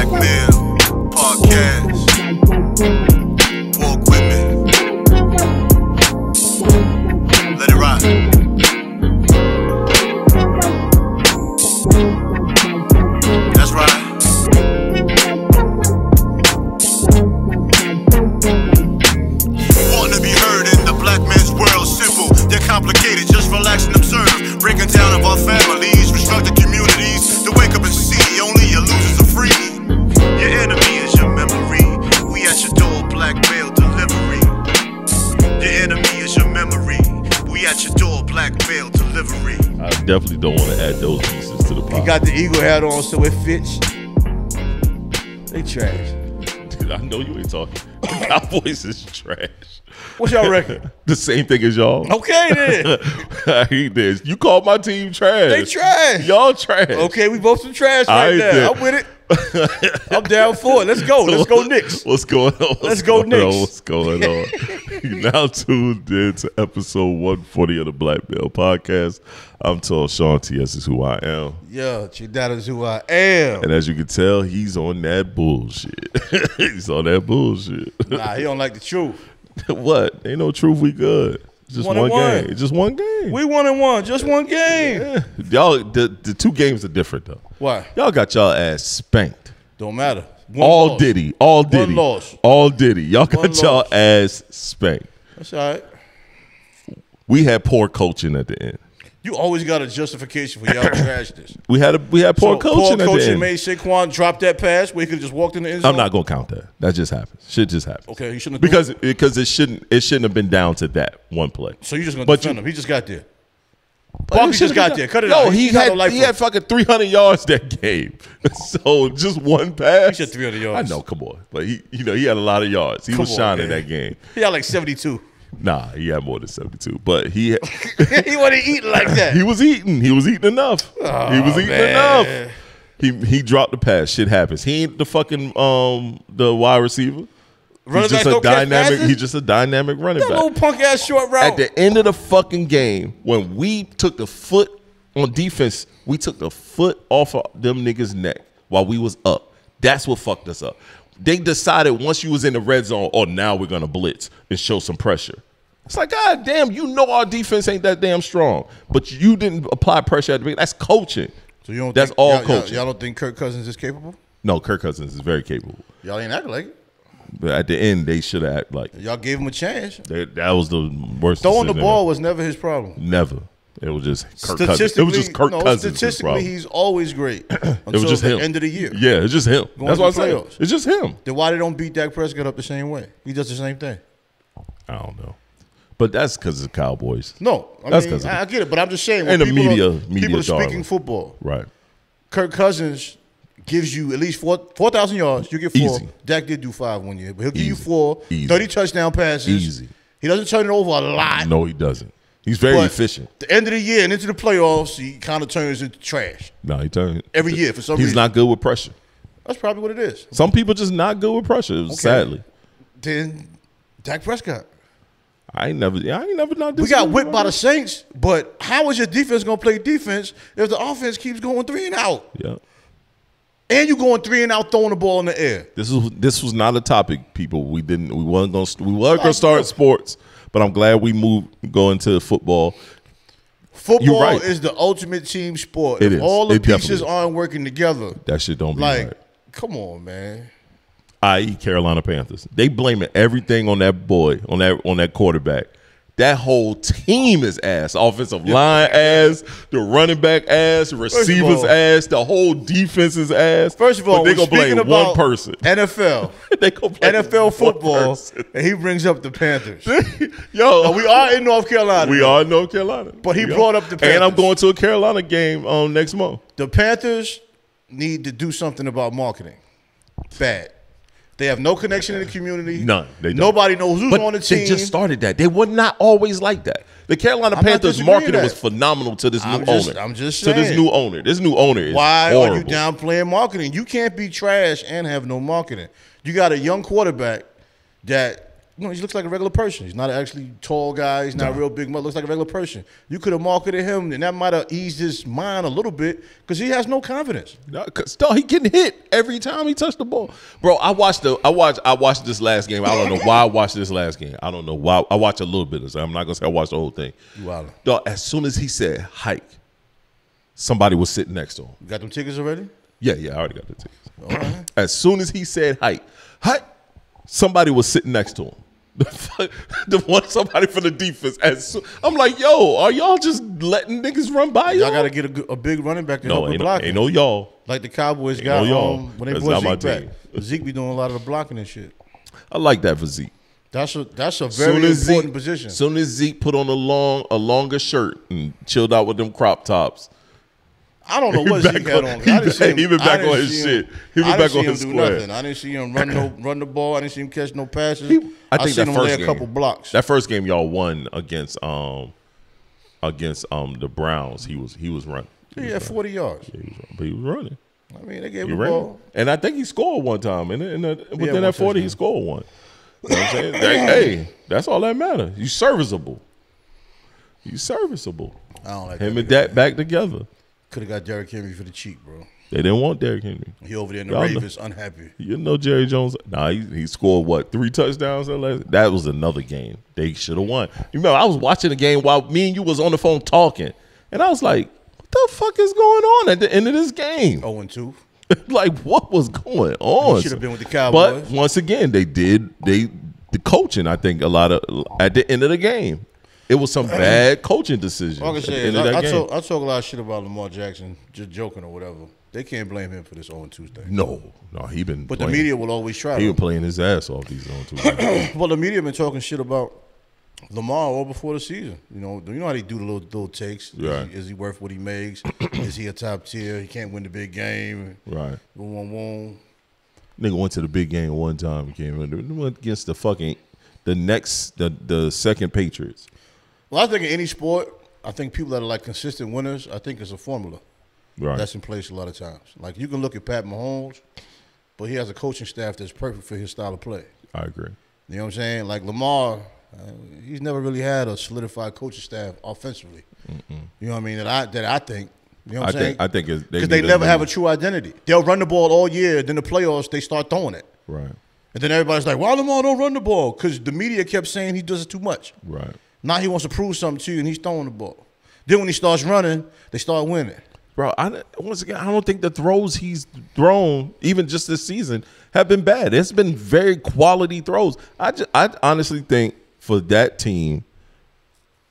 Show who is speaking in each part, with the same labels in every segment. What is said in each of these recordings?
Speaker 1: Black Male Podcast. Walk with me. Let it ride. That's right. Wanting to be heard in the black man's world, simple, they're complicated, just relax and observe. Breaking down of our families, restructured communities, to wake up and see only your losers are free. Your enemy is your memory. We at your door, black mail delivery. Your enemy is your memory. We at your door, black mail delivery.
Speaker 2: I definitely don't want to add those pieces to the pot.
Speaker 3: He got the eagle hat on, so it fits. They trash.
Speaker 2: Dude, I know you ain't talking. The Cowboys is trash.
Speaker 3: What's y'all record?
Speaker 2: The same thing as y'all.
Speaker 3: Okay, then.
Speaker 2: I hate this. You called my team trash.
Speaker 3: They trash.
Speaker 2: Y'all trash.
Speaker 3: Okay, we both some trash right there. I'm with it. I'm down for it. Let's go. Let's go Knicks.
Speaker 2: What's going on?
Speaker 3: Let's go Knicks.
Speaker 2: What's going on? You now tuned in to episode 140 of the Black Male Podcast. I'm Tre Shon. TS is who I am.
Speaker 3: Yeah, that is who I am.
Speaker 2: And as you can tell, he's on that bullshit. He's on that bullshit.
Speaker 3: Nah, he don't like the truth.
Speaker 2: What? Ain't no truth. We good. Just one game. Just one game.
Speaker 3: We 1-1. Just one game.
Speaker 2: Yeah. Y'all, the two games are different though.
Speaker 3: Why?
Speaker 2: Y'all got y'all ass spanked.
Speaker 3: Don't matter.
Speaker 2: All Diddy. All Diddy.
Speaker 3: One loss.
Speaker 2: All Diddy. Y'all got y'all ass spanked.
Speaker 3: That's all right.
Speaker 2: We had poor coaching at the end.
Speaker 3: You always got a justification for y'all trash this.
Speaker 2: We had poor coaching at the end.
Speaker 3: Made Saquon drop that pass where he could have just walked in the end zone.
Speaker 2: I'm not gonna count that. That just happens. Shit just happens.
Speaker 3: Okay, he shouldn't
Speaker 2: have because it shouldn't have been down to that one play.
Speaker 3: So you're just gonna defend him. He just got there.
Speaker 2: Bobby
Speaker 3: just got there. Cut it out.
Speaker 2: He had fucking 300 yards that game. So just one pass.
Speaker 3: He had 300 yards.
Speaker 2: I know, come on. But he had a lot of yards. He was shining that game.
Speaker 3: He had like 72.
Speaker 2: Nah, he had more than 72. But he
Speaker 3: he wasn't eating like that.
Speaker 2: He was eating. He was eating enough.
Speaker 3: Oh,
Speaker 2: he was eating
Speaker 3: enough.
Speaker 2: He dropped the pass. Shit happens. He ain't the fucking the wide receiver. He's just a dynamic. He's just a dynamic running back.
Speaker 3: That little punk ass short route.
Speaker 2: At the end of the fucking game, when we took the foot on defense, we took the foot off of them niggas' neck while we was up. That's what fucked us up. They decided once you was in the red zone, oh, now we're gonna blitz and show some pressure. It's like, God damn, you know our defense ain't that damn strong, but you didn't apply pressure at the beginning. That's coaching.
Speaker 3: So you don't
Speaker 2: That's
Speaker 3: think,
Speaker 2: all coaching.
Speaker 3: Y'all don't think Kirk Cousins is capable?
Speaker 2: No, Kirk Cousins is very capable.
Speaker 3: Y'all ain't acting like it.
Speaker 2: But at the end, they should have acted like it.
Speaker 3: Y'all gave him a chance.
Speaker 2: That was the worst.
Speaker 3: Throwing the ball was never his problem.
Speaker 2: Never. It was just Kirk Cousins. It was just Kirk Cousins.
Speaker 3: Statistically, he's always great.
Speaker 2: It was just him.
Speaker 3: End of the year.
Speaker 2: Yeah, it's just him. That's what I'm saying. It's just him.
Speaker 3: Then why they don't beat Dak Prescott up the same way? He does the same thing.
Speaker 2: I don't know. But that's because of the Cowboys.
Speaker 3: No, I get it, but I'm just saying.
Speaker 2: And the media
Speaker 3: people are speaking football.
Speaker 2: Right.
Speaker 3: Kirk Cousins gives you at least 4,000 yards. You get 4.
Speaker 2: Easy.
Speaker 3: Dak did do 5 1 year, but he'll give you 4.
Speaker 2: Easy.
Speaker 3: 30 touchdown passes.
Speaker 2: Easy.
Speaker 3: He doesn't turn it over a lot.
Speaker 2: No, he doesn't. He's very efficient.
Speaker 3: At the end of the year and into the playoffs, he kind of turns into trash.
Speaker 2: No, he turns
Speaker 3: every year for some reason.
Speaker 2: He's not good with pressure.
Speaker 3: That's probably what it is.
Speaker 2: Some people just not good with pressure. Sadly.
Speaker 3: Then Dak Prescott.
Speaker 2: I ain't never not.
Speaker 3: We got whipped by the Saints, but how is your defense gonna play defense if the offense keeps going 3 and out?
Speaker 2: Yeah.
Speaker 3: And you going 3 and out, throwing the ball in the air.
Speaker 2: This was not a topic, people. We weren't gonna start sports, but I'm glad we go into football.
Speaker 3: Football is the ultimate team sport.
Speaker 2: It
Speaker 3: if
Speaker 2: is.
Speaker 3: all the pieces aren't working together,
Speaker 2: that shit don't be right.
Speaker 3: Come on, man.
Speaker 2: I.e. Carolina Panthers. They blaming everything on that boy, on that quarterback. That whole team is ass. Offensive line ass, the running back ass, the receivers ass, the whole defense is ass.
Speaker 3: First of all,
Speaker 2: they're going to blame one person.
Speaker 3: NFL.
Speaker 2: They gonna blame
Speaker 3: NFL football, and he brings up the Panthers.
Speaker 2: Yo,
Speaker 3: we are in North Carolina.
Speaker 2: We are in North Carolina.
Speaker 3: But he brought up the Panthers.
Speaker 2: And I'm going to a Carolina game next month.
Speaker 3: The Panthers need to do something about marketing. Bad. They have no connection in the community.
Speaker 2: None.
Speaker 3: Nobody knows who's on the team.
Speaker 2: They just started that. They were not always like that. The Carolina Panthers marketing was phenomenal to this new owner.
Speaker 3: I'm just saying.
Speaker 2: To this new owner. This new owner is horrible.
Speaker 3: Are you downplaying marketing? You can't be trash and have no marketing. You got a young quarterback that he looks like a regular person. He's not actually tall guy. He's not a real big. Looks like a regular person. You could have marketed him, and that might have eased his mind a little bit because he has no confidence.
Speaker 2: No, cause he getting hit every time he touched the ball, bro. I watched this last game. I don't know why I watched this last game. I don't know why. I watched a little bit of it. I'm not gonna say I watched the whole thing.
Speaker 3: Wow.
Speaker 2: Dog, as soon as he said hike, somebody was sitting next to him.
Speaker 3: You got them tickets already?
Speaker 2: Yeah, I already got the tickets.
Speaker 3: All right.
Speaker 2: As soon as he said hike, somebody was sitting next to him. Somebody from the defense. I'm like, yo, are y'all just letting niggas run by y'all?
Speaker 3: Y'all got to get a big running back to help with blocking.
Speaker 2: Ain't no y'all.
Speaker 3: Like the Cowboys got when they brought Zeke back. Zeke be doing a lot of the blocking and shit.
Speaker 2: I like that for Zeke.
Speaker 3: That's a very important position.
Speaker 2: As soon as Zeke put on a longer shirt and chilled out with them crop tops,
Speaker 3: I don't know what Zeke had on.
Speaker 2: He been back on his shit. He been back on his square.
Speaker 3: I didn't see him run the ball. I didn't see him catch no passes.
Speaker 2: I think
Speaker 3: seen
Speaker 2: that
Speaker 3: him
Speaker 2: first
Speaker 3: lay
Speaker 2: game,
Speaker 3: a couple blocks.
Speaker 2: That first game y'all won against the Browns. He was running.
Speaker 3: He had 40 yards.
Speaker 2: Yeah, but he was running.
Speaker 3: I mean, they gave him the ball.
Speaker 2: And I think he scored one time. Within that 40, he scored one. You know what I'm saying? Hey, that's all that matters. You serviceable. I don't like him and Dak back together.
Speaker 3: Could have got Derrick Henry for the cheap, bro.
Speaker 2: They didn't want Derrick Henry.
Speaker 3: He over there in the Ravens, unhappy.
Speaker 2: You know Jerry Jones. Nah, he scored what, 3 touchdowns? That was another game. They should have won. You remember, I was watching the game while me and you was on the phone talking, and I was like, "What the fuck is going on at the end of this game?"
Speaker 3: 0-2.
Speaker 2: Like, what was going on?
Speaker 3: Should have been with the Cowboys.
Speaker 2: But once again, the coaching. I think a lot of at the end of the game. It was some bad coaching decisions.
Speaker 3: All I can say is I talk a lot of shit about Lamar Jackson, just joking or whatever. They can't blame him for this 0-2 thing.
Speaker 2: No, he been.
Speaker 3: But the media will always try.
Speaker 2: He been playing his ass off these 0-2.
Speaker 3: Well, the media been talking shit about Lamar all before the season. You know how they do the little takes.
Speaker 2: Right.
Speaker 3: Is he worth what he makes? Is he a top tier? He can't win the big game.
Speaker 2: Right.
Speaker 3: Boom.
Speaker 2: Nigga went to the big game one time. He came in went against the second Patriots.
Speaker 3: Well, I think in any sport, I think people that are like consistent winners, I think it's a formula.
Speaker 2: Right.
Speaker 3: That's in place a lot of times. Like you can look at Pat Mahomes, but he has a coaching staff that's perfect for his style of play.
Speaker 2: I agree.
Speaker 3: You know what I'm saying? Like Lamar, he's never really had a solidified coaching staff offensively. You know what I mean? That I think. You know what I'm saying?
Speaker 2: I think
Speaker 3: because they never have a true identity. They'll run the ball all year, then the playoffs they start throwing it.
Speaker 2: Right.
Speaker 3: And then everybody's like, "Why Lamar don't run the ball?" Because the media kept saying he does it too much.
Speaker 2: Right.
Speaker 3: Now he wants to prove something to you, and he's throwing the ball. Then when he starts running, they start winning.
Speaker 2: Bro, once again, I don't think the throws he's thrown, even just this season, have been bad. It's been very quality throws. I honestly think for that team,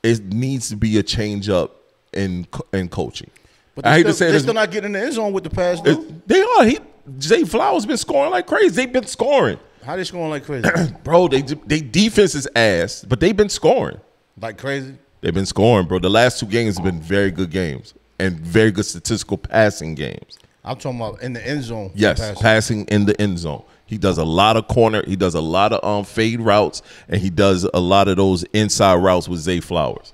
Speaker 2: it needs to be a change up in coaching.
Speaker 3: But they're still not getting in the end zone with the pass, dude.
Speaker 2: They are. Zay Flowers been scoring like crazy. They've been scoring.
Speaker 3: How they scoring like crazy?
Speaker 2: Bro, they defense is ass, but they've been scoring.
Speaker 3: Like crazy?
Speaker 2: They've been scoring, bro. The last 2 games have been very good games and very good statistical passing games.
Speaker 3: I'm talking about in the end zone.
Speaker 2: Yes, passing in the end zone. He does a lot of corner. He does a lot of fade routes, and he does a lot of those inside routes with Zay Flowers.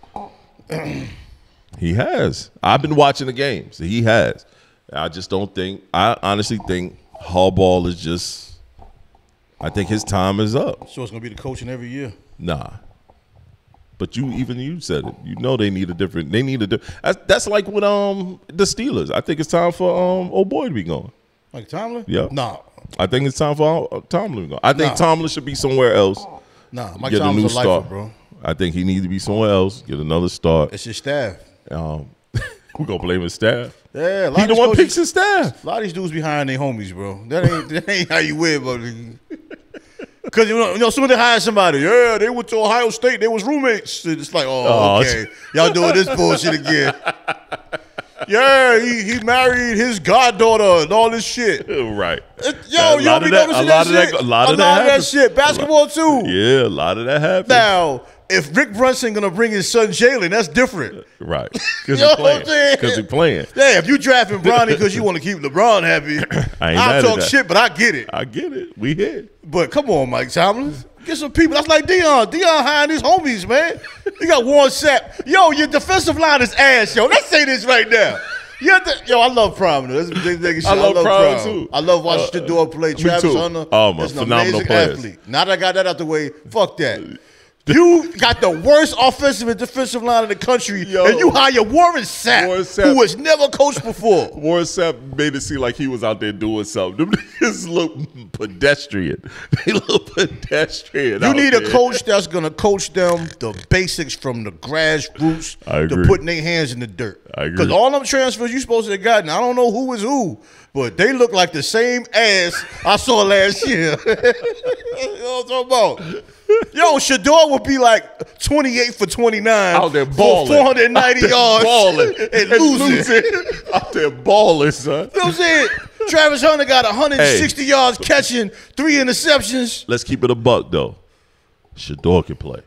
Speaker 2: He has. I've been watching the games. He has. I just don't think – I honestly think Harbaugh is just – I think his time is up.
Speaker 3: So it's going to be the coaching every year?
Speaker 2: Nah. But you said it. You know they need a different. That's like with the Steelers. I think it's time for old boy to be gone.
Speaker 3: Like Tomlin?
Speaker 2: Yeah.
Speaker 3: Nah.
Speaker 2: I think it's time for Tomlin to be gone. I think Tomlin should be somewhere else.
Speaker 3: Nah, Mike
Speaker 2: get
Speaker 3: Tomlin's
Speaker 2: a new
Speaker 3: a lifer,
Speaker 2: start,
Speaker 3: bro.
Speaker 2: I think he needs to be somewhere else. Get another start.
Speaker 3: It's his staff.
Speaker 2: We're gonna blame his staff.
Speaker 3: Yeah,
Speaker 2: he the one picks his staff.
Speaker 3: A lot of these dudes be hiring their homies, bro. That ain't how you win, bro. Because, as soon as they hire somebody, they went to Ohio State. They was roommates. It's like, okay. Y'all doing this bullshit again. Yeah, he married his goddaughter and all this shit.
Speaker 2: Right.
Speaker 3: Yo, you don't be noticing that shit? A lot of that shit. Basketball, too.
Speaker 2: Yeah, a lot of that happens.
Speaker 3: Now, if Rick Brunson going to bring his son Jalen, that's different.
Speaker 2: Right. Because he's playing. Because he's playing.
Speaker 3: Yeah, if you drafting Bronny because you want to keep LeBron happy, I'll talk shit, but I get it.
Speaker 2: I get it. We hit.
Speaker 3: But come on, Mike Tomlin. Get some people. That's like Deion. Deion hiring his homies, man. You got Warren Sapp. Yo, your defensive line is ass, yo. Let's say this right now. Yo, I love Prime. That's a big nigga shit.
Speaker 2: I love Prime too.
Speaker 3: I love watching Shador play. Travis
Speaker 2: too.
Speaker 3: Hunter.
Speaker 2: Oh, my
Speaker 3: is an
Speaker 2: phenomenal
Speaker 3: amazing
Speaker 2: players.
Speaker 3: athlete. Now that I got that out the way, fuck that. You got the worst offensive and defensive line in the country, and you hire Warren Sapp, who was never coached before.
Speaker 2: Warren Sapp made it seem like he was out there doing something. Them niggas look pedestrian. They look pedestrian.
Speaker 3: You need a coach that's going to coach them the basics from the grassroots to putting their hands in the dirt.
Speaker 2: I agree.
Speaker 3: Because all them transfers you supposed to have gotten, I don't know who is who, but they look like the same ass I saw last year. You know what I'm talking about? Yo, Shador would be like 28 for 29
Speaker 2: out there balling,
Speaker 3: for 490 yards
Speaker 2: balling,
Speaker 3: and losing.
Speaker 2: Out there balling, son.
Speaker 3: You know what I'm saying? Travis Hunter got 160 yards catching, 3 interceptions.
Speaker 2: Let's keep it a buck, though. Shador can play.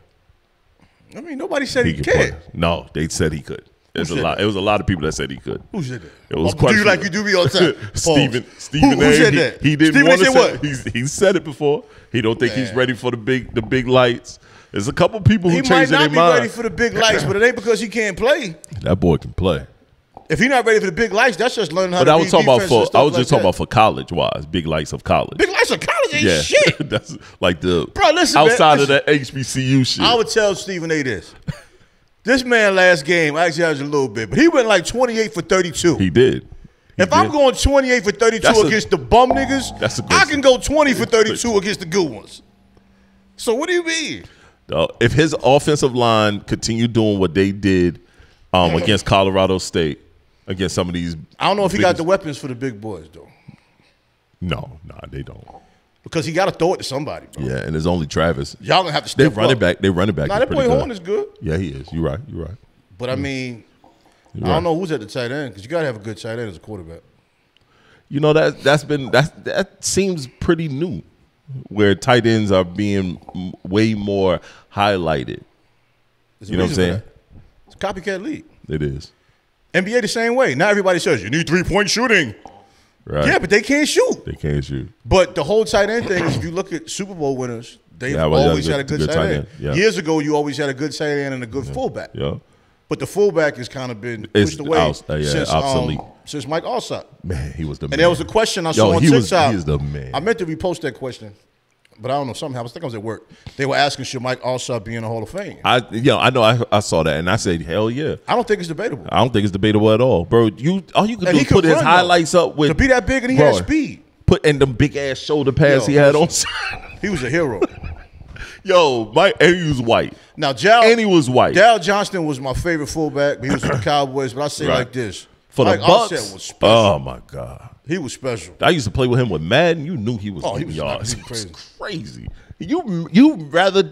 Speaker 3: I mean, nobody said he
Speaker 2: can
Speaker 3: can't.
Speaker 2: play. No, they said he could. There's a lot. It was a lot of people that said he could.
Speaker 3: Who said that?
Speaker 2: It was
Speaker 3: do you like you do me all the time?
Speaker 2: Stephen
Speaker 3: Who
Speaker 2: A.
Speaker 3: said that?
Speaker 2: He didn't
Speaker 3: Stephen
Speaker 2: want to
Speaker 3: said
Speaker 2: say what? He said it before. He don't think he's ready for the big lights. There's a couple people who changed their mind.
Speaker 3: He might not be ready for the big lights, but it ain't because he can't play.
Speaker 2: That boy can play.
Speaker 3: If he's not ready for the big lights, that's just learning how to
Speaker 2: But I
Speaker 3: read
Speaker 2: was talking about
Speaker 3: defense
Speaker 2: I was
Speaker 3: and
Speaker 2: just
Speaker 3: stuff
Speaker 2: talking about for college wise, big lights of college.
Speaker 3: Big lights of college ain't shit.
Speaker 2: That's like the
Speaker 3: Bro, listen,
Speaker 2: outside
Speaker 3: man,
Speaker 2: of that HBCU shit.
Speaker 3: I would tell Stephen A. this. This man last game, I actually had a little bit, but he went like 28 for 32.
Speaker 2: He did.
Speaker 3: If I'm going 28 for 32 against the bum niggas, I can go 20 for 32 against the good ones. So what do you mean?
Speaker 2: If his offensive line continued doing what they did against Colorado State, against some of these,
Speaker 3: I don't know if he got the weapons for the big boys though.
Speaker 2: No, they don't.
Speaker 3: Because he got to throw it to somebody, bro.
Speaker 2: Yeah, and it's only Travis.
Speaker 3: Y'all gonna have to step up.
Speaker 2: They running back.
Speaker 3: Nah, that boy Horn is good.
Speaker 2: Yeah, he is. You're right.
Speaker 3: But I mean, I don't know who's at the tight end because you gotta have a good tight end as a quarterback.
Speaker 2: You know that seems pretty new, where tight ends are being way more highlighted. You know what I'm saying?
Speaker 3: It's a copycat league.
Speaker 2: It is.
Speaker 3: NBA the same way. Now everybody says you need 3-point shooting.
Speaker 2: Right.
Speaker 3: Yeah, but they can't shoot.
Speaker 2: They can't shoot.
Speaker 3: But the whole tight end thing is, if you look at Super Bowl winners, they've always had a good tight end.
Speaker 2: Yeah.
Speaker 3: Years ago, you always had a good tight end and a good fullback.
Speaker 2: Yeah.
Speaker 3: But the fullback has kind of been pushed away since Mike Allsop.
Speaker 2: Man, he was the man.
Speaker 3: And there was a question I saw on TikTok.
Speaker 2: He is the man.
Speaker 3: I meant to repost that question, but I don't know. Somehow, I think I was at work. They were asking, should Mike Allsop be in the Hall of Fame?
Speaker 2: I know. I saw that, and I said, hell yeah.
Speaker 3: I don't think it's debatable.
Speaker 2: I don't think it's debatable at all, bro. All you could do is put his highlights up with
Speaker 3: to be that big, and he had speed.
Speaker 2: Put in the big ass shoulder pads he had on.
Speaker 3: He was a hero.
Speaker 2: Yo, and he was white.
Speaker 3: Now,
Speaker 2: he was white.
Speaker 3: Dal Johnston was my favorite fullback, but he was with the Cowboys. But I say like this:
Speaker 2: for
Speaker 3: Mike
Speaker 2: the Bucks,
Speaker 3: was special.
Speaker 2: Oh my god,
Speaker 3: he was special.
Speaker 2: I used to play with him with Madden. You knew he was.
Speaker 3: He was
Speaker 2: yards.
Speaker 3: He was
Speaker 2: crazy. You rather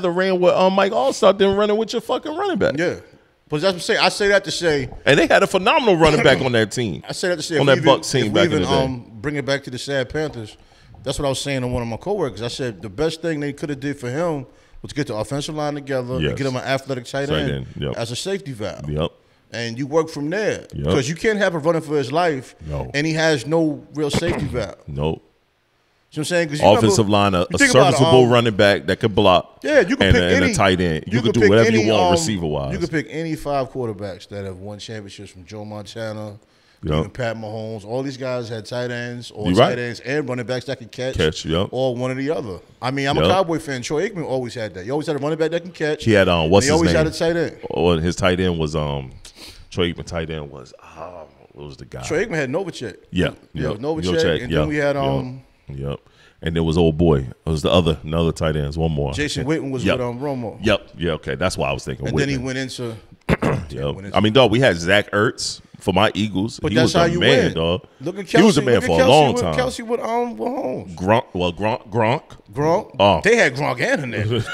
Speaker 2: ran with Mike Allstott than running with your fucking running back.
Speaker 3: Yeah, but that's what I'm saying. I say that to say,
Speaker 2: and they had a phenomenal running back on that team.
Speaker 3: I say that to say
Speaker 2: on that Bucks team back in the day.
Speaker 3: Bring it back to the Sad Panthers. That's what I was saying to one of my coworkers. I said the best thing they could have did for him was get the offensive line together and get him an athletic tight end as a safety valve.
Speaker 2: Yep.
Speaker 3: And you work from there because you can't have him running for his life, and he has no real safety valve.
Speaker 2: Nope.
Speaker 3: You know what I'm saying?
Speaker 2: Offensive line, a serviceable running back that could block.
Speaker 3: Yeah, you can pick any
Speaker 2: a tight end. You could do whatever you want receiver wise.
Speaker 3: You could pick any 5 quarterbacks that have won championships, from Joe Montana, even Pat Mahomes. All these guys had tight ends or tight ends and running backs that can catch or one or the other. I mean, I'm a Cowboy fan. Troy Aikman always had that. He always had a running back that can catch.
Speaker 2: He had what's his name?
Speaker 3: He always had a tight end.
Speaker 2: Or his tight end was Troy Aikman. Tight end was what was the guy?
Speaker 3: Troy Aikman had Novacek.
Speaker 2: Yeah,
Speaker 3: Novacek, and then we had
Speaker 2: Yep. And there was old boy. It was another tight ends. One more.
Speaker 3: Jason Witten was with Romo.
Speaker 2: Yep. Yeah. Okay. That's why I was thinking.
Speaker 3: And then he went into.
Speaker 2: I mean, dog. We had Zach Ertz for my Eagles.
Speaker 3: But
Speaker 2: he
Speaker 3: that's
Speaker 2: was
Speaker 3: how
Speaker 2: the
Speaker 3: you
Speaker 2: man,
Speaker 3: win,
Speaker 2: dog.
Speaker 3: Look at Kelsey.
Speaker 2: He was a man for a long time.
Speaker 3: Kelsey with Mahomes.
Speaker 2: Gronk.
Speaker 3: Gronk. They had Gronk and Hernandez.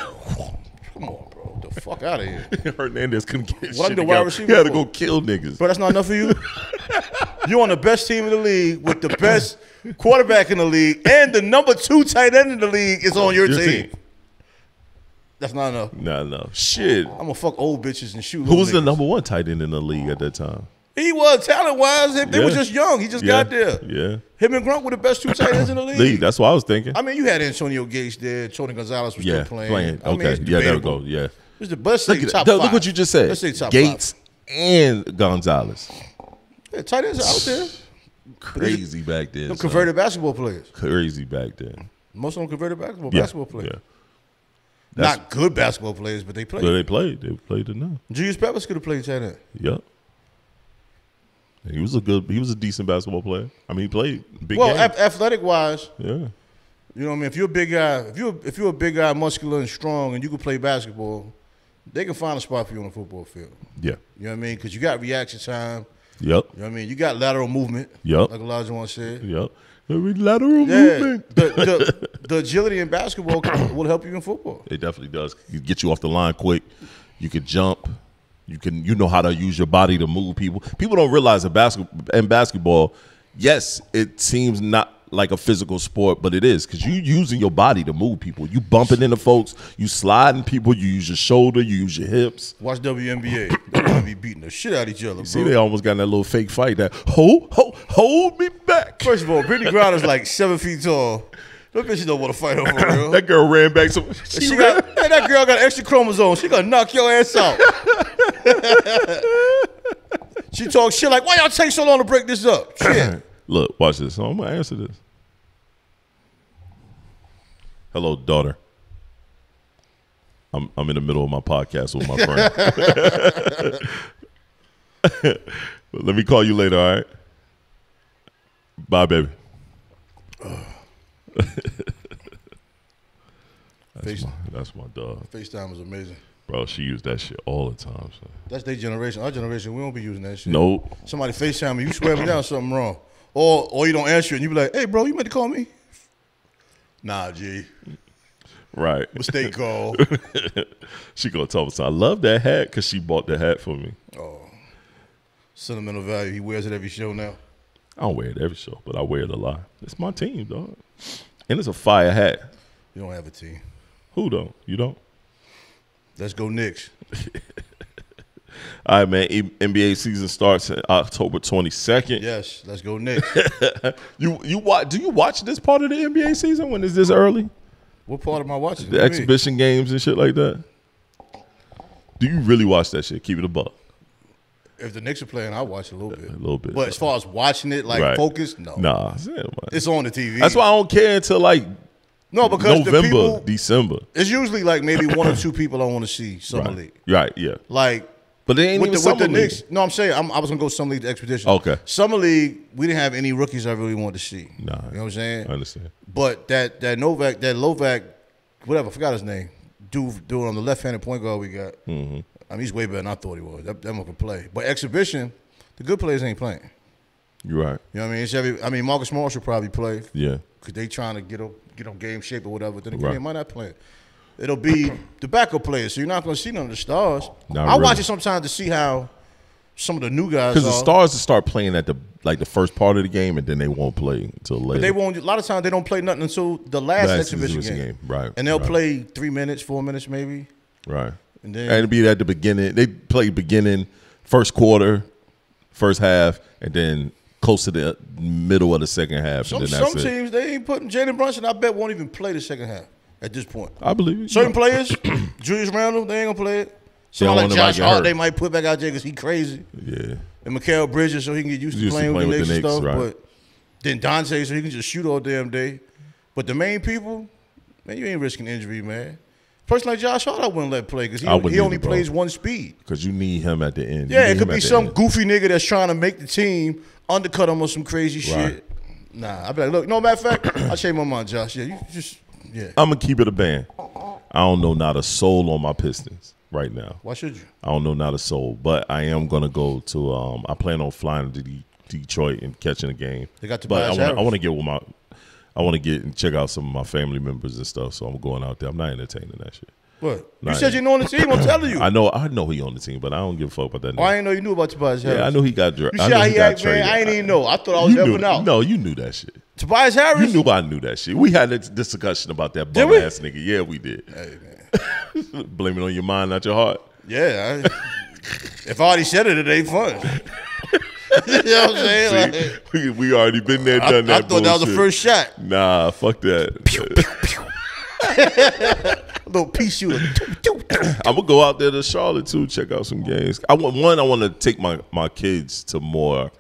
Speaker 3: Come on, bro. Get the fuck out of here.
Speaker 2: Hernandez couldn't get
Speaker 3: shit together. He
Speaker 2: had to go kill niggas.
Speaker 3: Bro, that's not enough for you? You're on the best team in the league with the best quarterback in the league, and the number 2 tight end in the league is on your team. That's not enough.
Speaker 2: Not enough. Shit.
Speaker 3: I'm gonna fuck old bitches and shoot.
Speaker 2: Who was the number 1 tight end in the league at that time?
Speaker 3: He was talent-wise. They were just young. He just got there.
Speaker 2: Yeah.
Speaker 3: Him and Gronk were the best 2 tight ends in the league.
Speaker 2: That's what I was thinking.
Speaker 3: I mean, you had Antonio Gates there. Tony Gonzalez was still playing.
Speaker 2: Okay. There we go. Yeah.
Speaker 3: It's the best. Look
Speaker 2: what you just said.
Speaker 3: Let's say top
Speaker 2: Gates
Speaker 3: 5.
Speaker 2: and Gonzalez.
Speaker 3: Yeah, tight ends are out there.
Speaker 2: Crazy back then.
Speaker 3: Them converted basketball players.
Speaker 2: Crazy back then.
Speaker 3: Most of them converted basketball players.
Speaker 2: Yeah.
Speaker 3: Not good basketball players, but they played.
Speaker 2: But they played enough.
Speaker 3: Julius Peppers could have played tight end.
Speaker 2: Yep. He was a decent basketball player. I mean, he played big
Speaker 3: Well,
Speaker 2: games.
Speaker 3: athletic wise,
Speaker 2: Yeah.
Speaker 3: you know what I mean? If you're a big guy, if you're a big guy, muscular and strong, and you can play basketball, they can find a spot for you on the football field.
Speaker 2: Yeah.
Speaker 3: You know what I mean? Because you got reaction time.
Speaker 2: Yep.
Speaker 3: You know what I mean? You got lateral movement.
Speaker 2: Yep.
Speaker 3: Like Elijah once said.
Speaker 2: Yep. Every lateral
Speaker 3: Yeah.
Speaker 2: movement.
Speaker 3: The agility in basketball will help you in football.
Speaker 2: It definitely does. It get you off the line quick. You can jump. You know how to use your body to move people. People don't realize that basketball, yes, it seems not like a physical sport, but it is because you using your body to move people. You bumping into folks, you sliding people, you use your shoulder, you use your hips.
Speaker 3: Watch WNBA. They're going to be beating the shit out of each other, bro.
Speaker 2: See, they almost got in that little fake fight that hold me back.
Speaker 3: First of all, Brittany Griner's like 7 feet tall. That bitch don't want to fight her for real.
Speaker 2: That girl ran back. So
Speaker 3: that girl got extra chromosomes. She gonna knock your ass out. She talks shit like, why y'all take so long to break this up? Shit.
Speaker 2: Look, watch this. So I'm gonna answer this. Hello, daughter. I'm in the middle of my podcast with my friend. Let me call you later, all right? Bye, baby. That's my dog.
Speaker 3: FaceTime is amazing.
Speaker 2: Bro, she used that shit all the time. So.
Speaker 3: That's their generation. Our generation, we don't be using that shit.
Speaker 2: Nope.
Speaker 3: Somebody FaceTime me, you swear me down something wrong. Or you don't answer it and you be like, hey, bro, you meant to call me? Nah, G.
Speaker 2: Right.
Speaker 3: Mistake call.
Speaker 2: She gonna tell me, I love that hat because she bought the hat for me.
Speaker 3: Oh. Sentimental value. He wears it every show now.
Speaker 2: I don't wear it every show, but I wear it a lot. It's my team, dog. And it's a fire hat.
Speaker 3: You don't have a team.
Speaker 2: Who don't? You don't?
Speaker 3: Let's go Knicks.
Speaker 2: All right, man. NBA season starts October 22nd.
Speaker 3: Yes, let's go Knicks.
Speaker 2: You watch? Do you watch this part of the NBA season when it's this early?
Speaker 3: What part am I watching?
Speaker 2: The exhibition games and shit like that. Do you really watch that shit? Keep it a buck.
Speaker 3: If the Knicks are playing, I watch a little bit.
Speaker 2: A little bit.
Speaker 3: But as far as watching it, like focused, no.
Speaker 2: Nah.
Speaker 3: It's on the TV.
Speaker 2: That's why I don't care until like
Speaker 3: because
Speaker 2: November, December.
Speaker 3: It's usually like maybe one or two people I want to see Summer League.
Speaker 2: Right, yeah.
Speaker 3: Like,
Speaker 2: but they ain't even Summer League.
Speaker 3: Knicks. No, I'm saying I was gonna go Summer League Expedition.
Speaker 2: Okay.
Speaker 3: Summer League, we didn't have any rookies I really wanted to see.
Speaker 2: Nah.
Speaker 3: You know what I'm saying?
Speaker 2: I understand.
Speaker 3: But that Lovac, whatever, I forgot his name. Dude on the left-handed point guard we got. Mm-hmm. I mean, he's way better than I thought he was. That one can play. But exhibition, the good players ain't playing.
Speaker 2: You're right.
Speaker 3: You know what I mean? Marcus Morris will probably play.
Speaker 2: Yeah.
Speaker 3: Because they trying to get on game shape or whatever. Then again, they might not play. It'll be the backup players, so you're not going to see none of the stars. I watch it sometimes to see how some of the new guys are.
Speaker 2: Because the stars will start playing at the first part of the game, and then they won't play until later.
Speaker 3: But they won't. A lot of times they don't play nothing until the last exhibition game.
Speaker 2: Right.
Speaker 3: And they'll play 3 minutes, 4 minutes maybe.
Speaker 2: Right.
Speaker 3: And then
Speaker 2: it'll be at the beginning. They play beginning, first quarter, first half, and then close to the middle of the second half.
Speaker 3: Some teams, they ain't putting Jalen Brunson, I bet, won't even play the second half at this point.
Speaker 2: I believe it.
Speaker 3: Certain players, Julius Randle, they ain't going to play it. Someone like Josh Hart, they might put back out there because he crazy.
Speaker 2: Yeah.
Speaker 3: And Mikal Bridges, so he can get used to playing with the Knicks and stuff.
Speaker 2: Right.
Speaker 3: But then Dante, so he can just shoot all damn day. But the main people, man, you ain't risking injury, man. Person like Josh Hart, I wouldn't let play because he only plays one speed.
Speaker 2: Because you need him at the end.
Speaker 3: Yeah, it could be some goofy nigga that's trying to make the team, undercut him or some crazy shit. Nah, I'd be like, look, no matter of fact, I'll change my mind, Josh. Yeah, you just,
Speaker 2: I'm going to keep it a band. I don't know not a soul on my Pistons right now.
Speaker 3: Why should you?
Speaker 2: I don't know not a soul, but I am going to go to, I plan on flying to Detroit and catching a game.
Speaker 3: They got Tobias Harris.
Speaker 2: I want to get with I want to get and check out some of my family members and stuff, so I'm going out there. I'm not entertaining that shit.
Speaker 3: What? You said you know on the team. I'm telling you.
Speaker 2: I know he on the team, but I don't give a fuck about that.
Speaker 3: Oh, I didn't know you knew about Tobias Harris.
Speaker 2: Yeah, I know he got drafted.
Speaker 3: You see how he act, man? I ain't even know. I thought I was helping out.
Speaker 2: No, you knew that shit.
Speaker 3: Tobias Harris?
Speaker 2: You knew I knew that shit. We had this discussion about that bum ass nigga. Yeah, we did.
Speaker 3: Hey, man.
Speaker 2: Blame it on your mind, not your heart.
Speaker 3: Yeah. If I already said it ain't fun. You know what I'm saying?
Speaker 2: See, we already been there, done that.
Speaker 3: I thought that was the first shot.
Speaker 2: Nah, fuck that.
Speaker 3: Pew, pew, pew. A little pea shooter.
Speaker 2: I'm gonna go out there to Charlotte too, check out some games. I want to take my kids to more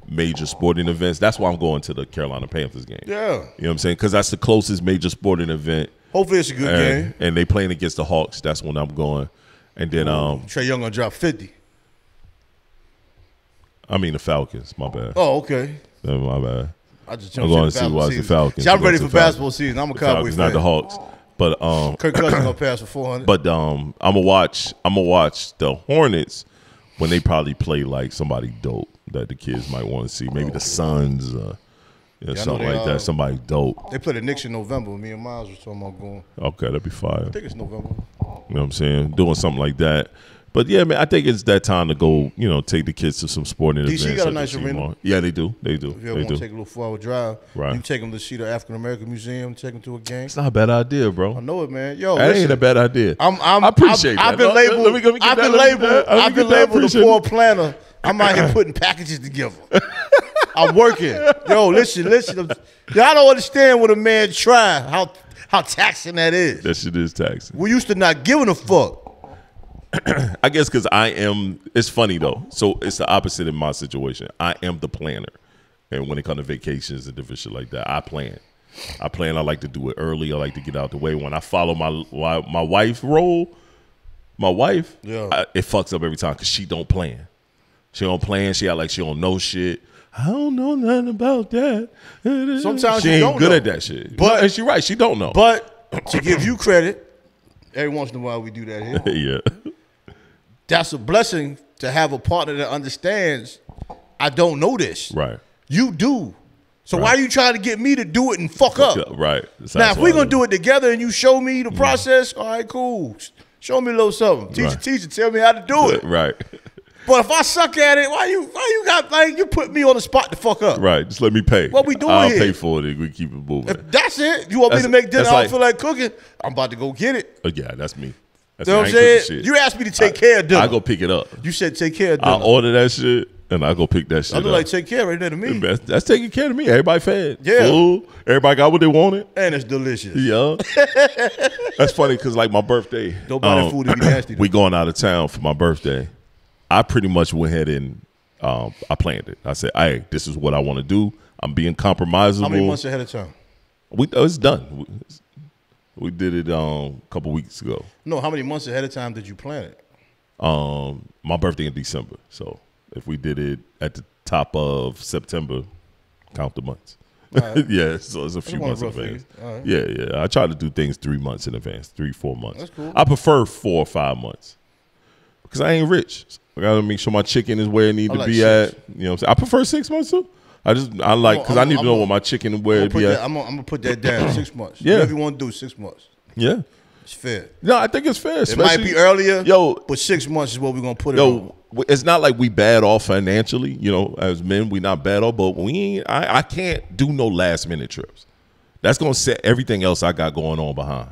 Speaker 2: major sporting events. That's why I'm going to the Carolina Panthers game.
Speaker 3: Yeah.
Speaker 2: You know what I'm saying? Because that's the closest major sporting event.
Speaker 3: Hopefully it's a good game.
Speaker 2: And they playing against the Hawks. That's when I'm going. And then
Speaker 3: Tre Young gonna drop 50.
Speaker 2: I mean the Falcons. My bad.
Speaker 3: Oh, okay.
Speaker 2: My bad.
Speaker 3: I just
Speaker 2: I'm going to see watch the Falcons.
Speaker 3: See, I'm ready for basketball season. I'm a Cowboy fan.
Speaker 2: Not the Hawks. But
Speaker 3: Kirk Cousins gonna pass for 400.
Speaker 2: But I'm gonna watch the Hornets when they probably play like somebody dope that the kids might want to see. Maybe the Suns, something like that. Somebody dope.
Speaker 3: They play the Knicks in November. Me and Miles were talking about going.
Speaker 2: Okay, that'd be fire.
Speaker 3: I think it's November.
Speaker 2: You know what I'm saying? Doing something like that. But yeah, man, I think it's that time to go, take the kids to some sporting events.
Speaker 3: DC got a nice arena.
Speaker 2: Yeah, they do. They do.
Speaker 3: If you ever want to take a little 4-hour drive,
Speaker 2: right.
Speaker 3: You take them to see the African American Museum, take them to a game.
Speaker 2: It's not a bad idea, bro.
Speaker 3: I know it, man. Yo,
Speaker 2: that ain't a bad idea. I appreciate that.
Speaker 3: I've been labeled a poor planner. I'm out here putting packages together. I'm working. Yo, listen. Y'all don't understand what a man try, how taxing that is.
Speaker 2: That shit is taxing.
Speaker 3: We used to not giving a fuck.
Speaker 2: I guess because it's funny though. So it's the opposite in my situation. I am the planner. And when it comes to vacations and different shit like that, I plan. I like to do it early. I like to get out the way. When I follow my wife role, it fucks up every time because she don't plan. She don't plan. She act like she don't know shit. I don't know nothing about that.
Speaker 3: Sometimes
Speaker 2: she ain't good at that shit. And she right. She don't know.
Speaker 3: But to give you credit, every once in a while we do that here.
Speaker 2: Yeah.
Speaker 3: That's a blessing to have a partner that understands I don't know this.
Speaker 2: Right.
Speaker 3: You do. So why are you trying to get me to do it and fuck up?
Speaker 2: Right.
Speaker 3: Now, if we're going to do it together and you show me the process, all right, cool. Show me a little something. Teacher, tell me how to do it.
Speaker 2: Right.
Speaker 3: But if I suck at it, why you got you put me on the spot to fuck up?
Speaker 2: Right. Just let me pay.
Speaker 3: What we doing
Speaker 2: I'll
Speaker 3: here?
Speaker 2: Pay for it and we keep it moving.
Speaker 3: If that's it. You want me to make dinner? I don't feel like cooking. I'm about to go get it.
Speaker 2: Yeah, that's me.
Speaker 3: You know what I'm saying? You asked me to take care of dinner.
Speaker 2: I go pick it up.
Speaker 3: You said take care of dinner.
Speaker 2: I order that shit and I go pick that shit up.
Speaker 3: I look like take care right there to me.
Speaker 2: That's taking care of me. Everybody fed.
Speaker 3: Yeah.
Speaker 2: Food. Everybody got what they wanted.
Speaker 3: And it's delicious.
Speaker 2: Yeah. That's funny because like my birthday.
Speaker 3: Nobody food to be nasty.
Speaker 2: We going out of town for my birthday. I pretty much went ahead and I planned it. I said, hey, this is what I want to do. I'm being compromisable.
Speaker 3: How many months ahead of time?
Speaker 2: It's done. We did it a couple weeks ago.
Speaker 3: No, how many months ahead of time did you plan it?
Speaker 2: My birthday in December. So if we did it at the top of September, count the months. Right. Yeah, so it's a few months in advance. Right. Yeah. I try to do things 3 months in advance, 3-4 months.
Speaker 3: That's cool.
Speaker 2: I prefer 4 or 5 months because I ain't rich. I gotta make sure my chicken is where it need to be 6. At. You know what I'm saying? I prefer 6 months too. I like because I need to know what my chicken and where it be at.
Speaker 3: I'm gonna put that down 6 months.
Speaker 2: Yeah.
Speaker 3: Whatever you want to do, 6 months.
Speaker 2: Yeah.
Speaker 3: It's fair.
Speaker 2: No, I think it's fair.
Speaker 3: It might be earlier, but 6 months is what we're gonna put it on.
Speaker 2: It's not like we bad off financially, as men, we not bad off, but I can't do no last minute trips. That's gonna set everything else I got going on behind.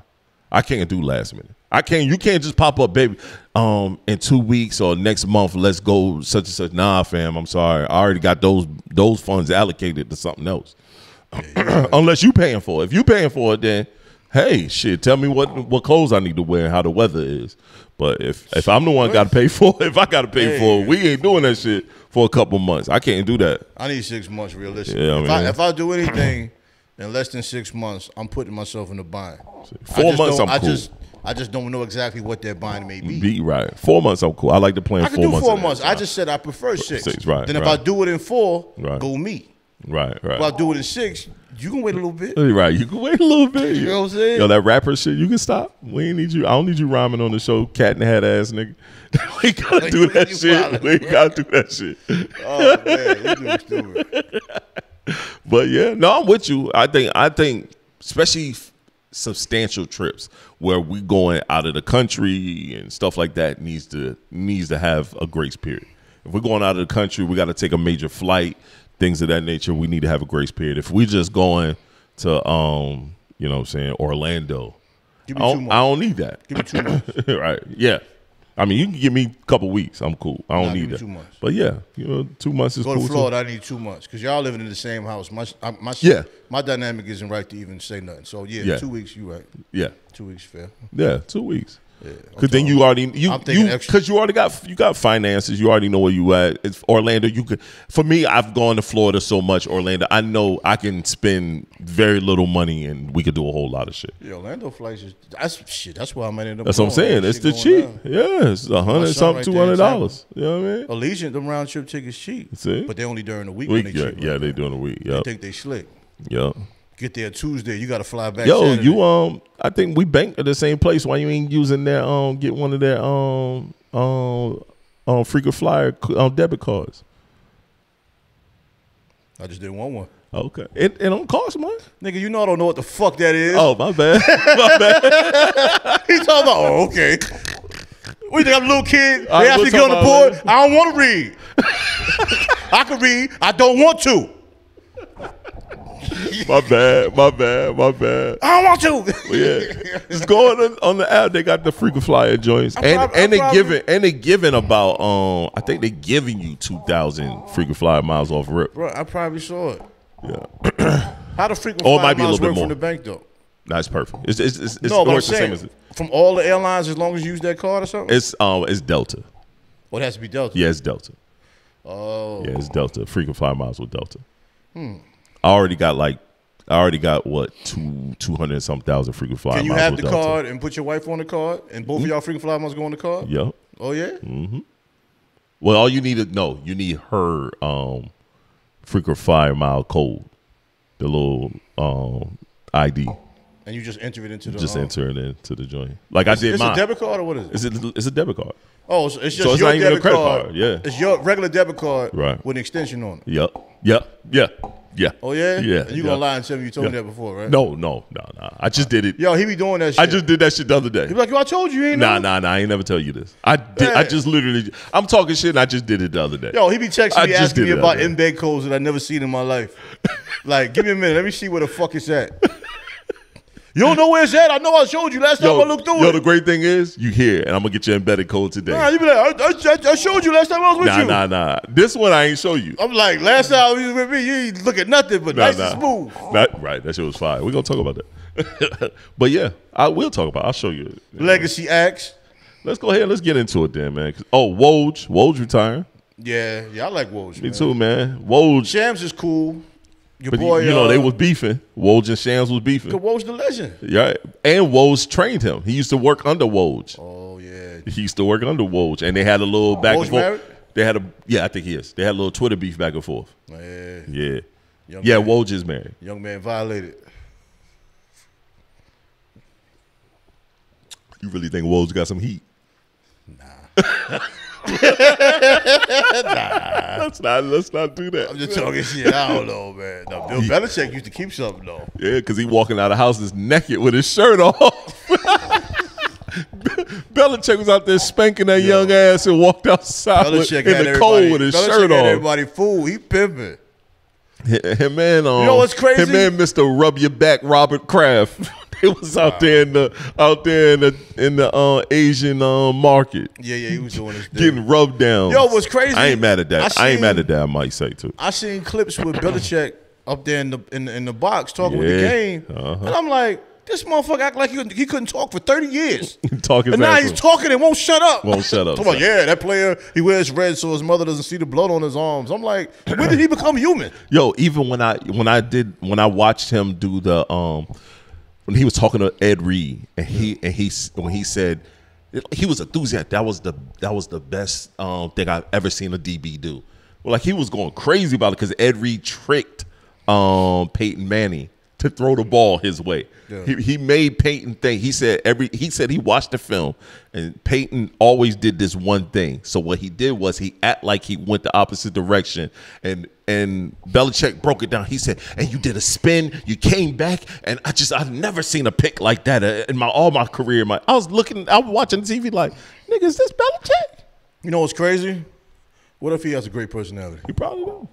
Speaker 2: I can't do last minute. You can't just pop up, baby, in 2 weeks or next month, let's go such and such. Nah, fam, I'm sorry. I already got those funds allocated to something else. Yeah, unless you paying for it. If you paying for it, then hey, shit, tell me what clothes I need to wear and how the weather is. But if I'm the one got to pay for it, if I got to pay for it, we ain't doing that shit for a couple months. I can't do that.
Speaker 3: I need 6 months realistically.
Speaker 2: Yeah,
Speaker 3: if I do anything in less than 6 months, I'm putting myself in the bind.
Speaker 2: 4 months, I'm cool.
Speaker 3: I just don't know exactly what that bind may be.
Speaker 2: Right. 4 months, I'm cool. I like to plan 4 months.
Speaker 3: I can do 4 months. I just said I prefer 6.
Speaker 2: 6, right.
Speaker 3: Then if I do it in 4,
Speaker 2: right.
Speaker 3: Go me.
Speaker 2: Right.
Speaker 3: If I do it in 6, you can wait a little bit.
Speaker 2: Right. You can wait a little bit.
Speaker 3: You know what I'm saying?
Speaker 2: Yo, that rapper shit, you can stop. We ain't need you. I don't need you rhyming on the show, cat in the hat ass nigga. We gotta do that shit. We gotta do that shit.
Speaker 3: Oh man, you doing stupid.
Speaker 2: But yeah, no, I'm with you. I think especially substantial trips where we going out of the country and stuff like that needs to have a grace period. If we're going out of the country, we got to take a major flight, things of that nature. We need to have a grace period. If we just going to you know what I'm saying, Orlando,
Speaker 3: give me 2 months.
Speaker 2: I don't need that.
Speaker 3: Give me 2 months.
Speaker 2: Right? Yeah. I mean, you can give me a couple weeks. I'm cool. I don't need that.
Speaker 3: 2 months.
Speaker 2: But yeah, 2 months is cool.
Speaker 3: Go to Florida. I need 2 months because y'all living in the same house. My dynamic isn't right to even say nothing. So yeah. 2 weeks. You right?
Speaker 2: Yeah.
Speaker 3: 2 weeks fair.
Speaker 2: Yeah, 2 weeks. Because then you already
Speaker 3: because
Speaker 2: you already got finances. You already know where you at. It's Orlando. You could. For me, I've gone to Florida so much. Orlando, I know I can spend very little money and we could do a whole lot of shit.
Speaker 3: Yeah, Orlando flights is that's why I might end up.
Speaker 2: That's what I'm saying. It's the cheap. Yeah, it's $100 something, $200. You know what I mean?
Speaker 3: Allegiant, them round trip tickets cheap.
Speaker 2: See?
Speaker 3: But they only during the week. When they cheap,
Speaker 2: yeah, they during the week. Yeah,
Speaker 3: they think they slick.
Speaker 2: Yeah.
Speaker 3: Get there Tuesday, you got to fly back.
Speaker 2: Yo,
Speaker 3: Saturday.
Speaker 2: you I think we bank at the same place. Why you ain't using their get one of their frequent flyer debit cards?
Speaker 3: I just didn't want one.
Speaker 2: Okay, it don't cost money.
Speaker 3: Nigga, you know I don't know what the fuck that is.
Speaker 2: Oh, my bad. My bad.
Speaker 3: He's talking about, oh, okay. What you think, I'm a little kid? They asked me to get on the
Speaker 2: about
Speaker 3: board. I don't want to read. I can read. I don't want to.
Speaker 2: My bad.
Speaker 3: I don't want to.
Speaker 2: Yeah, just going on the app. They got the frequent flyer joints, and they giving about I think they giving you 2,000 frequent flyer miles off rip.
Speaker 3: Bro, I probably saw it.
Speaker 2: Yeah.
Speaker 3: How the frequent
Speaker 2: Or it
Speaker 3: flyer
Speaker 2: might be a
Speaker 3: miles
Speaker 2: little bit
Speaker 3: work
Speaker 2: more
Speaker 3: from the bank though?
Speaker 2: That's perfect. It's
Speaker 3: No, but I'm
Speaker 2: works the same
Speaker 3: saying
Speaker 2: as it.
Speaker 3: from all the airlines, as long as you use that card or something.
Speaker 2: It's Delta.
Speaker 3: Well, it has to be Delta.
Speaker 2: Yeah, it's Delta.
Speaker 3: Oh.
Speaker 2: Yeah, it's Delta. Frequent flyer miles with Delta. I already got what 200 and some thousand frequent flyer miles.
Speaker 3: Can you have
Speaker 2: with
Speaker 3: the
Speaker 2: Delta.
Speaker 3: card and put your wife on the card, and both of y'all frequent flyer miles go on the card?
Speaker 2: Yep.
Speaker 3: Oh yeah.
Speaker 2: Well, all you need you need her frequent flyer mile code, the little ID.
Speaker 3: And you just enter it into the.
Speaker 2: Just enter it into the joint. Like I did
Speaker 3: It's
Speaker 2: mine.
Speaker 3: a debit card or what is it?
Speaker 2: It's a debit card.
Speaker 3: Oh, so it's just
Speaker 2: So it's
Speaker 3: your
Speaker 2: not even a
Speaker 3: debit
Speaker 2: credit
Speaker 3: card.
Speaker 2: card, yeah.
Speaker 3: It's your regular debit card
Speaker 2: Right.
Speaker 3: with an extension on it.
Speaker 2: Yep.
Speaker 3: Oh yeah.
Speaker 2: Yeah.
Speaker 3: And you gonna lie and tell me you told me that before, right?
Speaker 2: No. I just did it.
Speaker 3: Yo, he be doing that shit.
Speaker 2: I just did that shit the other day.
Speaker 3: He be like, yo, I told you, you ain't know.
Speaker 2: Nah. I ain't never tell you this. I just literally. I'm talking shit and I just did it the other day.
Speaker 3: Yo, he be texting me
Speaker 2: just
Speaker 3: asking
Speaker 2: did
Speaker 3: me
Speaker 2: it
Speaker 3: about
Speaker 2: the other
Speaker 3: embed codes that I never seen in my life. Like, give me a minute. Let me see where the fuck it's at. You don't know where it's at? I know I showed you last time I looked through it.
Speaker 2: The great thing is, you here, and I'm gonna get your embedded code today.
Speaker 3: Nah, you be like, I showed you last time I was with you.
Speaker 2: Nah. This one I ain't show you.
Speaker 3: I'm like, last time you was with me, you ain't look at nothing but nice and smooth.
Speaker 2: Right, that shit was fire. We're gonna talk about that. But yeah, I will talk about it. I'll show you.
Speaker 3: Legacy acts.
Speaker 2: Let's go ahead. Let's get into it then, man. Woj retiring.
Speaker 3: Yeah, I like Woj.
Speaker 2: Me too, man. Woj.
Speaker 3: Shams is cool. Your
Speaker 2: But
Speaker 3: boy,
Speaker 2: you know they was beefing. Woj and Shams was beefing.
Speaker 3: Woj the legend.
Speaker 2: Yeah, and Woj trained him. He used to work under Woj.
Speaker 3: Oh yeah.
Speaker 2: He used to work under Woj, and they had a little back
Speaker 3: Woj
Speaker 2: and forth.
Speaker 3: married?
Speaker 2: They had I think he is. They had a little Twitter beef back and forth.
Speaker 3: Yeah.
Speaker 2: Yeah, Woj is married.
Speaker 3: Young man violated.
Speaker 2: You really think Woj got some heat?
Speaker 3: Nah.
Speaker 2: Let's not do that.
Speaker 3: I'm just talking shit. I don't know, man. No, Bill Belichick used to keep something though.
Speaker 2: Yeah, because he walking out of the house is naked with his shirt off. Belichick was out there spanking that young ass and walked outside in the cold with his shirt off.
Speaker 3: Everybody fool. He pimping.
Speaker 2: Him and
Speaker 3: you know what's crazy?
Speaker 2: Him and Mr. Rub Your Back Robert Kraft. They was out there in the Asian market.
Speaker 3: Yeah, he was doing his thing.
Speaker 2: Getting rubbed down.
Speaker 3: Yo, what's crazy?
Speaker 2: I ain't mad at that. I ain't mad at that. I might say too.
Speaker 3: I seen clips with Belichick up there in the box talking with the game, and I'm like, this motherfucker act like he couldn't talk for 30 years.
Speaker 2: Talking,
Speaker 3: and now he's talking and won't shut up.
Speaker 2: Won't shut up.
Speaker 3: I'm like, yeah, that player, he wears red so his mother doesn't see the blood on his arms. I'm like, when did he become human?
Speaker 2: Yo, even when I watched him do the when he was talking to Ed Reed and when he said he was enthusiastic, that was the best thing I've ever seen a DB do. Well, like he was going crazy about it because Ed Reed tricked Peyton Manning to throw the ball his way. Yeah. He made Peyton think. He said he watched the film and Peyton always did this one thing. So what he did was he act like he went the opposite direction, and Belichick broke it down. He said, "And you did a spin, you came back, and I've never seen a pick like that in all my career." I was watching TV like, nigga, is this Belichick?
Speaker 3: You know what's crazy? What if he has a great personality?
Speaker 2: He probably do.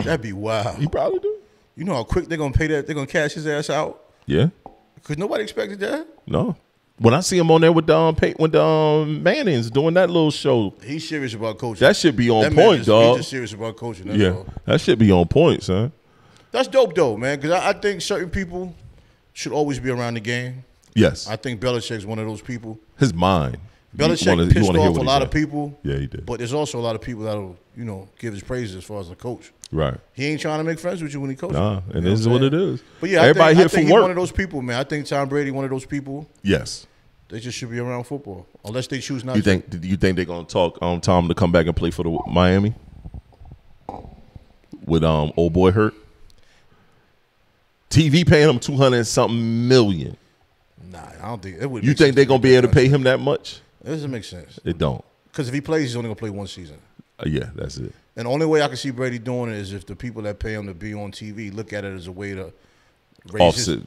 Speaker 3: That'd be wild.
Speaker 2: He probably do.
Speaker 3: You know how quick they're gonna pay that? They're gonna cash his ass out.
Speaker 2: Yeah.
Speaker 3: Because nobody expected that.
Speaker 2: No. When I see him on there with the Mannings doing that little show,
Speaker 3: he's serious about coaching.
Speaker 2: That should be on point, dog.
Speaker 3: He's just serious about coaching. That's all.
Speaker 2: That should be on point, son.
Speaker 3: That's dope, though, man. Because I think certain people should always be around the game.
Speaker 2: Yes.
Speaker 3: I think Belichick's one of those people.
Speaker 2: His mind.
Speaker 3: Belichick pissed off a lot of people.
Speaker 2: Yeah, he did.
Speaker 3: But there's also a lot of people that'll, give his praises as far as a coach.
Speaker 2: Right.
Speaker 3: He ain't trying to make friends with you when he coaches.
Speaker 2: Nah, and this is what it is.
Speaker 3: But yeah,
Speaker 2: everybody
Speaker 3: I think
Speaker 2: here
Speaker 3: he's
Speaker 2: for work.
Speaker 3: One of those people, man. I think Tom Brady one of those people.
Speaker 2: Yes.
Speaker 3: They just should be around football, unless they choose not.
Speaker 2: You think they're gonna talk Tom to come back and play for the Miami with old boy hurt? TV paying him $200-something million.
Speaker 3: Nah, I don't think it would.
Speaker 2: You think they're gonna be able to pay him that much?
Speaker 3: It doesn't make sense.
Speaker 2: It don't.
Speaker 3: Because if he plays, he's only gonna play one season.
Speaker 2: Yeah, that's it.
Speaker 3: And the only way I can see Brady doing it is if the people that pay him to be on TV look at it as a way to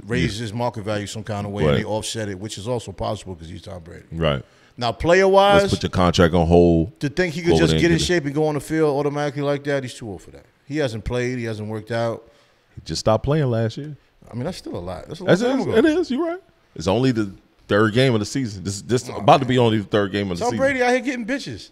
Speaker 3: raise his market value some kind of way, and they offset it, which is also possible because he's Tom Brady.
Speaker 2: Right.
Speaker 3: Now, player-wise,
Speaker 2: let's put your contract on hold.
Speaker 3: To think he could just get in shape and go on the field automatically like that, he's too old for that. He hasn't played. He hasn't worked out.
Speaker 2: He just stopped playing last year.
Speaker 3: I mean, that's still a lot. That's a long time ago.
Speaker 2: It is. You're right. It's only the third game of the season. This about to be only the third game of the season.
Speaker 3: Tom Brady out here getting bitches.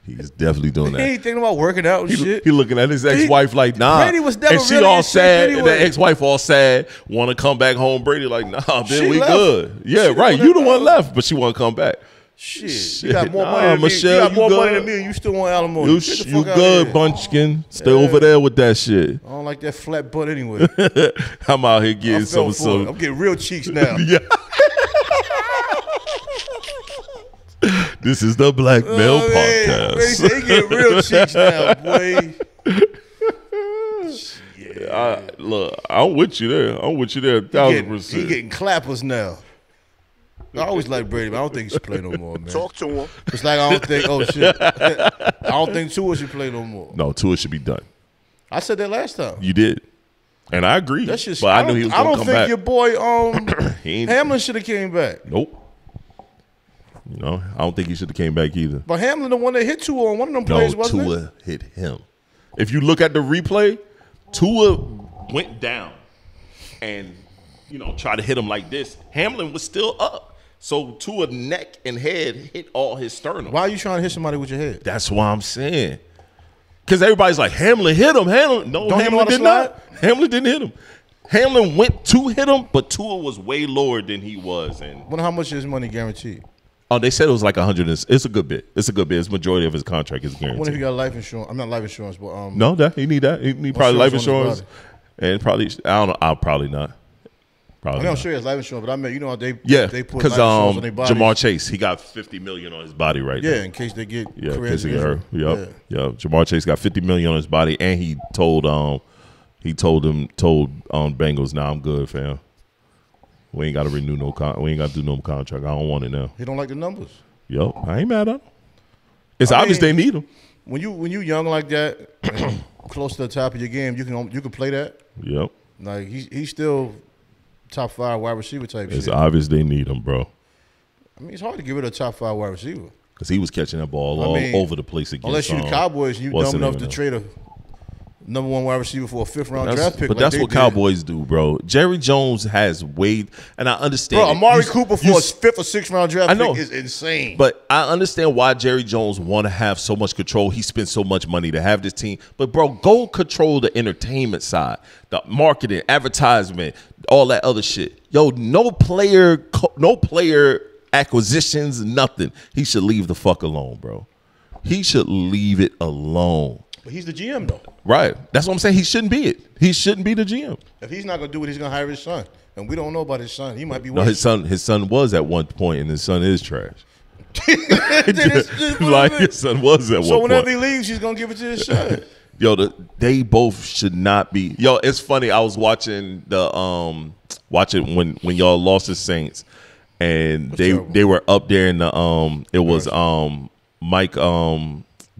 Speaker 2: He's definitely doing that.
Speaker 3: He ain't thinking about working out and shit.
Speaker 2: He looking at his ex-wife like, nah.
Speaker 3: Brady was never
Speaker 2: and she
Speaker 3: really
Speaker 2: all
Speaker 3: in
Speaker 2: sad.
Speaker 3: shape
Speaker 2: And the
Speaker 3: anyway.
Speaker 2: ex-wife all sad. Want to come back home. Brady like, nah,
Speaker 3: She
Speaker 2: man, we
Speaker 3: left.
Speaker 2: good. Yeah, right. You the one left, but she want to come back.
Speaker 3: Shit. You got more money than
Speaker 2: Michelle,
Speaker 3: me. You got more
Speaker 2: good.
Speaker 3: money than me and you still want alimony.
Speaker 2: You good, Bunchkin. Stay over there with that shit.
Speaker 3: I don't like that flat butt anyway.
Speaker 2: I'm out here getting some.
Speaker 3: I'm getting real cheeks now.
Speaker 2: Yeah. This is the Black Male Podcast.
Speaker 3: They say he getting real cheeks now, boy.
Speaker 2: Look, I'm with you there. 1,000%.
Speaker 3: He getting clappers now. I always like Brady, but I don't think he should play no more, man.
Speaker 1: Talk to him.
Speaker 3: It's like I don't think, oh shit. I don't think Tua should play no more.
Speaker 2: No, Tua should be done.
Speaker 3: I said that last time.
Speaker 2: You did. And I agree.
Speaker 3: That's just,
Speaker 2: but I knew he was going to come back.
Speaker 3: I don't think your boy Hamlin should have came back.
Speaker 2: Nope. I don't think he should have came back either.
Speaker 3: But Hamlin, the one that hit Tua on one of them plays, wasn't it?
Speaker 2: Tua hit him. If you look at the replay, Tua went down and, tried to hit him like this. Hamlin was still up. So Tua neck and head hit all his sternum.
Speaker 3: Why are you trying to hit somebody with your head?
Speaker 2: That's why I'm saying. Because everybody's like, Hamlin hit him. No, Hamlin did not. Hamlin didn't hit him. Hamlin went to hit him, but Tua was way lower than he was. And
Speaker 3: wonder how much is his money guaranteed?
Speaker 2: Oh, they said it was like 100. It's a good bit. It's majority of his contract is guaranteed.
Speaker 3: I wonder if he got life insurance. I'm not life insurance, but
Speaker 2: no, he need that. He need probably life insurance, and probably I don't know. I'll probably not. Probably.
Speaker 3: I'm sure he has life insurance, but I mean, how they put
Speaker 2: because
Speaker 3: life insurance on their bodies.
Speaker 2: Jamar Chase, he got $50 million on his body right now.
Speaker 3: Yeah, in case they get
Speaker 2: in case they get hurt. Yep. Jamar Chase got $50 million on his body, and he told Bengals, "Nah, I'm good, fam. We ain't got to renew we ain't got to do no contract. I don't want it now."
Speaker 3: He don't like the numbers.
Speaker 2: Yep, I ain't mad at him. It's obvious they need him.
Speaker 3: When you young like that, and close to the top of your game, you can play that.
Speaker 2: Yep.
Speaker 3: Like he's still top 5 wide receiver type shit.
Speaker 2: It's obvious they need him, bro.
Speaker 3: I mean, it's hard to get rid of a top 5 wide receiver.
Speaker 2: Because he was catching that ball all over the place against.
Speaker 3: Unless you're the Cowboys, you dumb enough to trade a number 1 wide receiver for a 5th round draft pick.
Speaker 2: But that's what Cowboys do, bro. Jerry Jones has weighed, and I understand.
Speaker 3: Bro, Amari Cooper for a 5th or 6th round draft pick is insane.
Speaker 2: But I understand why Jerry Jones want to have so much control. He spent so much money to have this team. But, bro, go control the entertainment side, the marketing, advertisement, all that other shit. Yo, no player acquisitions, nothing. He should leave the fuck alone, bro. He should leave it alone.
Speaker 3: But he's the GM, though.
Speaker 2: Right. That's what I'm saying. He shouldn't be it. He shouldn't be the GM.
Speaker 3: If he's not going to do it, he's going to hire his son. And we don't know about his son. He might be
Speaker 2: worse. No, his son was at one point, and his son is trash.
Speaker 3: Like
Speaker 2: his son was at one point.
Speaker 3: So whenever he leaves, he's going to give it to his son.
Speaker 2: Yo, they both should not be. Yo, it's funny. I was watching when y'all lost the Saints, and they were up there in the it was Mike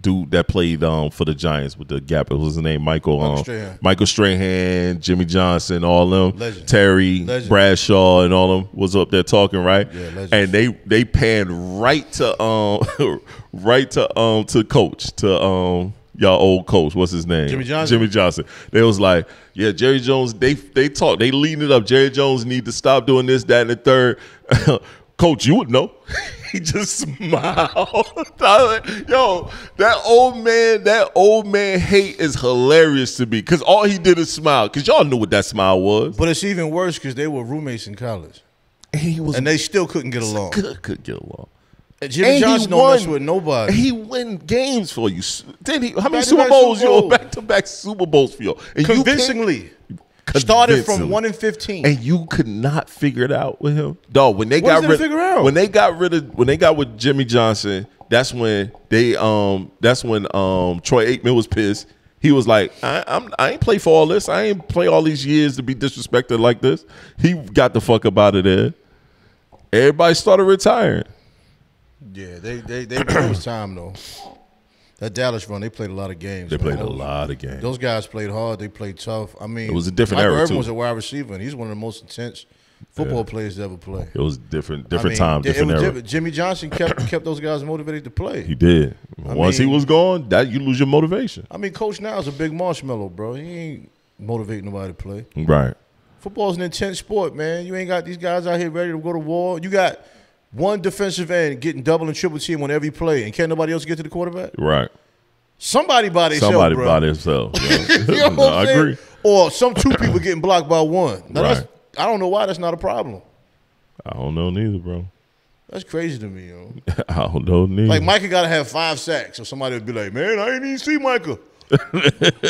Speaker 2: dude that played for the Giants with the gap. It was his name Michael Strahan, Jimmy Johnson, all them,
Speaker 3: Legend.
Speaker 2: Terry Bradshaw, and all them was up there talking, right?
Speaker 3: Yeah,
Speaker 2: and they panned right to coach to y'all old coach. What's his name?
Speaker 3: Jimmy Johnson.
Speaker 2: They was like, yeah, Jerry Jones. They talk. They leading it up. Jerry Jones need to stop doing this, that, and the third. Coach, you would know. He just smiled. Yo, that old man hate is hilarious to me because all he did is smile because y'all knew what that smile was.
Speaker 3: But it's even worse because they were roommates in college. And they still couldn't get along.
Speaker 2: Could get along.
Speaker 3: And Jimmy Johnson don't mess with nobody.
Speaker 2: He win games for you. Then how many Super Bowls? Back-to-back Super Bowls for you. And
Speaker 3: convincingly. Started from 1-15,
Speaker 2: and you could not figure it out with him. Dog, when they got with Jimmy Johnson, that's when Troy Aikman was pissed. He was like, I ain't play for all this. I ain't play all these years to be disrespected like this. He got the fuck up out of there. Everybody started retiring.
Speaker 3: Yeah, it was time though. That Dallas run, they played a lot of games.
Speaker 2: They played a lot of games.
Speaker 3: Those guys played hard. They played tough. I mean,
Speaker 2: it was a different era,
Speaker 3: Irvin
Speaker 2: too.
Speaker 3: was a wide receiver, and he's one of the most intense football players to ever play.
Speaker 2: It was different time, different era.
Speaker 3: Jimmy Johnson kept those guys motivated to play.
Speaker 2: He did. Once he was gone, you lose your motivation.
Speaker 3: I mean, Coach now is a big marshmallow, bro. He ain't motivating nobody to play.
Speaker 2: Right.
Speaker 3: Football's an intense sport, man. You ain't got these guys out here ready to go to war. You got one defensive end getting double and triple team on every play, and can't nobody else get to the quarterback?
Speaker 2: Right.
Speaker 3: Somebody by themselves,
Speaker 2: Somebody
Speaker 3: bro.
Speaker 2: by themselves.
Speaker 3: You know what I'm saying?
Speaker 2: I agree.
Speaker 3: Or some two people getting blocked by one. Now
Speaker 2: Right.
Speaker 3: I don't know why that's not a problem.
Speaker 2: I don't know neither, bro.
Speaker 3: That's crazy to me, yo.
Speaker 2: I don't know neither.
Speaker 3: Like, Micah got to have 5 sacks, or somebody would be like, man, I ain't even see Micah.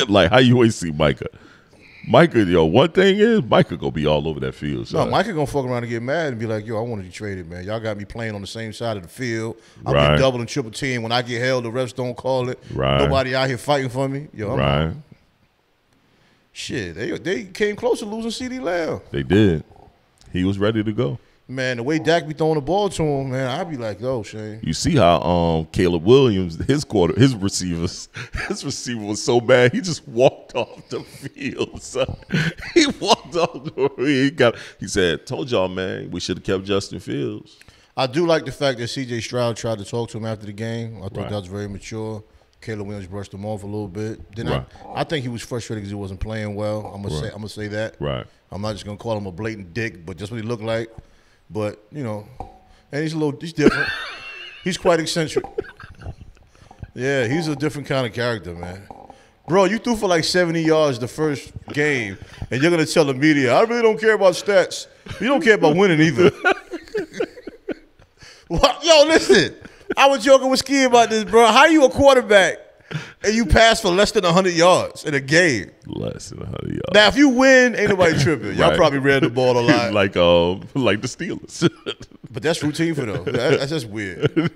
Speaker 2: Like, how you always see Micah? Micah, one thing is, Micah gonna be all over that field. So.
Speaker 3: No, Micah gonna fuck around and get mad and be like, yo, I want to be traded, man. Y'all got me playing on the same side of the field. I'm getting double and triple team. When I get held, the refs don't call it.
Speaker 2: Right.
Speaker 3: Nobody out here fighting for me. Yo, I'm
Speaker 2: right.
Speaker 3: Shit, they came close to losing CeeDee Lamb.
Speaker 2: They did. He was ready to go.
Speaker 3: Man, the way Dak be throwing the ball to him, man, I'd be like, oh, Shane.
Speaker 2: You see how Caleb Williams, his receiver was so bad he just walked off the field. Son. He walked off the field. He said, "Told y'all, man, we should have kept Justin Fields."
Speaker 3: I do like the fact that C.J. Stroud tried to talk to him after the game. I thought
Speaker 2: Right.
Speaker 3: that was very mature. Caleb Williams brushed him off a little bit. Then
Speaker 2: Right.
Speaker 3: I think he was frustrated because he wasn't playing well. I'm gonna say that.
Speaker 2: Right.
Speaker 3: I'm not just gonna call him a blatant dick, but just what he looked like. But and he's different. He's quite eccentric. Yeah, he's a different kind of character, man. Bro, you threw for like 70 yards the first game, and you're gonna tell the media, I really don't care about stats. You don't care about winning either. Yo, listen. I was joking with Ski about this, bro. How you a quarterback and you pass for less than 100 yards in a game?
Speaker 2: Less than 100 yards.
Speaker 3: Now, if you win, ain't nobody tripping. Y'all
Speaker 2: Right.
Speaker 3: probably ran the ball a lot.
Speaker 2: like the Steelers.
Speaker 3: But that's routine for them. That's just weird.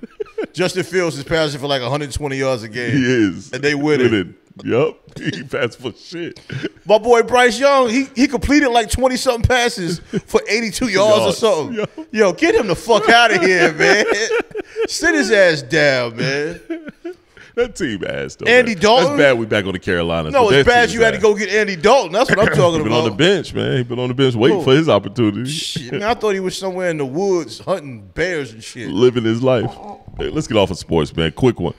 Speaker 3: Justin Fields is passing for like 120 yards a game.
Speaker 2: He is.
Speaker 3: And they winning.
Speaker 2: Yup. He passed for shit.
Speaker 3: My boy Bryce Young, he completed like 20-something passes for 82 yards or something. Yo, get him the fuck out of here, man. Sit his ass down, man.
Speaker 2: That team ass, though.
Speaker 3: Andy
Speaker 2: man.
Speaker 3: Dalton?
Speaker 2: That's bad we back on the Carolinas.
Speaker 3: No,
Speaker 2: but
Speaker 3: it's
Speaker 2: that
Speaker 3: bad
Speaker 2: team
Speaker 3: you had to go get Andy Dalton. That's what I'm talking
Speaker 2: He been
Speaker 3: about.
Speaker 2: on the bench, man. He been on the bench waiting for his opportunity.
Speaker 3: Shit, man, I thought he was somewhere in the woods hunting bears and shit.
Speaker 2: Living his life. Hey, let's get off of sports, man. Quick one.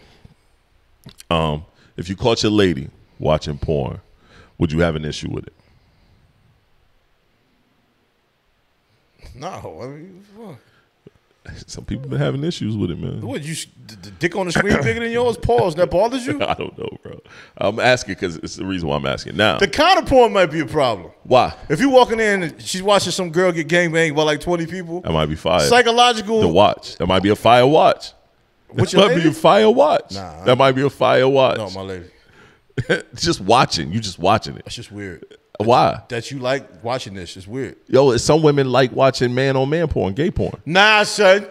Speaker 2: If you caught your lady watching porn, would you have an issue with it?
Speaker 3: No, I mean, fuck.
Speaker 2: Some people been having issues with it, man.
Speaker 3: What, the dick on the screen bigger than yours? Pause. That bothers you?
Speaker 2: I don't know, bro. I'm asking because it's the reason why I'm asking. Now,
Speaker 3: The counter porn might be a problem.
Speaker 2: why?
Speaker 3: If you walking in and she's watching some girl get gangbanged by like 20 people,
Speaker 2: That might be fire.
Speaker 3: psychological.
Speaker 2: To watch. That might be a fire watch.
Speaker 3: What's
Speaker 2: That
Speaker 3: your
Speaker 2: might
Speaker 3: lady?
Speaker 2: be a fire watch.
Speaker 3: Nah.
Speaker 2: That might be a fire watch.
Speaker 3: No, my lady.
Speaker 2: Just watching. You just watching it.
Speaker 3: That's just weird.
Speaker 2: Why?
Speaker 3: That you like watching this. It's weird.
Speaker 2: Yo, some women like watching man-on-man porn, gay porn.
Speaker 3: Nah, son.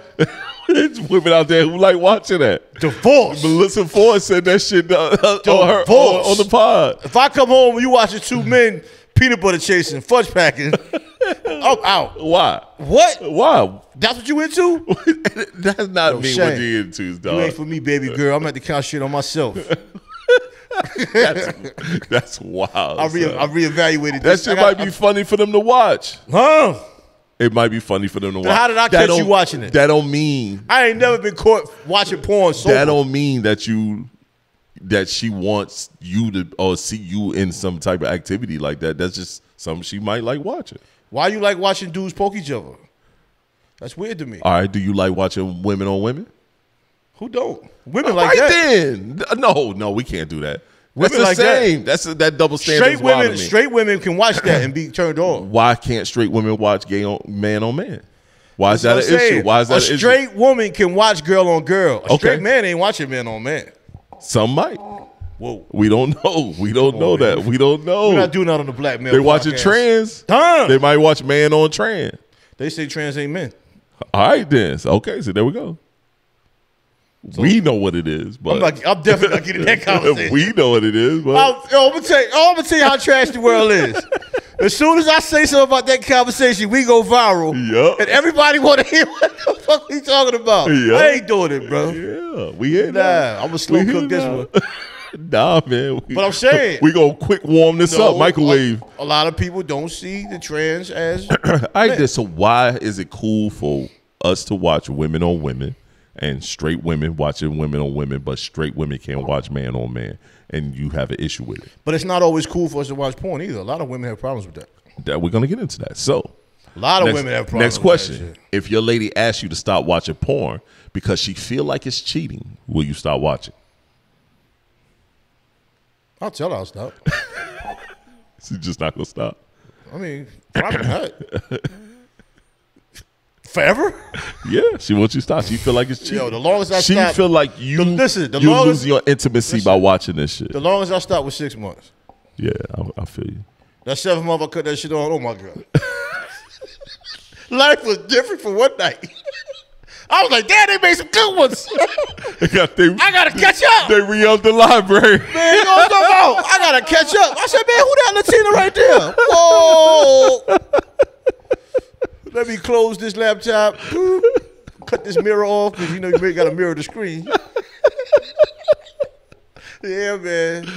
Speaker 2: There's women out there who like watching that.
Speaker 3: Divorce.
Speaker 2: Melissa Ford said that shit on the pod.
Speaker 3: If I come home and you watching two men peanut butter chasing, fudge packing, I'm out.
Speaker 2: Why?
Speaker 3: What?
Speaker 2: Why?
Speaker 3: That's what you into?
Speaker 2: That's not
Speaker 3: Yo,
Speaker 2: me
Speaker 3: Shane,
Speaker 2: what you into, dog.
Speaker 3: You ain't for me, baby girl. I'm at the count shit on myself.
Speaker 2: That's wild.
Speaker 3: I reevaluated
Speaker 2: That
Speaker 3: this.
Speaker 2: shit might be funny for them to watch.
Speaker 3: Huh?
Speaker 2: It might be funny for them to watch.
Speaker 3: How did I catch you watching it?
Speaker 2: That don't mean.
Speaker 3: I ain't never been caught watching porn sober.
Speaker 2: That don't mean that she wants you to or see you in some type of activity like that. That's just something she might like watching.
Speaker 3: Why you like watching dudes poke each other? That's weird to me.
Speaker 2: All right, do you like watching women on women?
Speaker 3: Who don't? Women like
Speaker 2: right
Speaker 3: that.
Speaker 2: Then. No, we can't do that. That's
Speaker 3: Women
Speaker 2: the
Speaker 3: like
Speaker 2: same. That double standard.
Speaker 3: Straight women can watch that and be turned on.
Speaker 2: Why can't straight women watch man on man? Why is that an issue? Why is that an issue?
Speaker 3: A straight woman can watch girl on girl. A straight man ain't watching man on man.
Speaker 2: Some might.
Speaker 3: Whoa.
Speaker 2: We don't know. We don't know that. We don't know.
Speaker 3: We're not doing that on the Black Male
Speaker 2: They watching trans. They might watch man on trans.
Speaker 3: They say trans ain't men.
Speaker 2: All right, then. Okay, so there we go. So, we know what it is, but
Speaker 3: I'm definitely not getting that conversation.
Speaker 2: We know what it is, but
Speaker 3: I'm gonna tell you how trash the world is. As soon as I say something about that conversation, we go viral.
Speaker 2: Yep.
Speaker 3: And everybody want to hear what the fuck we talking about. Yep. I ain't doing it, bro.
Speaker 2: Yeah, we hear that.
Speaker 3: I'm gonna slow cook this one.
Speaker 2: Nah, man.
Speaker 3: But I'm saying
Speaker 2: we gonna quick warm this up, microwave.
Speaker 3: A lot of people don't see the trans as.
Speaker 2: So why is it cool for us to watch women on women and straight women watching women on women, but straight women can't watch man on man, and you have an issue with it?
Speaker 3: But it's not always cool for us to watch porn either. A lot of women have problems with that.
Speaker 2: That we're gonna get into that. So
Speaker 3: a lot of women have problems.
Speaker 2: Next question: with that shit. If your lady asks you to stop watching porn because she feel like it's cheating, will you stop watching?
Speaker 3: I'll tell her I'll stop.
Speaker 2: She's just not gonna stop.
Speaker 3: I mean, probably not. Forever?
Speaker 2: Yeah, she wants you to stop. She feel like it's cheating.
Speaker 3: Yo, the longest I
Speaker 2: she
Speaker 3: stopped,
Speaker 2: feel like you losing your intimacy by watching this shit.
Speaker 3: The longest I stopped was 6 months.
Speaker 2: Yeah, I feel you.
Speaker 3: That 7th month I cut that shit on. Oh my god, life was different for one night. I was like, damn, they made some good ones. I gotta catch up.
Speaker 2: They re-upped the library.
Speaker 3: Man, you know what I'm talking about? I gotta catch up. I said, man, who that Latina right there? Whoa. Let me close this laptop. Cut this mirror off because you know you got to mirror the screen. Yeah, man.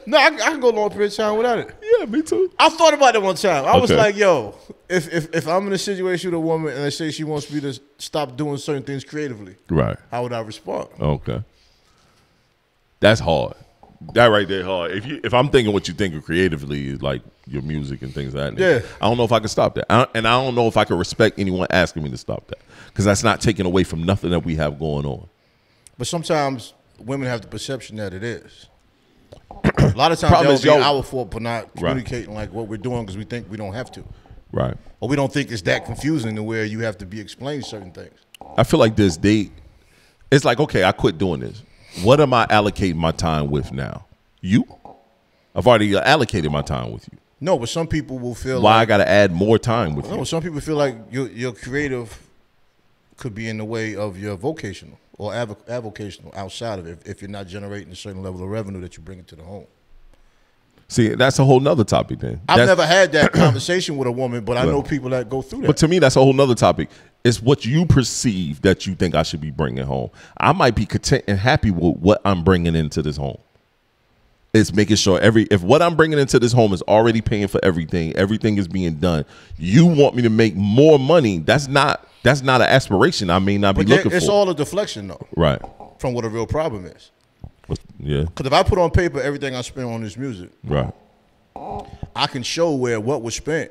Speaker 3: No, I can go a long period of time without it.
Speaker 2: Yeah, me too.
Speaker 3: I thought about it one time. I was like, yo, if I'm in a situation with a woman and they say she wants me to stop doing certain things creatively,
Speaker 2: right? How
Speaker 3: would I respond?
Speaker 2: Okay, that's hard. That right there hard. If I'm thinking what you think of creatively, like your music and things like that.
Speaker 3: Yeah.
Speaker 2: I don't know if I can stop that, and I don't know if I can respect anyone asking me to stop that because that's not taking away from nothing that we have going on.
Speaker 3: But sometimes women have the perception that it is. A lot of times they'll be our fault for not communicating like what we're doing because we think we don't have to.
Speaker 2: Right.
Speaker 3: Or we don't think it's that confusing to where you have to be explaining certain things.
Speaker 2: I feel like it's like, okay, I quit doing this. What am I allocating my time with now? You? I've already allocated my time with you.
Speaker 3: No, but some people will feel
Speaker 2: why I got to add more time with you.
Speaker 3: No, some people feel like your creative could be in the way of your vocational or avocational outside of it if you're not generating a certain level of revenue that you bring into the home.
Speaker 2: See, that's a whole nother topic then.
Speaker 3: I've never had that conversation with a woman, but I know people that go through that.
Speaker 2: But to me, that's a whole nother topic. It's what you perceive that you think I should be bringing home. I might be content and happy with what I'm bringing into this home. It's making sure if what I'm bringing into this home is already paying for everything is being done. You want me to make more money. That's not an aspiration I may not be looking for.
Speaker 3: It's all a deflection though.
Speaker 2: Right.
Speaker 3: From what a real problem is.
Speaker 2: Yeah.
Speaker 3: Because if I put on paper everything I spent on this music,
Speaker 2: right,
Speaker 3: I can show where what was spent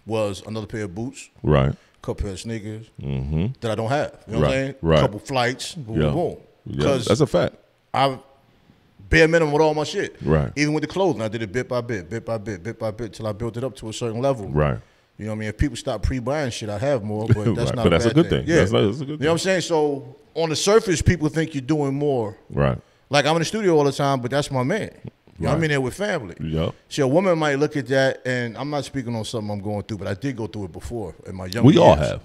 Speaker 3: was another pair of boots,
Speaker 2: right,
Speaker 3: couple pair of sneakers that I don't have. You know what I'm saying?
Speaker 2: Right.
Speaker 3: Couple flights, boom, boom.
Speaker 2: Yeah, that's a fact.
Speaker 3: I bare minimum with all my shit.
Speaker 2: Right.
Speaker 3: Even with the clothing, I did it bit by bit, till I built it up to a certain level.
Speaker 2: Right.
Speaker 3: You know what I mean? If people stop pre-buying shit, I have more, but that's not.
Speaker 2: But that's
Speaker 3: a
Speaker 2: good thing.
Speaker 3: Yeah,
Speaker 2: that's a good thing.
Speaker 3: You know what I'm saying? So on the surface, people think you're doing more.
Speaker 2: Right.
Speaker 3: Like I'm in the studio all the time, but that's my man. You know, I'm in there with family.
Speaker 2: Yep.
Speaker 3: So a woman might look at that, and I'm not speaking on something I'm going through, but I did go through it before in my young years.
Speaker 2: We all have.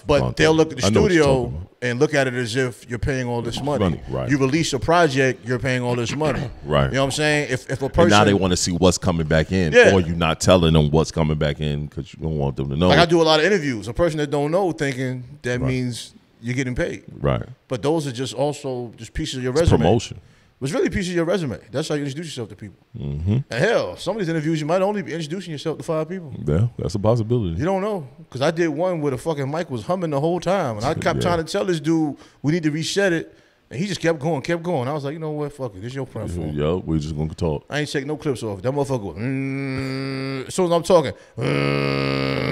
Speaker 3: But they'll look at the studio and look at it as if you're paying all this money.
Speaker 2: Right.
Speaker 3: You release a project, you're paying all this money.
Speaker 2: Right.
Speaker 3: You know what I'm saying? If a person
Speaker 2: and now they want to see what's coming back in, or you're not telling them what's coming back in because you don't want them to know.
Speaker 3: Like I do a lot of interviews. A person that don't know thinking that means you're getting paid.
Speaker 2: Right.
Speaker 3: But those are just also just pieces of your resume.
Speaker 2: Promotion.
Speaker 3: It's really a piece of your resume. That's how you introduce yourself to people. And hell, some of these interviews you might only be introducing yourself to 5 people.
Speaker 2: Yeah, that's a possibility.
Speaker 3: You don't know. Because I did one where the fucking mic was humming the whole time. And I kept trying to tell this dude, we need to reset it. And he just kept going. I was like, you know what, fuck it. This is your platform.
Speaker 2: Yo, we're just going to talk.
Speaker 3: I ain't taking no clips off. That motherfucker goes, as soon as I'm talking,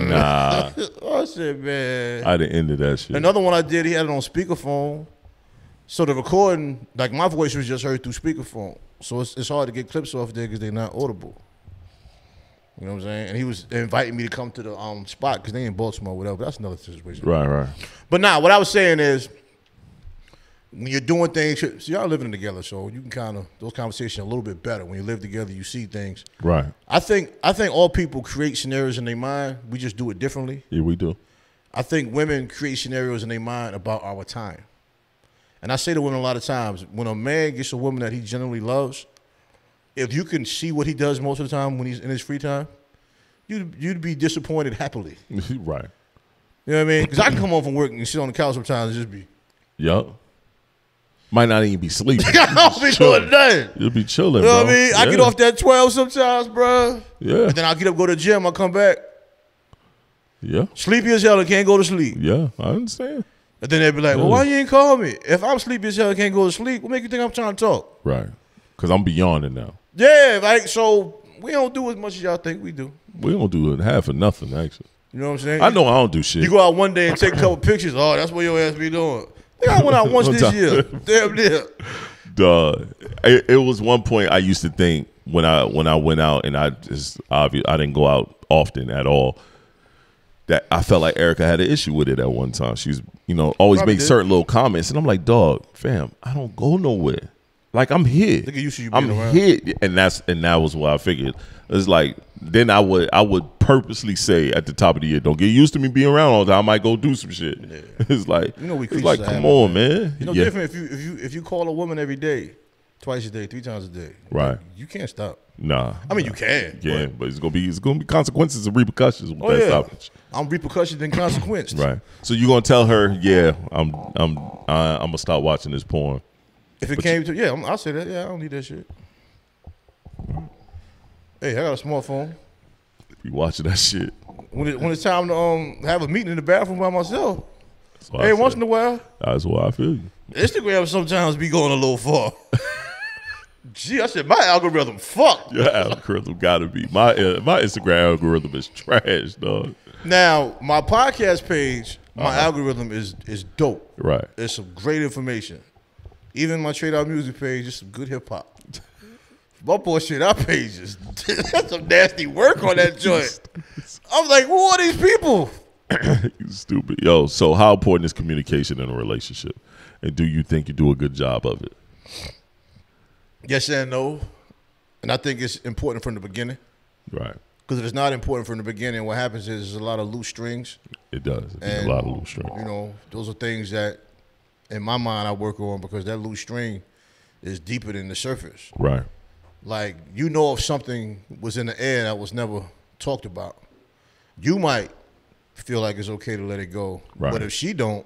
Speaker 2: nah.
Speaker 3: I said, man.
Speaker 2: I didn't end that shit.
Speaker 3: Another one I did, he had it on speakerphone. So the recording, like my voice was just heard through speakerphone. So it's hard to get clips off there because they're not audible. You know what I'm saying? And he was inviting me to come to the spot because they in Baltimore or whatever. That's another situation.
Speaker 2: Right.
Speaker 3: But nah, what I was saying is, when you're doing things, so y'all living together, so you can kind of, those conversations are a little bit better. When you live together, you see things.
Speaker 2: Right.
Speaker 3: I think all people create scenarios in their mind. We just do it differently.
Speaker 2: Yeah, we do.
Speaker 3: I think women create scenarios in their mind about our time. And I say to women a lot of times, when a man gets a woman that he generally loves, if you can see what he does most of the time when he's in his free time, you'd be disappointed happily.
Speaker 2: Right.
Speaker 3: You know what I mean? Because I can come home from work and sit on the couch sometimes and just be.
Speaker 2: Yup. Might not even be sleeping.
Speaker 3: I don't be doing nothing.
Speaker 2: You'll be chilling,
Speaker 3: You know
Speaker 2: bro.
Speaker 3: what I mean? I get off that 12 sometimes, bro.
Speaker 2: Yeah.
Speaker 3: And then I'll get up, go to the gym, I'll come back.
Speaker 2: Yeah.
Speaker 3: Sleepy as hell and can't go to sleep.
Speaker 2: Yeah, I understand.
Speaker 3: And then they'd be like, well, why you ain't call me? If I'm sleepy as hell and can't go to sleep, what make you think I'm trying to talk?
Speaker 2: Right. Because I'm beyond it now.
Speaker 3: Yeah, like, so we don't do as much as y'all think we do.
Speaker 2: We don't do it half of nothing, actually.
Speaker 3: You know what I'm saying?
Speaker 2: I know I don't do shit.
Speaker 3: You go out one day and take a couple pictures. Oh, that's what your ass be doing. I think I went out once this year. Damn near.
Speaker 2: Duh. It was one point I used to think when I went out, and I didn't go out often at all, that I felt like Erica had an issue with it at one time. She's, always
Speaker 3: Probably
Speaker 2: make
Speaker 3: did.
Speaker 2: certain little comments, and I'm like, dog, fam, I don't go nowhere. Like, I'm here.
Speaker 3: Look at you, you being
Speaker 2: I'm
Speaker 3: around.
Speaker 2: here, and that was what I figured. It's like, then I would purposely say at the top of the year, don't get used to me being around all the time. I might go do some shit. Yeah. It's like,
Speaker 3: we
Speaker 2: it's like, come on, man.
Speaker 3: Different if you call a woman every day, twice a day, 3 times a day.
Speaker 2: Right.
Speaker 3: You can't stop.
Speaker 2: Nah.
Speaker 3: I mean, you can.
Speaker 2: Yeah, but it's gonna be consequences and repercussions with that stoppage.
Speaker 3: I'm repercussions and consequence.
Speaker 2: Right. So you gonna tell her, yeah, I'm gonna stop watching this porn.
Speaker 3: If it came to, I'll say that. Yeah, I don't need that shit. Hey, I got a smartphone.
Speaker 2: Be watching that shit.
Speaker 3: When it's time to have a meeting in the bathroom by myself.
Speaker 2: Hey,
Speaker 3: once in a while.
Speaker 2: That's why I feel you.
Speaker 3: Instagram sometimes be going a little far. Gee, I said my algorithm fucked.
Speaker 2: Your algorithm gotta be. My Instagram algorithm is trash, dog.
Speaker 3: Now, my podcast page, my algorithm is dope.
Speaker 2: Right.
Speaker 3: It's some great information. Even my Trade Out Music page is some good hip hop. My bullshit out pages. That's some nasty work on that joint. I'm like, who are these people?
Speaker 2: You stupid. Yo, so how important is communication in a relationship? And do you think you do a good job of it?
Speaker 3: Yes and no. And I think it's important from the beginning.
Speaker 2: Right.
Speaker 3: Because if it's not important from the beginning, what happens is there's a lot of loose strings.
Speaker 2: It does. It's
Speaker 3: And,
Speaker 2: a lot of loose strings.
Speaker 3: Those are things that, in my mind, I work on because that loose string is deeper than the surface.
Speaker 2: Right.
Speaker 3: Like, if something was in the air that was never talked about, you might feel like it's okay to let it go.
Speaker 2: Right.
Speaker 3: But if she don't,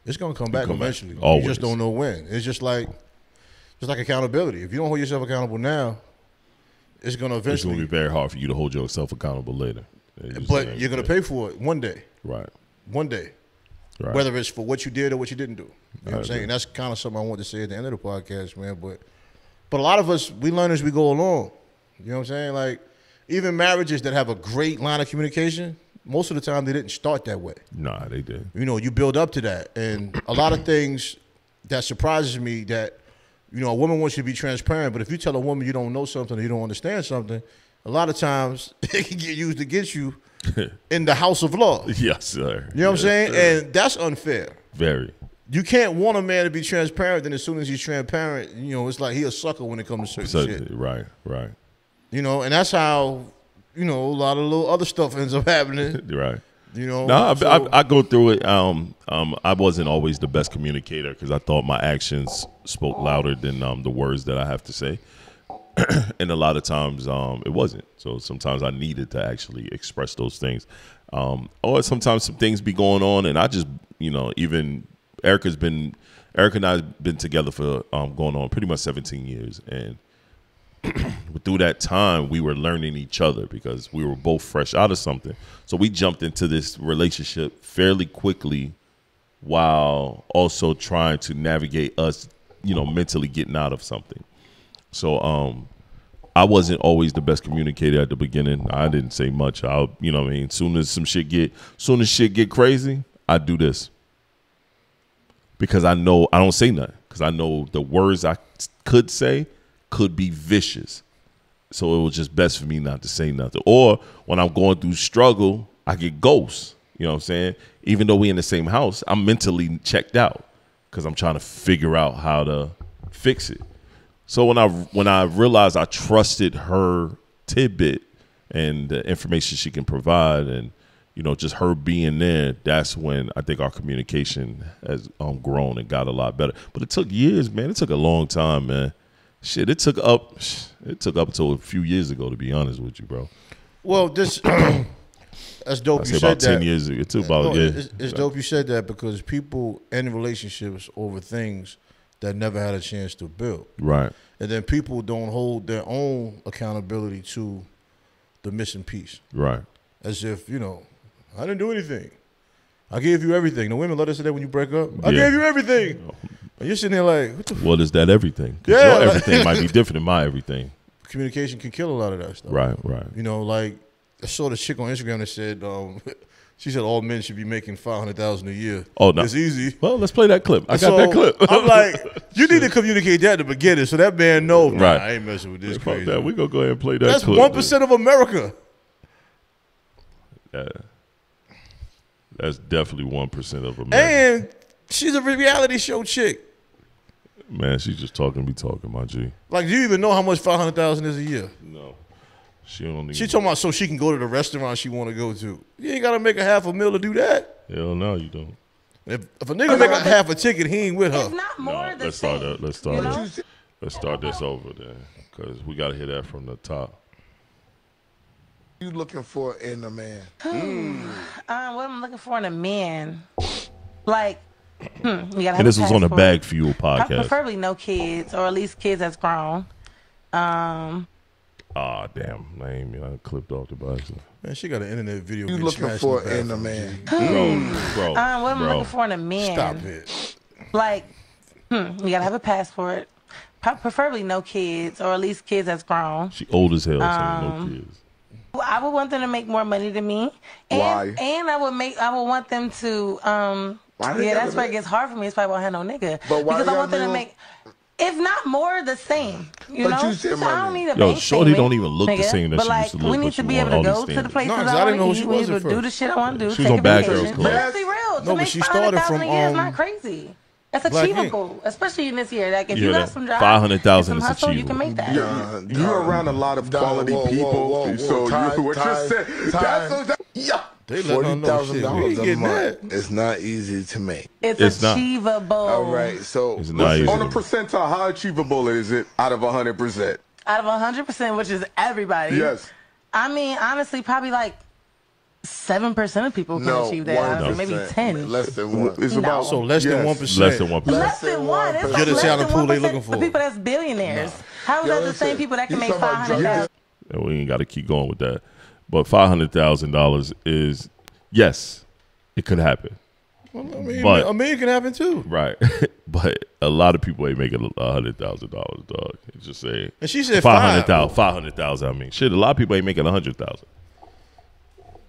Speaker 3: it's going to come back eventually.
Speaker 2: Always.
Speaker 3: You just don't know when. It's just like accountability. If you don't hold yourself accountable now, it's going to eventually.
Speaker 2: It's going to be very hard for you to hold yourself accountable later.
Speaker 3: But you're going to pay for it one day.
Speaker 2: Right.
Speaker 3: One day.
Speaker 2: Right.
Speaker 3: Whether it's for what you did or what you didn't do. You know what I'm saying?
Speaker 2: agree.
Speaker 3: That's kind of something I want to say at the end of the podcast, man. But a lot of us, we learn as we go along. You know what I'm saying? Like, even marriages that have a great line of communication, most of the time they didn't start that way.
Speaker 2: Nah, they did.
Speaker 3: You build up to that. And a lot of things that surprises me that, a woman wants you to be transparent, but if you tell a woman you don't know something or you don't understand something, a lot of times it can get used against you in the house of law.
Speaker 2: Yes, sir.
Speaker 3: You know what I'm saying?
Speaker 2: Sir.
Speaker 3: And that's unfair.
Speaker 2: Very.
Speaker 3: You can't want a man to be transparent, then as soon as he's transparent, it's like he a sucker when it comes to certain shit.
Speaker 2: Right.
Speaker 3: And that's how, a lot of little other stuff ends up happening.
Speaker 2: Right.
Speaker 3: No,
Speaker 2: I go through it. I wasn't always the best communicator because I thought my actions spoke louder than the words that I have to say. And a lot of times it wasn't. So sometimes I needed to actually express those things. Or sometimes some things be going on and I just, even Erica and I have been together for going on pretty much 17 years. And through that time, we were learning each other because we were both fresh out of something. So we jumped into this relationship fairly quickly while also trying to navigate us, mentally getting out of something. So I wasn't always the best communicator at the beginning. I didn't say much. Soon as shit get crazy, I do this. Because I know I don't say nothing. Because I know the words I could say could be vicious. So it was just best for me not to say nothing. Or when I'm going through struggle, I get ghosts. You know what I'm saying? Even though we in the same house, I'm mentally checked out because I'm trying to figure out how to fix it. So when I realized I trusted her tidbit and the information she can provide, and just her being there, that's when I think our communication has grown and got a lot better. But it took years, man. It took a long time, man. Shit, it took up until a few years ago, to be honest with you, bro.
Speaker 3: Well, this that's dope. You said
Speaker 2: about
Speaker 3: that.
Speaker 2: 10 years ago. It took about
Speaker 3: It's dope you said that because people end relationships over things that never had a chance to build.
Speaker 2: Right.
Speaker 3: And then people don't hold their own accountability to the missing piece.
Speaker 2: Right.
Speaker 3: As if, I didn't do anything. I gave you everything. The women let us say that when you break up. I gave you everything. And you're sitting there like, what the fuck?
Speaker 2: What is that everything?
Speaker 3: Yeah.
Speaker 2: Your everything might be different than my everything.
Speaker 3: Communication can kill a lot of that stuff.
Speaker 2: Right.
Speaker 3: Like I saw the chick on Instagram that said, she said all men should be making $500,000 a year.
Speaker 2: Oh, no.
Speaker 3: It's easy.
Speaker 2: Well, let's play that clip. I got that clip.
Speaker 3: I'm like, you need to communicate that at the beginning so that man knows,
Speaker 2: right.
Speaker 3: I ain't messing with this
Speaker 2: Fuck
Speaker 3: crazy.
Speaker 2: that. We're going to go ahead and play that
Speaker 3: That's
Speaker 2: clip.
Speaker 3: That's 1% of America.
Speaker 2: Yeah. That's definitely 1% of America.
Speaker 3: And she's a reality show chick.
Speaker 2: Man, she's just talking to be talking, my G.
Speaker 3: Like, do you even know how much $500,000 is a year?
Speaker 2: No. She don't even.
Speaker 3: She talking about so she can go to the restaurant she want to go to. You ain't got to make a $500,000 to do that.
Speaker 2: Hell no, you don't.
Speaker 3: If a nigga make a half a ticket, he ain't with her.
Speaker 4: It's not more the
Speaker 2: let's
Speaker 4: same.
Speaker 2: start that. Let's start this over then, because we got to hear that from the top.
Speaker 5: You looking for in a man?
Speaker 4: What I'm looking for in a man, like, you gotta have
Speaker 2: And this
Speaker 4: a
Speaker 2: was on the
Speaker 4: passport.
Speaker 2: Bag Fuel podcast.
Speaker 4: Preferably no kids, or at least kids that's grown.
Speaker 2: Ah, damn, lame. I clipped off the box.
Speaker 3: Man, she got an internet video.
Speaker 5: You looking for in a man?
Speaker 2: Bro,
Speaker 4: what I'm looking for in a man.
Speaker 3: Stop it.
Speaker 4: Like, you gotta have a passport. Preferably no kids, or at least kids that's grown.
Speaker 2: She old as hell, so no kids.
Speaker 4: I would want them to make more money than me. And,
Speaker 5: Why?
Speaker 4: And I would want them to that's where it gets hard for me. It's probably won't have no nigga.
Speaker 5: But why
Speaker 4: because I want them to
Speaker 5: y'all
Speaker 4: make, if not more, the same. You
Speaker 5: But
Speaker 4: know?
Speaker 5: you said
Speaker 4: So I don't
Speaker 5: money.
Speaker 4: need a
Speaker 2: Yo,
Speaker 4: bank
Speaker 2: Shorty
Speaker 4: statement,
Speaker 2: don't even look the
Speaker 4: nigga.
Speaker 2: same that
Speaker 4: but
Speaker 2: she
Speaker 4: like,
Speaker 2: used to look,
Speaker 4: we
Speaker 2: but
Speaker 4: need
Speaker 2: she
Speaker 4: to be
Speaker 2: want
Speaker 4: able to
Speaker 2: all
Speaker 4: go
Speaker 2: these
Speaker 4: to the
Speaker 2: standards.
Speaker 4: places
Speaker 3: No, 'cause
Speaker 4: I
Speaker 3: I didn't know
Speaker 4: want
Speaker 3: who
Speaker 4: to
Speaker 3: she
Speaker 4: eat. We
Speaker 3: was
Speaker 4: need
Speaker 3: at
Speaker 4: to do
Speaker 3: first.
Speaker 4: the shit I want to do.
Speaker 2: She was
Speaker 4: Take
Speaker 2: on
Speaker 4: a
Speaker 2: Bad
Speaker 4: vacation.
Speaker 2: Girls Club.
Speaker 4: But let's be real. To
Speaker 3: No,
Speaker 4: make
Speaker 3: but she started from,
Speaker 4: $500,000 a year is not crazy. It's
Speaker 3: Black
Speaker 4: achievable, especially in this year. Like if you
Speaker 2: Yeah,
Speaker 4: got some drive,
Speaker 2: 500,000
Speaker 4: and some
Speaker 2: is
Speaker 4: hustle, you can
Speaker 2: achievable.
Speaker 4: make that.
Speaker 6: You're around a lot of quality people, so what you're saying,
Speaker 3: They let her know shit. We ain't
Speaker 5: $40,000 a
Speaker 3: getting
Speaker 5: month.
Speaker 3: that.
Speaker 5: It's not easy to make.
Speaker 4: It's
Speaker 2: not.
Speaker 4: achievable.
Speaker 5: All right, so
Speaker 2: It's not easy.
Speaker 6: on a percentile, how achievable is it out of 100%?
Speaker 4: Out of 100%, which is everybody.
Speaker 6: Yes.
Speaker 4: I mean, honestly, probably like 7% of people can
Speaker 5: no,
Speaker 4: achieve that.
Speaker 5: 1%.
Speaker 4: Maybe 10.
Speaker 5: Less than one.
Speaker 6: It's
Speaker 4: No.
Speaker 6: about
Speaker 3: So less than 1%.
Speaker 2: Less than 1%.
Speaker 4: Less than one. It's like
Speaker 3: Get a
Speaker 4: less
Speaker 3: talent
Speaker 4: than
Speaker 3: pool they
Speaker 4: 1%
Speaker 3: looking for.
Speaker 4: The people that's billionaires. How is that the same people that can make 500,000?
Speaker 2: And we ain't got to keep going with that. But $500,000 is, yes, it could happen.
Speaker 3: Well, I mean,
Speaker 2: But-
Speaker 3: a million can happen too.
Speaker 2: Right. But a lot of people ain't making $100,000, dog. It's just saying.
Speaker 3: And she said
Speaker 2: 500,000. I mean, shit, a lot of people ain't making 100,000.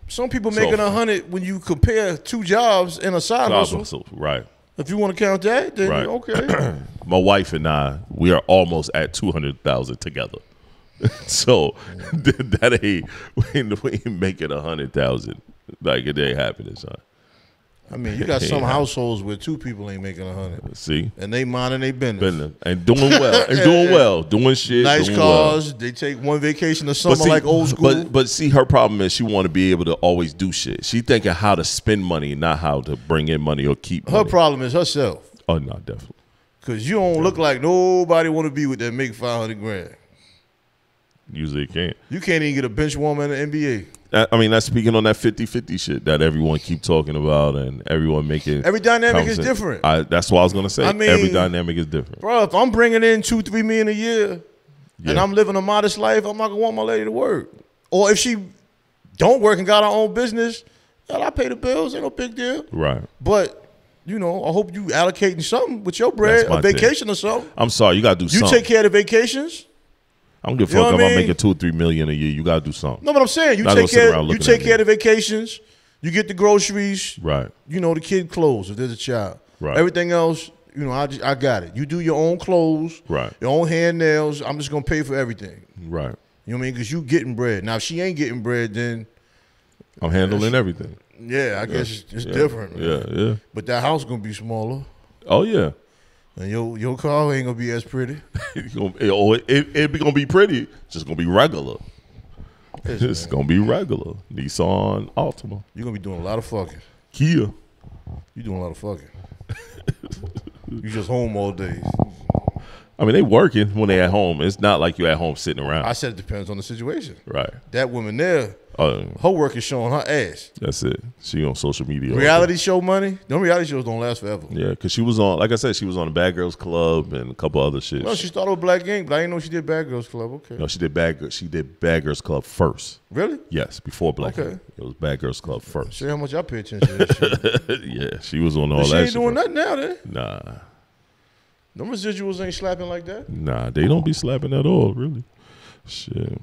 Speaker 3: Some people
Speaker 2: So-
Speaker 3: making 100 when you compare two jobs and a side hustle.
Speaker 2: Right.
Speaker 3: If you want to count that, then
Speaker 2: Right.
Speaker 3: okay.
Speaker 2: My wife and I, we are almost at 200,000 together. So that ain't we ain't making 100,000. Like it ain't happening, son.
Speaker 3: I mean, you got some households where two people ain't making 100,
Speaker 2: See,
Speaker 3: and they minding their business.
Speaker 2: and doing well, doing shit,
Speaker 3: Nice
Speaker 2: doing
Speaker 3: cars.
Speaker 2: well.
Speaker 3: They take one vacation a summer
Speaker 2: But see,
Speaker 3: like old school.
Speaker 2: But see, her problem is she want to be able to always do shit. She thinking how to spend money, not how to bring in money or keep
Speaker 3: her
Speaker 2: money.
Speaker 3: problem is herself,
Speaker 2: Oh no, definitely.
Speaker 3: because you don't look like nobody want to be with that make 500 grand.
Speaker 2: Usually it can't.
Speaker 3: You can't even get a bench warmer in the NBA.
Speaker 2: I mean, that's speaking on that 50-50 shit that everyone keep talking about and everyone making.
Speaker 3: Every dynamic is
Speaker 2: comments.
Speaker 3: different.
Speaker 2: That's what I was gonna say.
Speaker 3: I mean,
Speaker 2: every dynamic is different.
Speaker 3: Bro, if I'm bringing in $2-3 million a year and
Speaker 2: Yeah.
Speaker 3: I'm living a modest life, I'm not gonna want my lady to work. Or if she don't work and got her own business, hell, I pay the bills. Ain't no big deal.
Speaker 2: Right.
Speaker 3: But you know, I hope you allocating something with your bread,
Speaker 2: That's my
Speaker 3: a vacation or something.
Speaker 2: I'm sorry, you gotta do
Speaker 3: You
Speaker 2: something.
Speaker 3: take care of the vacations.
Speaker 2: I don't give a
Speaker 3: You know
Speaker 2: fuck if
Speaker 3: what I
Speaker 2: I'm
Speaker 3: mean?
Speaker 2: making $2 or $3 million a year. You gotta do something.
Speaker 3: No, but I'm saying you
Speaker 2: Not
Speaker 3: take
Speaker 2: gonna sit
Speaker 3: care.
Speaker 2: around
Speaker 3: You
Speaker 2: looking
Speaker 3: take
Speaker 2: at
Speaker 3: care
Speaker 2: me.
Speaker 3: of the vacations. You get the groceries.
Speaker 2: Right.
Speaker 3: You know, the kid clothes if there's a child.
Speaker 2: Right.
Speaker 3: Everything else, you know, I got it. You do your own clothes.
Speaker 2: Right.
Speaker 3: Your own hair, nails. I'm just gonna pay for everything.
Speaker 2: Right.
Speaker 3: You know what I mean? Because you getting bread. Now, if she ain't getting bread, then
Speaker 2: I'm handling everything.
Speaker 3: Yeah, I guess it's different. Man.
Speaker 2: Yeah.
Speaker 3: But that house gonna be smaller.
Speaker 2: Oh yeah.
Speaker 3: And your car ain't gonna be as pretty.
Speaker 2: It gonna be pretty. It's just gonna be regular. It's gonna be regular. Nissan Altima.
Speaker 3: You're gonna be doing a lot of fucking.
Speaker 2: Kia.
Speaker 3: You doing a lot of fucking. You just home all day.
Speaker 2: I mean, they working when they at home. It's not like you at home sitting around.
Speaker 3: I said it depends on the situation.
Speaker 2: Right.
Speaker 3: That woman there, her work is showing her ass.
Speaker 2: That's it. She on social media.
Speaker 3: Reality show money. Them reality shows don't last forever.
Speaker 2: Yeah, because she was on, like I said, she was on the Bad Girls Club and a couple other shit.
Speaker 3: No, she started with Black Gang, but I didn't know she did Bad Girls Club. Okay.
Speaker 2: No, she did Bad Girls Club first.
Speaker 3: Really?
Speaker 2: Yes, before Black Gang. It was Bad Girls Club first.
Speaker 3: See how much I pay attention to that shit.
Speaker 2: Yeah, she was on all
Speaker 3: but
Speaker 2: that shit.
Speaker 3: She ain't doing nothing now, then.
Speaker 2: Nah.
Speaker 3: Them residuals ain't slapping like that.
Speaker 2: Nah, they don't be slapping at all, really. Shit.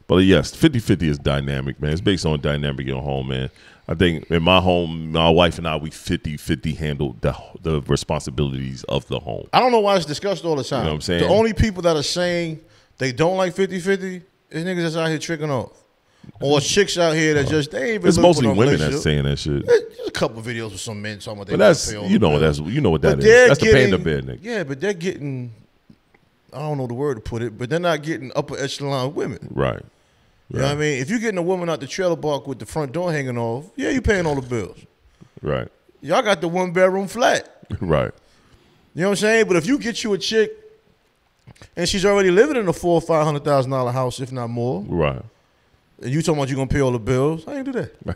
Speaker 2: But yes, 50-50 is dynamic, man. It's based on dynamic in your home, man. I think in my home, my wife and I, we 50-50 handle the responsibilities of the home.
Speaker 3: I don't know why it's discussed all the time.
Speaker 2: You know what I'm saying?
Speaker 3: The only people that are saying they don't like 50-50 is niggas that's out here tricking off. Or chicks out here that just, they ain't even
Speaker 2: It's mostly women that's saying that shit.
Speaker 3: There's a couple videos with some men talking about they
Speaker 2: but that's,
Speaker 3: pay all
Speaker 2: you know what that is. That's the panda bear, nigga.
Speaker 3: Yeah, but they're getting, I don't know the word to put it, but they're not getting upper echelon women.
Speaker 2: Right.
Speaker 3: You know what I mean? If you're getting a woman out the trailer park with the front door hanging off, yeah, you paying all the bills.
Speaker 2: Right.
Speaker 3: Y'all got the 1-bedroom flat.
Speaker 2: Right.
Speaker 3: You know what I'm saying? But if you get you a chick and she's already living in a $400,000 or $500,000 house, if not more.
Speaker 2: Right.
Speaker 3: And you talking about you gonna pay all the bills? I ain't do that.
Speaker 2: How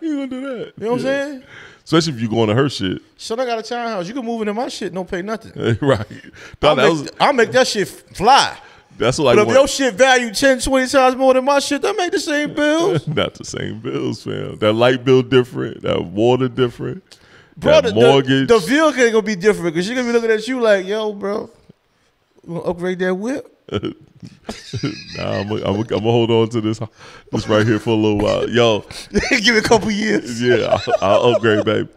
Speaker 2: you gonna do that?
Speaker 3: You know what I'm saying?
Speaker 2: Especially if you going to her shit.
Speaker 3: Son, I got a townhouse. You can move into my shit, don't pay nothing.
Speaker 2: Right.
Speaker 3: I'll make that shit fly.
Speaker 2: That's what
Speaker 3: but if your shit value 10, 20 times more than my shit, that make the same bills.
Speaker 2: Not the same bills, fam. That light bill different. That water different.
Speaker 3: Bro,
Speaker 2: that mortgage.
Speaker 3: The vehicle ain't gonna be different because she gonna be looking at you like, yo, bro, you gonna upgrade that whip?
Speaker 2: Nah, I'm gonna hold on to this right here for a little while. Yo,
Speaker 3: give it a couple years.
Speaker 2: Yeah, I'll upgrade, babe.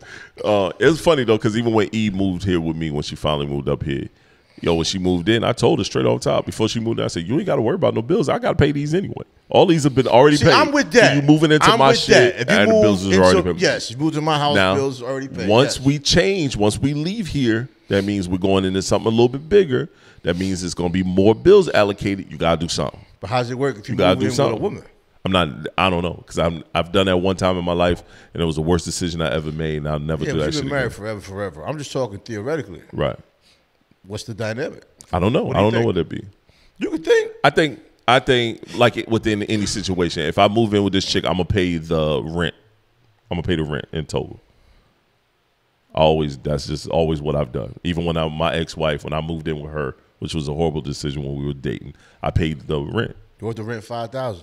Speaker 2: It's funny though, because even when E moved here with me, when she finally moved up here, yo, when she moved in, I told her straight off top before she moved in, I said, you ain't got to worry about no bills. I got to pay these anyway. All these have been already paid.
Speaker 3: I'm with that.
Speaker 2: So you moving into my shit,
Speaker 3: if you
Speaker 2: and the bills is already paid.
Speaker 3: Yes, you moved to my house,
Speaker 2: now,
Speaker 3: bills is already paid.
Speaker 2: Once we change, once we leave here, that means we're going into something a little bit bigger. That means it's going to be more bills allocated. You got to do something.
Speaker 3: But how's it work if you
Speaker 2: got to
Speaker 3: move
Speaker 2: do
Speaker 3: in
Speaker 2: something
Speaker 3: with a woman?
Speaker 2: I don't know, because I've done that one time in my life, and it was the worst decision I ever made, and I'll never do that shit
Speaker 3: you've been married
Speaker 2: again.
Speaker 3: forever. I'm just talking theoretically.
Speaker 2: Right.
Speaker 3: What's the dynamic?
Speaker 2: I don't know. I don't know what it'd be.
Speaker 3: You can think.
Speaker 2: I think like within any situation, if I move in with this chick, I'm gonna pay the rent. I'm gonna pay the rent in total. That's just always what I've done. Even when my ex-wife, when I moved in with her, which was a horrible decision when we were dating, I paid the rent.
Speaker 3: You want the rent $5,000?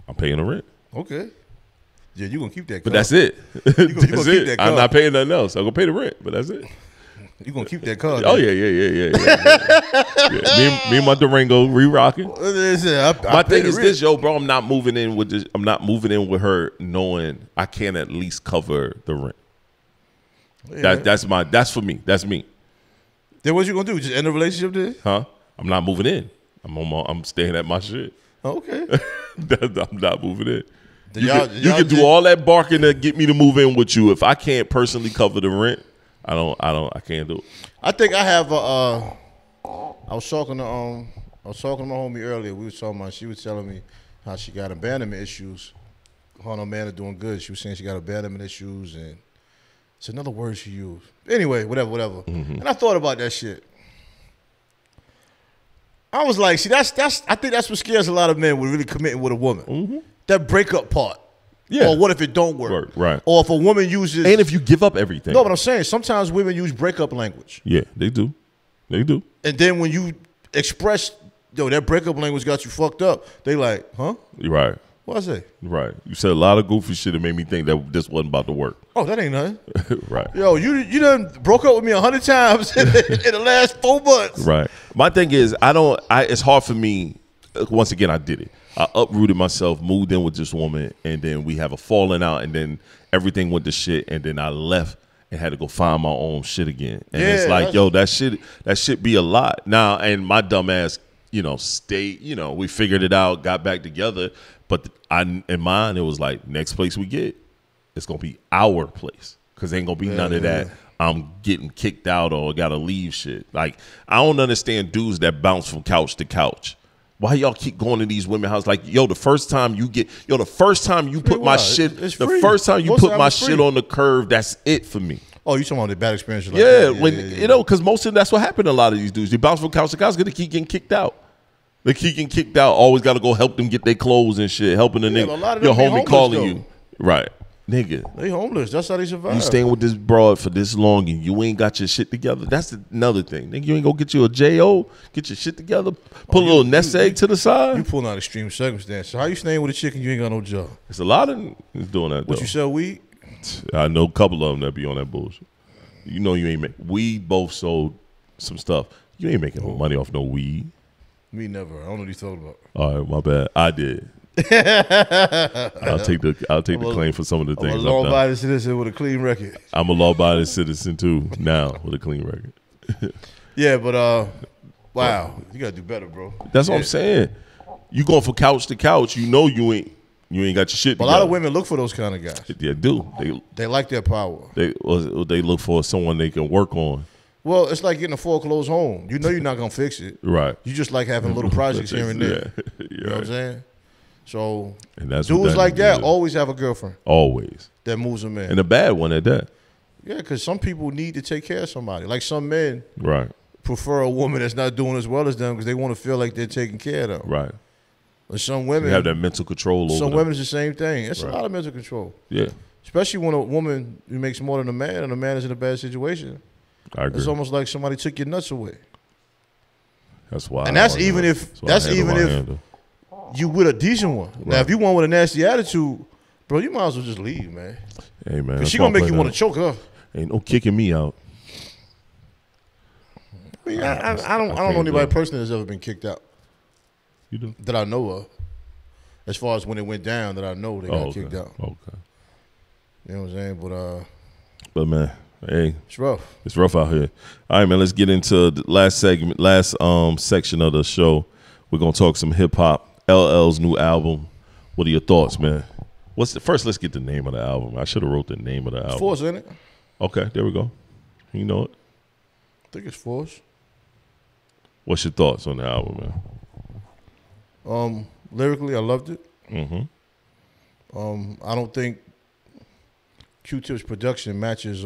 Speaker 2: I'm paying the rent.
Speaker 3: Okay. Yeah, you gonna keep that car.
Speaker 2: But that's it.
Speaker 3: That's
Speaker 2: it.
Speaker 3: That car.
Speaker 2: I'm not paying nothing else. I'm gonna pay the rent, but that's it.
Speaker 3: You gonna keep that car?
Speaker 2: Oh yeah. Me and my Durango re-rocking. My thing is this, yo, bro. I'm not moving in with this. I'm not moving in with her knowing I can at least cover the rent. Yeah. That's for me. That's me.
Speaker 3: Then what you gonna do? Just end the relationship then?
Speaker 2: Huh? I'm not moving in. I'm staying at my shit.
Speaker 3: Okay.
Speaker 2: I'm not moving in. You can do
Speaker 3: did
Speaker 2: all that barking to get me to move in with you. If I can't personally cover the rent, I can't do it.
Speaker 3: I think I have I was talking to my homie earlier. We was talking about, she was telling me how she got abandonment issues. Her and her man are doing good. She was saying she got abandonment issues, and it's another word she used. Anyway, whatever. Mm-hmm. And I thought about that shit. I was like, see, I think that's what scares a lot of men with really committing with a woman. Mm-hmm. That breakup part. Yeah. Or what if it don't work?
Speaker 2: Right.
Speaker 3: Or if a woman uses...
Speaker 2: And if you give up everything.
Speaker 3: No, but I'm saying sometimes women use breakup language.
Speaker 2: Yeah, they do. They do.
Speaker 3: And then when you express, that breakup language got you fucked up, they like, huh?
Speaker 2: You're right.
Speaker 3: What I say?
Speaker 2: Right. You said a lot of goofy shit that made me think that this wasn't about to work.
Speaker 3: Oh, that ain't nothing.
Speaker 2: Right.
Speaker 3: Yo, you done broke up with me 100 times in the last 4 months.
Speaker 2: Right. My thing is, it's hard for me. Once again, I did it. I uprooted myself, moved in with this woman, and then we have a falling out, and then everything went to shit, and then I left and had to go find my own shit again. And it's like, yo, that shit be a lot. Now, and my dumb ass, we figured it out, got back together. But in mine, it was like, next place we get, it's going to be our place. Because ain't going to be none of that I'm getting kicked out or got to leave shit. Like, I don't understand dudes that bounce from couch to couch. Why y'all keep going to these women's houses? Like, the first time you put my shit, the first time you put my shit on the curve, that's it for me.
Speaker 3: Oh, you talking about the bad experience? Like
Speaker 2: because most of that's what happened to a lot of these dudes. They bounce from couch to couch, they keep getting kicked out. They keep getting kicked out. Always got to go help them get their clothes and shit. Helping the nigga, your homie calling you, right? Nigga,
Speaker 3: they homeless. That's how they survive.
Speaker 2: You staying with this broad for this long and you ain't got your shit together. That's another thing. Nigga, you ain't gonna get you a JO, get your shit together, put a little nest egg to the side.
Speaker 3: You pulling out extreme circumstances. So how you staying with a chick and you ain't got no job?
Speaker 2: It's a lot of niggas doing that.
Speaker 3: What, you sell weed?
Speaker 2: I know a couple of them that be on that bullshit. You know you ain't make. We both sold some stuff. You ain't making no money off no weed.
Speaker 3: Me never. I don't know what you talking about.
Speaker 2: All right, my bad. I did. I'll take the claim for some of the things.
Speaker 3: I'm a law-abiding citizen with a clean record.
Speaker 2: I'm a law-abiding citizen too now with a clean record.
Speaker 3: Yeah, but wow, you gotta do better, bro.
Speaker 2: That's what I'm saying. You going from couch to couch, you ain't got your shit together.
Speaker 3: A lot of women look for those kind of guys.
Speaker 2: They do.
Speaker 3: They like their power.
Speaker 2: They look for someone they can work on.
Speaker 3: Well, it's like getting a foreclosed home. You know you're not gonna fix it.
Speaker 2: Right.
Speaker 3: You just like having little projects here and there.
Speaker 2: Yeah.
Speaker 3: You know what I'm saying? So
Speaker 2: dudes
Speaker 3: like that always have a girlfriend.
Speaker 2: Always.
Speaker 3: That moves them in.
Speaker 2: And a bad one at that.
Speaker 3: Yeah, because some people need to take care of somebody. Like some men
Speaker 2: prefer
Speaker 3: a woman that's not doing as well as them because they want to feel like they're taking care of them.
Speaker 2: Right.
Speaker 3: And some women
Speaker 2: have that mental control over
Speaker 3: some
Speaker 2: them.
Speaker 3: women is the same thing. It's a lot of mental control.
Speaker 2: Yeah.
Speaker 3: Especially when a woman who makes more than a man and a man is in a bad situation.
Speaker 2: I agree.
Speaker 3: It's almost like somebody took your nuts away.
Speaker 2: That's why.
Speaker 3: And that's even if you with a decent one. Right. Now, if you want with a nasty attitude, bro, you might as well just leave, man.
Speaker 2: Hey, man.
Speaker 3: Because she going to make you want to choke her.
Speaker 2: Ain't no kicking me out.
Speaker 3: I mean, I don't know anybody personally that's ever been kicked out.
Speaker 2: You do?
Speaker 3: That I know of. As far as when it went down, that I know they got kicked out.
Speaker 2: Okay.
Speaker 3: You know what I'm saying?
Speaker 2: But man, hey.
Speaker 3: It's rough.
Speaker 2: It's rough out here. All right, man, let's get into the last section of the show. We're going to talk some hip-hop. LL's new album. What are your thoughts, man? First, let's get the name of the album. I should have wrote the name of the album.
Speaker 3: Force, isn't it?
Speaker 2: Okay, there we go. You know it?
Speaker 3: I think it's Force.
Speaker 2: What's your thoughts on the album,
Speaker 3: man? Lyrically, I loved it.
Speaker 2: Mm-hmm.
Speaker 3: I don't think Q-Tip's production matches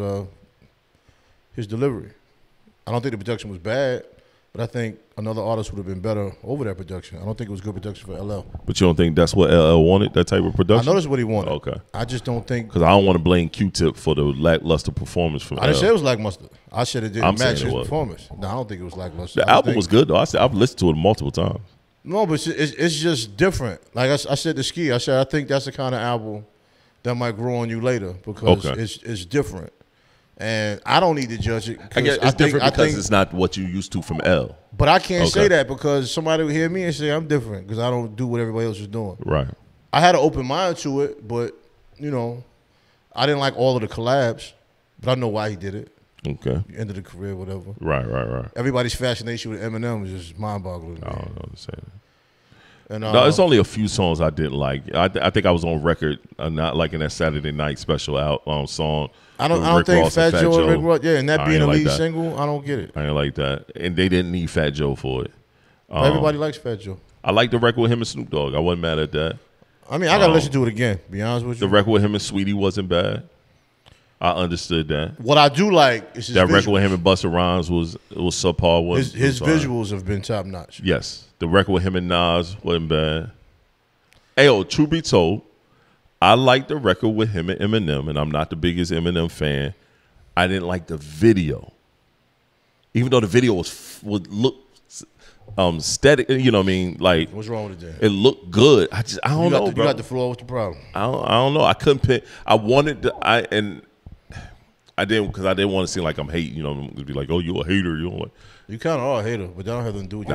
Speaker 3: his delivery. I don't think the production was bad, but I think another artist would have been better over that production. I don't think it was good production for LL.
Speaker 2: But you don't think that's what LL wanted, that type of production?
Speaker 3: I know that's what he wanted.
Speaker 2: Okay.
Speaker 3: I just don't think...
Speaker 2: Because I don't want to blame Q-Tip for the lackluster performance from LL.
Speaker 3: I didn't say it was lackluster. I said it didn't match his performance. No, I don't think it was lackluster.
Speaker 2: The album was good, though. I've listened to it multiple times.
Speaker 3: No, but it's just different. Like I said to Ski, I think that's the kind of album that might grow on you later because it's different. And I don't need to judge it.
Speaker 2: I guess it's different because it's not what you used to from L.
Speaker 3: But I can't say that because somebody will hear me and say I'm different because I don't do what everybody else is doing.
Speaker 2: Right.
Speaker 3: I had an open mind to it, but, I didn't like all of the collabs, but I know why he did it.
Speaker 2: Okay.
Speaker 3: End of the career, whatever.
Speaker 2: Right.
Speaker 3: Everybody's fascination with Eminem is just mind-boggling.
Speaker 2: I don't understand.
Speaker 3: And,
Speaker 2: no, it's only a few songs I didn't like. I think I was on record not liking that Saturday Night Special song.
Speaker 3: I don't think Fat Joe and Rick Ross, and that being a lead single, I don't get it.
Speaker 2: I didn't like that. And they didn't need Fat Joe for it.
Speaker 3: Everybody likes Fat Joe.
Speaker 2: I like the record with him and Snoop Dogg. I wasn't mad at that.
Speaker 3: I mean, I got to listen to it again, to be honest with you.
Speaker 2: The record with him and Sweetie wasn't bad. I understood that.
Speaker 3: What I do like is his
Speaker 2: record with him and Busta Rhymes was subpar.
Speaker 3: His visuals have been top notch.
Speaker 2: Yes, the record with him and Nas wasn't bad. Ayo, truth be told, I like the record with him and Eminem, and I'm not the biggest Eminem fan. I didn't like the video, even though the video would look static. You know what I mean? Like,
Speaker 3: what's wrong with it?
Speaker 2: It looked good. I don't know, bro.
Speaker 3: You got the floor. What's the problem?
Speaker 2: I don't know. I couldn't pick. I wanted to. I didn't because I didn't want to seem like I'm hating. You know, I'm gonna be like, oh, you a hater. You don't like.
Speaker 3: You kind of are a hater, but that don't have to do with you.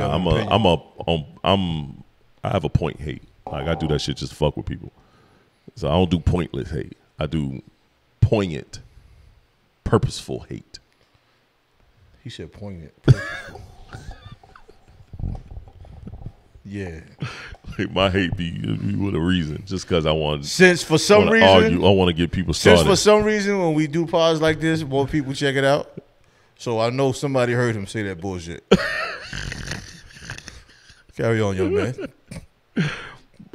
Speaker 2: I have a point hate. Like I do that shit just to fuck with people. So I don't do pointless hate. I do poignant, purposeful hate.
Speaker 3: He said poignant, purposeful. Yeah.
Speaker 2: Like my hate be with a reason, just because I want.
Speaker 3: Since for some reason,
Speaker 2: argue, I want to get people started.
Speaker 3: Since for some reason, when we do pods like this, more people check it out. So I know somebody heard him say that bullshit. Carry on, young man.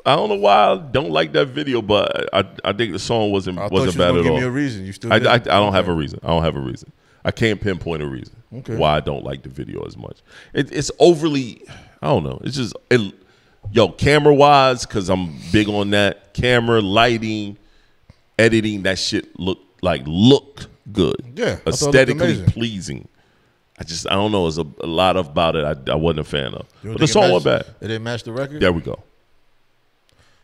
Speaker 2: I don't know why I don't like that video, but I think the song wasn't bad at all.
Speaker 3: Give me a reason. You still?
Speaker 2: I don't have a reason. I don't have a reason. I can't pinpoint a reason why I don't like the video as much. It's overly. I don't know. It's just camera wise, because I'm big on that. Camera, lighting, editing. That shit looked good.
Speaker 3: Yeah,
Speaker 2: aesthetically pleasing. I don't know. There's a lot about it I wasn't a fan of. But the song wasn't bad.
Speaker 3: Did they match the record?
Speaker 2: There we go.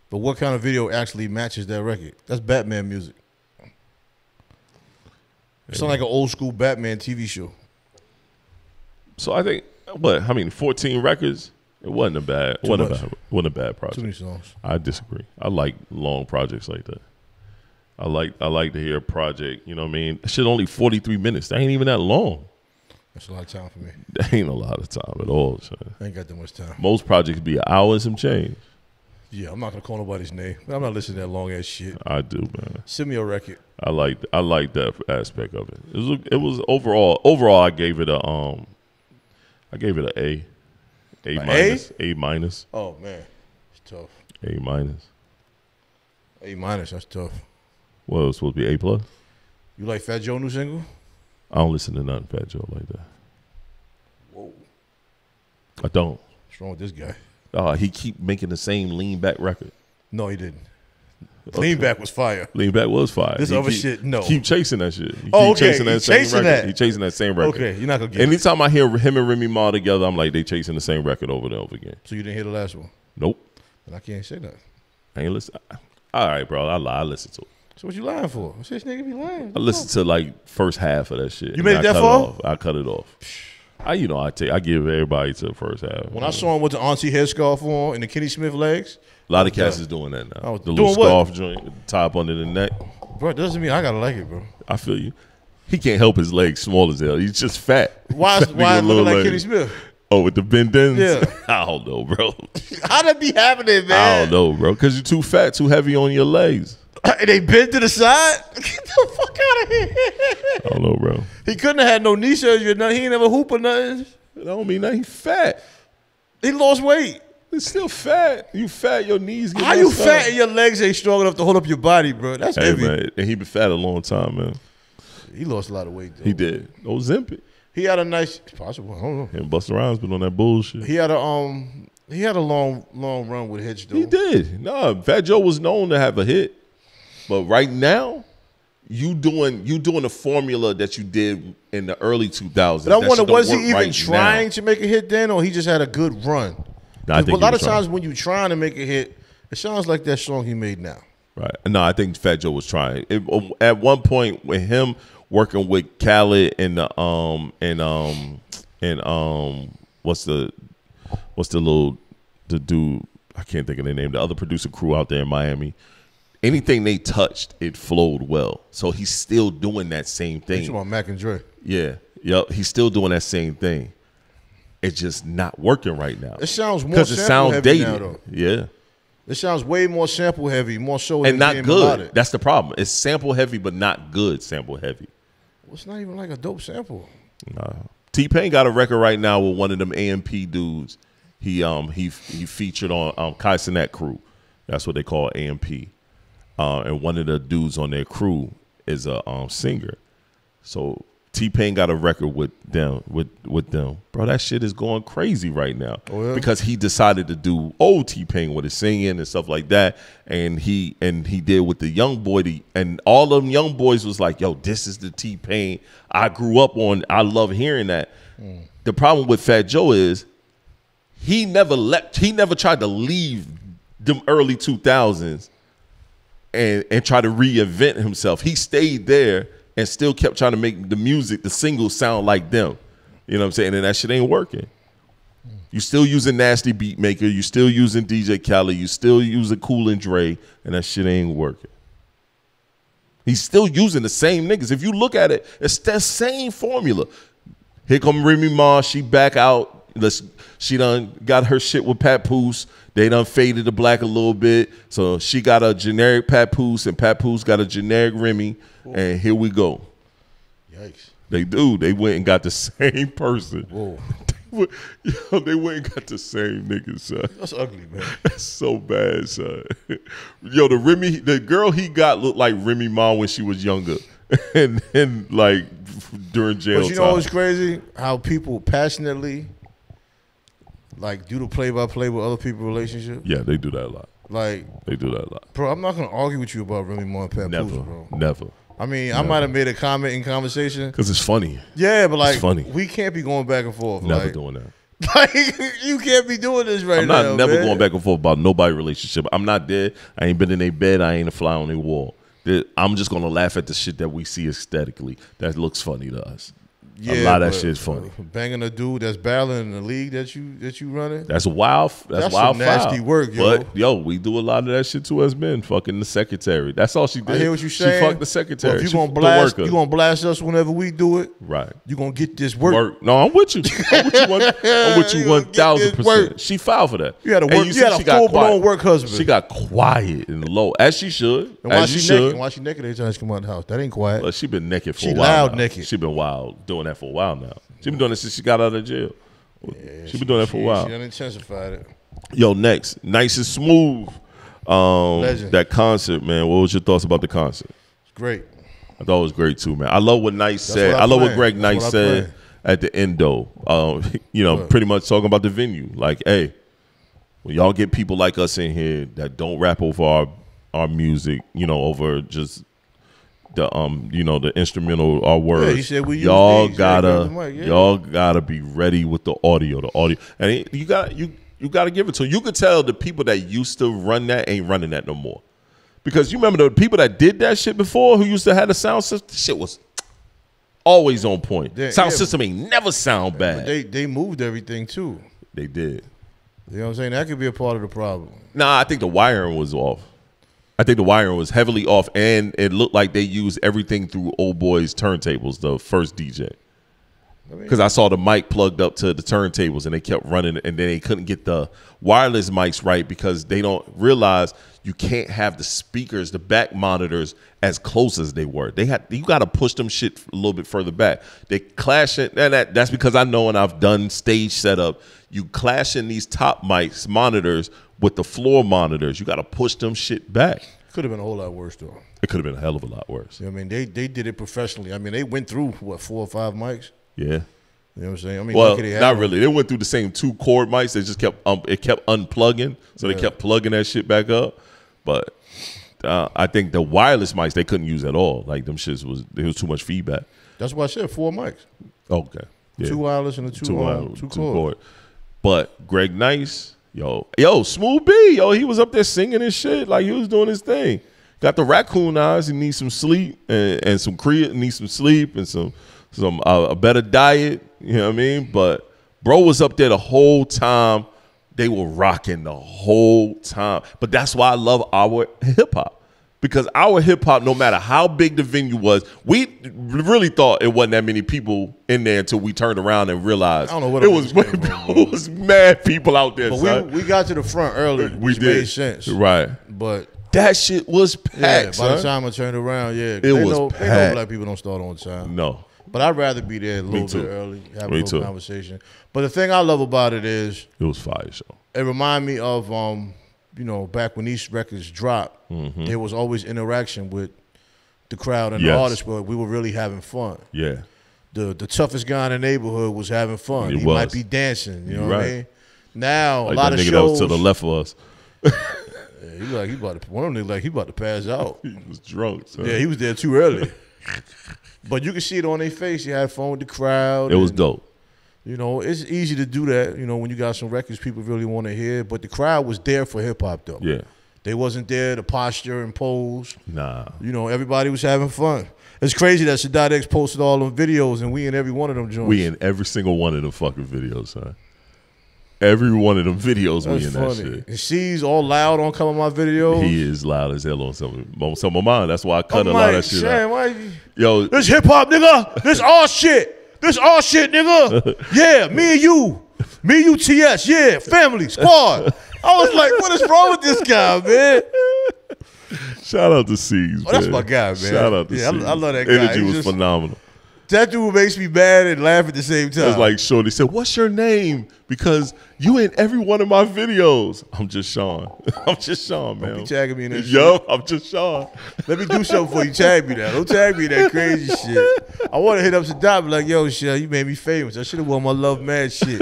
Speaker 3: But what kind of video actually matches that record? That's Batman music. It sounds like an old school Batman TV show.
Speaker 2: So I think 14 records. It wasn't a bad project.
Speaker 3: Too many songs.
Speaker 2: I disagree. I like long projects like that. I like to hear a project. You know what I mean? Shit, only 43 minutes. That ain't even that long.
Speaker 3: That's a lot of time for me.
Speaker 2: That ain't a lot of time at all, son.
Speaker 3: I ain't got that much time.
Speaker 2: Most projects be an hour and some change.
Speaker 3: Yeah, I'm not gonna call nobody's name. I'm not listening to that long ass shit.
Speaker 2: I do, man.
Speaker 3: Send me a record.
Speaker 2: I like that aspect of it. It was overall. I gave it a A. A minus.
Speaker 3: Oh man, it's tough.
Speaker 2: A minus.
Speaker 3: A minus. That's tough.
Speaker 2: What, it was supposed to be A plus?
Speaker 3: You like Fat Joe new single?
Speaker 2: I don't listen to nothing Fat Joe like that.
Speaker 3: Whoa.
Speaker 2: I don't.
Speaker 3: What's wrong with this guy?
Speaker 2: He keep making the same lean back record.
Speaker 3: No, he didn't. Okay. Lean back was fire.
Speaker 2: Lean back was fire.
Speaker 3: This other shit, no.
Speaker 2: Keep chasing that shit. Keep
Speaker 3: chasing
Speaker 2: that same record. He chasing that same record.
Speaker 3: Okay, you're not gonna get
Speaker 2: Anytime I hear him and Remy Ma together, I'm like, they chasing the same record over and over again.
Speaker 3: So you didn't hear the last one?
Speaker 2: Nope.
Speaker 3: And I can't say that.
Speaker 2: I ain't listen. All right, bro. I lie. I listen to it.
Speaker 3: So what you lying for? What's this nigga be lying?
Speaker 2: I listened to like first half of that shit.
Speaker 3: You made it that far?
Speaker 2: I cut it off. I give everybody to the first half.
Speaker 3: When I saw him with the auntie headscarf on and the Kenny Smith legs,
Speaker 2: a lot of cats is doing that now. The
Speaker 3: little
Speaker 2: scarf joint, the top under the neck.
Speaker 3: Bro, it doesn't mean I gotta like it, bro.
Speaker 2: I feel you. He can't help his legs small as hell. He's just fat.
Speaker 3: Why it look like Kenny Smith?
Speaker 2: Oh, with the bend-ins?
Speaker 3: Yeah.
Speaker 2: I don't know, bro.
Speaker 3: How that be happening, man?
Speaker 2: I don't know, bro. Because you're too fat, too heavy on your legs.
Speaker 3: They bent to the side? Get the fuck out of here.
Speaker 2: I don't know, bro.
Speaker 3: He couldn't have had no knee surgery or nothing. He ain't never hoop or nothing.
Speaker 2: That don't mean nothing. He's fat.
Speaker 3: He lost weight.
Speaker 2: He's still fat. You fat, your knees get
Speaker 3: How you
Speaker 2: messed
Speaker 3: fat
Speaker 2: up.
Speaker 3: and your legs ain't strong enough to hold up your body, bro? That's heavy.
Speaker 2: Man. And he been fat a long time, man.
Speaker 3: He lost a lot of weight, though.
Speaker 2: He did. Ozempic.
Speaker 3: He had a nice, possible, I don't know.
Speaker 2: And Busta Rhymes been on that bullshit.
Speaker 3: He had a long run with hits, though.
Speaker 2: He did. No, Fat Joe was known to have a hit. But right now, you doing the formula that you did in the early 2000s.
Speaker 3: But I wonder, was he even trying to make a hit then, or he just had a good run?
Speaker 2: No, I think
Speaker 3: a lot of times when you're trying to make a hit, it sounds like that song he made now.
Speaker 2: Right. No, I think Fat Joe was trying. At one point, with him working with Khaled and what's the dude? I can't think of their name. The other producer crew out there in Miami. Anything they touched, it flowed well. So he's still doing that same thing.
Speaker 3: You talking about Mac and Dre?
Speaker 2: Yeah. Yep. He's still doing that same thing. It's just not working right now.
Speaker 3: It sounds more sample heavy
Speaker 2: dated.
Speaker 3: now, though.
Speaker 2: Yeah.
Speaker 3: It sounds way more sample heavy, more so
Speaker 2: and not good. That's the problem. It's sample heavy, but not good sample heavy.
Speaker 3: Well, it's not even like a dope sample.
Speaker 2: Nah. T-Pain got a record right now with one of them AMP dudes. He featured on Kai Cenat crew. That's what they call AMP. And one of the dudes on their crew is a singer. So T-Pain got a record with them. Bro, that shit is going crazy right now.
Speaker 3: Oh, yeah?
Speaker 2: Because he decided to do old T-Pain with his singing and stuff like that. And he did with the young boy. And all of them young boys was like, yo, this is the T-Pain I grew up on. I love hearing that. The problem with Fat Joe is he never tried to leave them early 2000s and try to reinvent himself. He stayed there and still kept trying to make the music, the singles sound like them. You know what I'm saying? And that shit ain't working. You still using Nasty Beatmaker. You still using DJ Khaled. You still using Cool and Dre. And that shit ain't working. He's still using the same niggas. If you look at it, it's that same formula. Here come Remy Ma. She back out. She done got her shit with Papoose. They done faded the black a little bit. So she got a generic Papoose, and Papoose got a generic Remy. Whoa. And here we go.
Speaker 3: Yikes.
Speaker 2: They do. They went and got the same person.
Speaker 3: Whoa.
Speaker 2: They went and got the same niggas, son.
Speaker 3: That's ugly, man.
Speaker 2: That's so bad, son. Yo, the girl he got looked like Remy Ma when she was younger. and like during jail
Speaker 3: But you know what's crazy? How people passionately like do the play-by-play with other people's relationships.
Speaker 2: Yeah, they do that a lot.
Speaker 3: Like
Speaker 2: they do that a lot.
Speaker 3: Bro, I'm not gonna argue with you about Remy Ma and Papoose, bro.
Speaker 2: Never.
Speaker 3: I mean, I might have made a comment in conversation
Speaker 2: because it's funny.
Speaker 3: Yeah, but like,
Speaker 2: it's funny.
Speaker 3: We can't be going back and forth.
Speaker 2: Never doing that.
Speaker 3: Like, you can't be doing this right now.
Speaker 2: I'm not never going back and forth about nobody relationship. I'm not there. I ain't been in their bed. I ain't a fly on their wall. I'm just gonna laugh at the shit that we see aesthetically that looks funny to us. Yeah, a lot of that shit is funny.
Speaker 3: Banging a dude that's battling in the league that you running.
Speaker 2: That's wild. That's wild.
Speaker 3: Some nasty work, yo.
Speaker 2: But yo, we do a lot of that shit too as men. Fucking the secretary. That's all she did.
Speaker 3: I hear what you saying.
Speaker 2: She fucked the secretary.
Speaker 3: Well, if you gonna blast us whenever we do it.
Speaker 2: Right.
Speaker 3: You gonna get this work.
Speaker 2: No, I'm with you. I'm with you 1,000%. She filed for that.
Speaker 3: You had a full blown work husband.
Speaker 2: She got quiet and low, as she should.
Speaker 3: And why she naked every time she come out of the house? That ain't quiet.
Speaker 2: Well, she been naked for a while.
Speaker 3: She loud
Speaker 2: now.
Speaker 3: naked.
Speaker 2: She been wild doing that for a while now. She been doing it since she got out of jail. Yeah, she been doing that for a while.
Speaker 3: She done intensified it.
Speaker 2: Yo, next, Nice and Smooth.
Speaker 3: Legend.
Speaker 2: That concert, man. What was your thoughts about the concert?
Speaker 3: It's great.
Speaker 2: I thought it was great too, man. I love what Nice said. I love what Greg Nice said at the end, though. Pretty much talking about the venue. Like, hey, when y'all get people like us in here that don't rap over our music, over just the instrumental, our words.
Speaker 3: Yeah, he said we
Speaker 2: y'all
Speaker 3: use
Speaker 2: gotta y'all gotta be ready with the audio. And you gotta give it to them. You could tell the people that used to run that ain't running that no more. Because you remember the people that did that shit before, who used to have the sound system, shit was always on point. Sound system ain't never sound bad.
Speaker 3: They moved everything too.
Speaker 2: They did.
Speaker 3: You know what I'm saying? That could be a part of the problem.
Speaker 2: Nah, I think the wiring was off. I think the wiring was heavily off, and it looked like they used everything through Old Boy's turntables, the first DJ. Because I saw the mic plugged up to the turntables, and they kept running, and then they couldn't get the wireless mics right because they don't realize you can't have the speakers, the back monitors, as close as they were. You got to push them shit a little bit further back. They clash it, and that's because I know, and I've done stage setup. You clash in these top mics, monitors, with the floor monitors. You got to push them shit back.
Speaker 3: Could have been a whole lot worse, though.
Speaker 2: It could have been a hell of a lot worse.
Speaker 3: I mean, they did it professionally. I mean, they went through, 4 or 5 mics?
Speaker 2: Yeah.
Speaker 3: You know what I'm saying? I mean,
Speaker 2: well, not really. They went through the same 2 cord mics. They just kept unplugging, so they kept plugging that shit back up. But I think the wireless mics they couldn't use at all. Like them shits there was too much feedback.
Speaker 3: That's why I said 4 mics.
Speaker 2: Okay. Yeah.
Speaker 3: 2 wireless and a 2 cord.
Speaker 2: But Greg Nice, yo, Smooth B, he was up there singing his shit like he was doing his thing. Got the raccoon eyes. He needs some sleep and some creatine. Needs some sleep and some a better diet. You know what I mean? But bro was up there the whole time. They were rocking the whole time. But that's why I love our hip hop. Because our hip hop, no matter how big the venue was, we really thought it wasn't that many people in there until we turned around and realized
Speaker 3: I don't know what
Speaker 2: it was mad people out there.
Speaker 3: But we got to the front early, which made sense.
Speaker 2: Right.
Speaker 3: But
Speaker 2: that shit was packed.
Speaker 3: By the time I turned around,
Speaker 2: it was packed. They know
Speaker 3: black people don't start on time.
Speaker 2: No.
Speaker 3: But I'd rather be there a little bit early, have a little conversation. But the thing I love about it is
Speaker 2: it was fire show.
Speaker 3: It reminded me of back when these records dropped, there was always interaction with the crowd and the artists, but we were really having fun.
Speaker 2: Yeah.
Speaker 3: The toughest guy in the neighborhood was having fun. He might be dancing, you know what I mean? Now,
Speaker 2: like
Speaker 3: a lot of shows.
Speaker 2: That was to the left of us.
Speaker 3: He about to pass out.
Speaker 2: He was drunk. So.
Speaker 3: Yeah, he was there too early. But you can see it on their face. He had fun with the crowd.
Speaker 2: It was dope.
Speaker 3: It's easy to do that, when you got some records people really want to hear. But the crowd was there for hip-hop, though.
Speaker 2: Yeah.
Speaker 3: They wasn't there to posture and pose.
Speaker 2: Nah.
Speaker 3: Everybody was having fun. It's crazy that Sadat X posted all them videos, and we in every one of them joints.
Speaker 2: We in every single one of them fucking videos, son. Every one of them videos, we in that shit.
Speaker 3: And she's all loud on some of my videos.
Speaker 2: He is loud as hell on some of mine. That's why I cut a lot of that shit out. Yo,
Speaker 3: this hip-hop, nigga. This all shit. This all shit, nigga. Yeah, me and you. Me, UTS, yeah, family, squad. I was like, what is wrong with this guy, man?
Speaker 2: Shout out to C's,
Speaker 3: Oh, that's
Speaker 2: man.
Speaker 3: my guy, man.
Speaker 2: Shout out to
Speaker 3: Yeah,
Speaker 2: C's.
Speaker 3: I love that guy.
Speaker 2: Energy
Speaker 3: He's
Speaker 2: was
Speaker 3: just-
Speaker 2: phenomenal.
Speaker 3: That dude makes me mad and laugh at the same time.
Speaker 2: It's like Shorty said, "What's your name?" Because you in every one of my videos. I'm just Sean. I'm just Sean, man.
Speaker 3: Don't be tagging me in this
Speaker 2: Yo, I'm just Sean.
Speaker 3: Let me do something for you. Tag me now. Don't tag me in that crazy shit. I want to hit up Saddam and be like, yo, shit, you made me famous. I should have worn my Love Mad shit.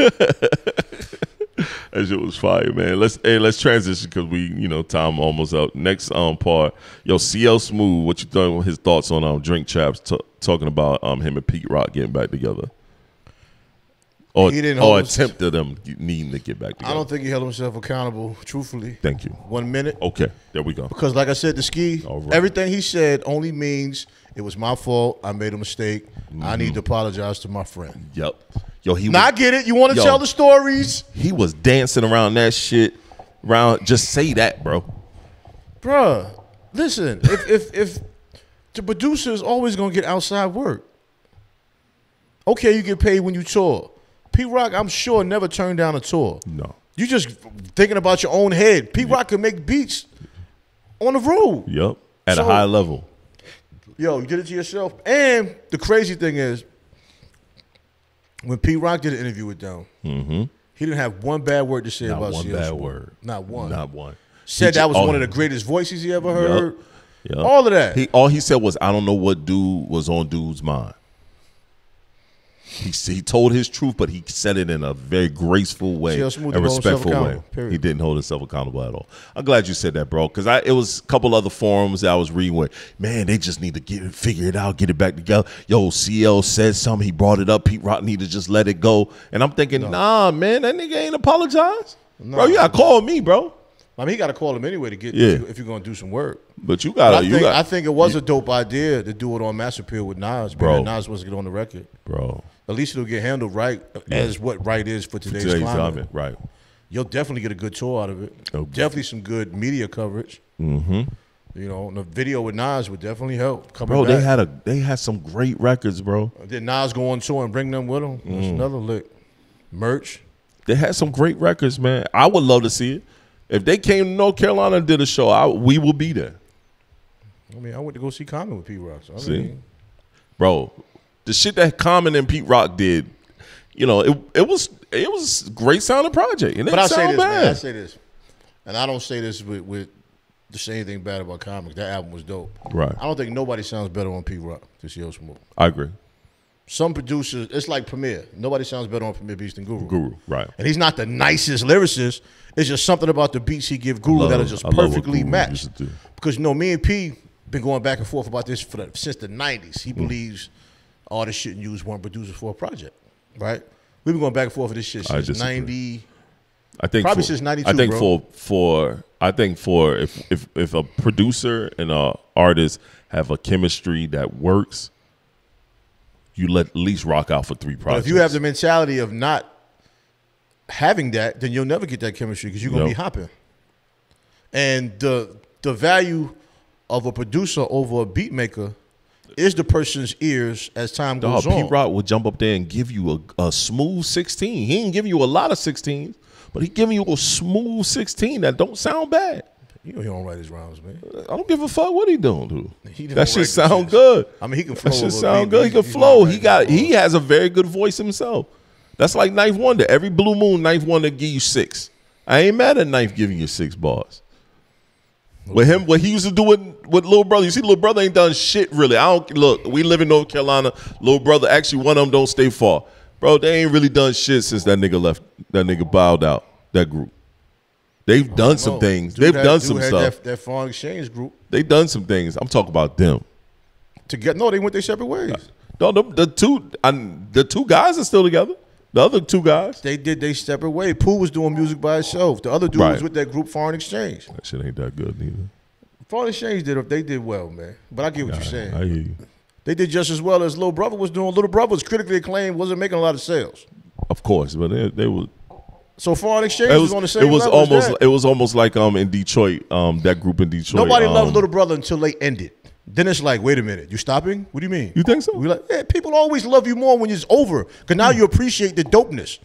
Speaker 2: That shit was fire, man. Let's transition because we, time almost up. Next part, yo, CL Smooth, what you thought? His thoughts on Drink Chaps talking about him and Pete Rock getting back together, or attempted them needing to get back together.
Speaker 3: I don't think he held himself accountable, truthfully.
Speaker 2: Thank you.
Speaker 3: 1 minute.
Speaker 2: Okay, there we go.
Speaker 3: Because like I said to Ski,
Speaker 2: Right.
Speaker 3: everything he said only means it was my fault. I made a mistake. I need to apologize to my friend.
Speaker 2: Yep. Yo,
Speaker 3: I get it. You want to tell the stories?
Speaker 2: He was dancing around that shit. Just say that, bro.
Speaker 3: Bruh, listen, if the producer is always going to get outside work. Okay, you get paid when you tour. Pete Rock, I'm sure, never turned down a tour.
Speaker 2: No.
Speaker 3: You just thinking about your own head. Pete Rock can make beats on the road.
Speaker 2: Yep. At a high level.
Speaker 3: Yo, you did it to yourself. And the crazy thing is, when Pete Rock did an interview with them, he didn't have one bad word to say
Speaker 2: Not
Speaker 3: about
Speaker 2: one
Speaker 3: CL
Speaker 2: bad
Speaker 3: Smooth.
Speaker 2: word.
Speaker 3: Not one.
Speaker 2: Not one.
Speaker 3: Said that was one of the greatest voices he ever heard.
Speaker 2: Yep.
Speaker 3: All of that.
Speaker 2: All he said was, I don't know what dude was on dude's mind. He told his truth, but he said it in a very graceful way
Speaker 3: CL Smooth
Speaker 2: and
Speaker 3: didn't hold himself
Speaker 2: respectful way.
Speaker 3: accountable, period.
Speaker 2: He didn't hold himself accountable at all. I'm glad you said that, bro, because it was a couple other forums that I was reading where, man, they just need to figure it out, get it back together. Yo, CL said something, he brought it up. Pete Rock need to just let it go. And I'm thinking, nah, man, that nigga ain't apologized. Bro, you got to call me, bro.
Speaker 3: I mean, he got to call him anyway to get if you're going to do some work.
Speaker 2: But you got to.
Speaker 3: I think it was a dope idea to do it on Mass Appeal with Nas.
Speaker 2: Bro.
Speaker 3: Nas wants to get on the record.
Speaker 2: Bro.
Speaker 3: At least it'll get handled right as what right is for today's climate.
Speaker 2: Right.
Speaker 3: You'll definitely get a good tour out of it.
Speaker 2: Oh.
Speaker 3: Definitely some good media coverage.
Speaker 2: Mm-hmm.
Speaker 3: You know, and the video with Nas would definitely help.
Speaker 2: Bro, they had some great records, bro.
Speaker 3: Did Nas go on tour and bring them with him? That's another lick. Merch.
Speaker 2: They had some great records, man. I would love to see it. If they came to North Carolina and did a show, we will be there.
Speaker 3: I mean, I went to go see Common with Pete Rock. So
Speaker 2: Bro, the shit that Common and Pete Rock did, it was a great sounding project. It didn't sound bad.
Speaker 3: I say this, and I don't say this with to say anything bad about Comic. That album was dope.
Speaker 2: Right.
Speaker 3: I don't think nobody sounds better on Pete Rock than CL Smooth.
Speaker 2: I agree.
Speaker 3: Some producers, it's like Premier. Nobody sounds better on Premier beats than Guru.
Speaker 2: Right.
Speaker 3: And he's not the nicest lyricist. It's just something about the beats he give Guru that are just perfectly matched. Because me and P been going back and forth about this since the 90s. He believes artists shouldn't use one producer for a project, right? We've been going back and forth with this shit since 90.
Speaker 2: I think
Speaker 3: probably since 92.
Speaker 2: I think
Speaker 3: bro.
Speaker 2: for if a producer and a artist have a chemistry that works, you let at least rock out for 3 projects.
Speaker 3: But if you have the mentality of not having that, then you'll never get that chemistry because you're gonna be hopping. And the value of a producer over a beat maker is the person's ears as time goes on.
Speaker 2: Pete Rock will jump up there and give you a smooth 16. He ain't give you a lot of 16s, but he giving you a smooth 16 that don't sound bad.
Speaker 3: You know he don't write his rhymes, man.
Speaker 2: I don't give a fuck what he doing, dude.
Speaker 3: That
Speaker 2: shit sound good.
Speaker 3: I mean, he can flow.
Speaker 2: That shit sound good. He can flow. He has a very good voice himself. That's like Knife Wonder. Every blue moon, Knife Wonder give you 6. I ain't mad at Knife giving you 6 bars. With him, what he used to do with Lil Brother. You see, Lil Brother ain't done shit really. Look, we live in North Carolina. Lil Brother, actually, one of them don't stay far. Bro, they ain't really done shit since that nigga left. That nigga bowed out, that group. They've done some things. They've done some stuff.
Speaker 3: That foreign exchange group.
Speaker 2: They've done some things. I'm talking about them.
Speaker 3: No, they went their separate ways.
Speaker 2: No, the two guys are still together. The other 2 guys.
Speaker 3: They did their separate way. Pooh was doing music by himself. The other dude was with that group Foreign Exchange.
Speaker 2: That shit ain't that good neither.
Speaker 3: Foreign Exchange did well, man. But I get what you're saying.
Speaker 2: I hear you.
Speaker 3: They did just as well as Lil Brother was doing. Lil Brother was critically acclaimed, wasn't making a lot of sales.
Speaker 2: Of course, but they were.
Speaker 3: So Foreign Exchange was on the same level.
Speaker 2: It was almost like in Detroit, that group in Detroit.
Speaker 3: Nobody loved Little Brother until they ended. Then it's like, wait a minute, you stopping? What do you mean?
Speaker 2: You think so?
Speaker 3: We like, yeah, people always love you more when it's over, because now you appreciate the dopeness.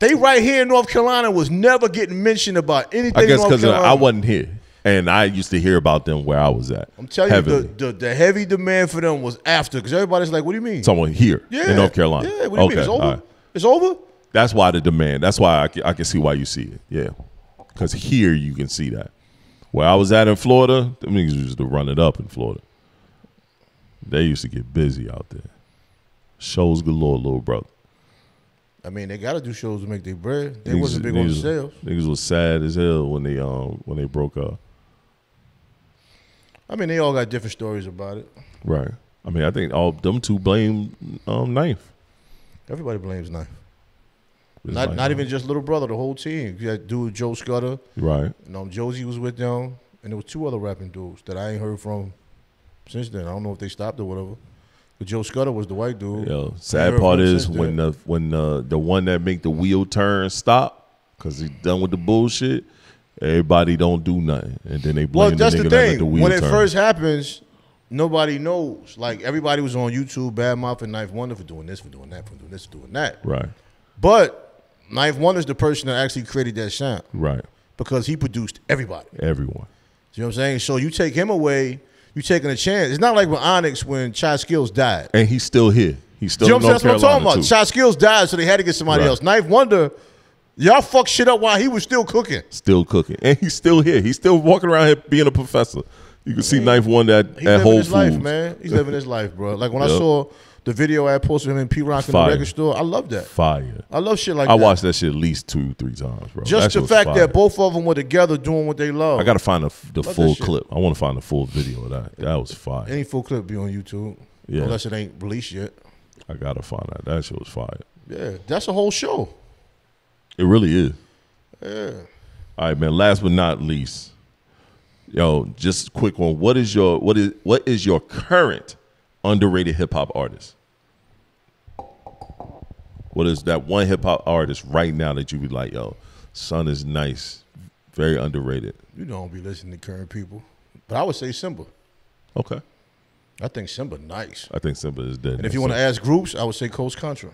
Speaker 3: They right here in North Carolina was never getting mentioned about anything.
Speaker 2: I guess
Speaker 3: because
Speaker 2: I wasn't here, and I used to hear about them where I was at.
Speaker 3: I'm telling you, the heavy demand for them was after, because everybody's like, "What do you mean?"
Speaker 2: Someone here in North Carolina.
Speaker 3: Yeah, what do you mean? It's over. Right. It's over.
Speaker 2: That's why the demand. That's why I can see why you see it. Yeah, because here you can see that. Where I was at in Florida, them niggas used to run it up in Florida. They used to get busy out there. Shows galore, little brother.
Speaker 3: I mean, they got to do shows to make their bread. They wasn't big on the sales.
Speaker 2: Niggas was sad as hell when they broke up.
Speaker 3: I mean, they all got different stories about it.
Speaker 2: Right. I mean, I think all them two blame Knife.
Speaker 3: Everybody blames Knife. Not even just little brother, the whole team. You had dude Joe Scudder.
Speaker 2: Right.
Speaker 3: Josie was with them, and there was 2 other rapping dudes that I ain't heard from since then. I don't know if they stopped or whatever. But Joe Scudder was the white dude.
Speaker 2: Yo, sad part is when the one that make the wheel turn stop because he's done with the bullshit, everybody don't do nothing, and then they blame the nigga that let the wheel turn.
Speaker 3: When it first happens, nobody knows. Like, everybody was on YouTube badmouthing Knife Wonder for doing this, for doing that, for doing this, for doing that.
Speaker 2: Right.
Speaker 3: But Knife Wonder's the person that actually created that sound.
Speaker 2: Right.
Speaker 3: Because he produced everybody.
Speaker 2: Everyone.
Speaker 3: You know what I'm saying? So you take him away, you taking a chance. It's not like with Onyx when Chai Skills died.
Speaker 2: And he's still here. He's still in North Carolina,
Speaker 3: that's what I'm talking about. Chai Skills died, so they had to get somebody else. Knife Wonder, y'all fucked shit up while he was still cooking.
Speaker 2: Still cooking. And he's still here. He's still walking around here being a professor. You can see Knife Wonder at Whole Foods.
Speaker 3: He's living his life, man. He's living his life, bro. Like when I saw the video I posted of him in P-Rock in the record store, I love that.
Speaker 2: Fire.
Speaker 3: I love shit like that.
Speaker 2: I watched that shit at least 2-3 times, bro.
Speaker 3: Just the fact that both of them were together doing what they love.
Speaker 2: I got to find the full clip. I want to find the full video of that. That was fire.
Speaker 3: Any full clip be on YouTube. Yeah. Unless it ain't released yet.
Speaker 2: I got to find that. That shit was fire.
Speaker 3: Yeah. That's a whole show.
Speaker 2: It really is.
Speaker 3: Yeah.
Speaker 2: All right, man. Last but not least, yo, just a quick one. What is your current underrated hip hop artist? What is that one hip hop artist right now that you be like, yo, son is nice, very underrated?
Speaker 3: You don't be listening to current people, but I would say Simba.
Speaker 2: Okay.
Speaker 3: I think Simba nice.
Speaker 2: I think Simba is dead.
Speaker 3: And if you want to ask groups, I would say Coast Contra.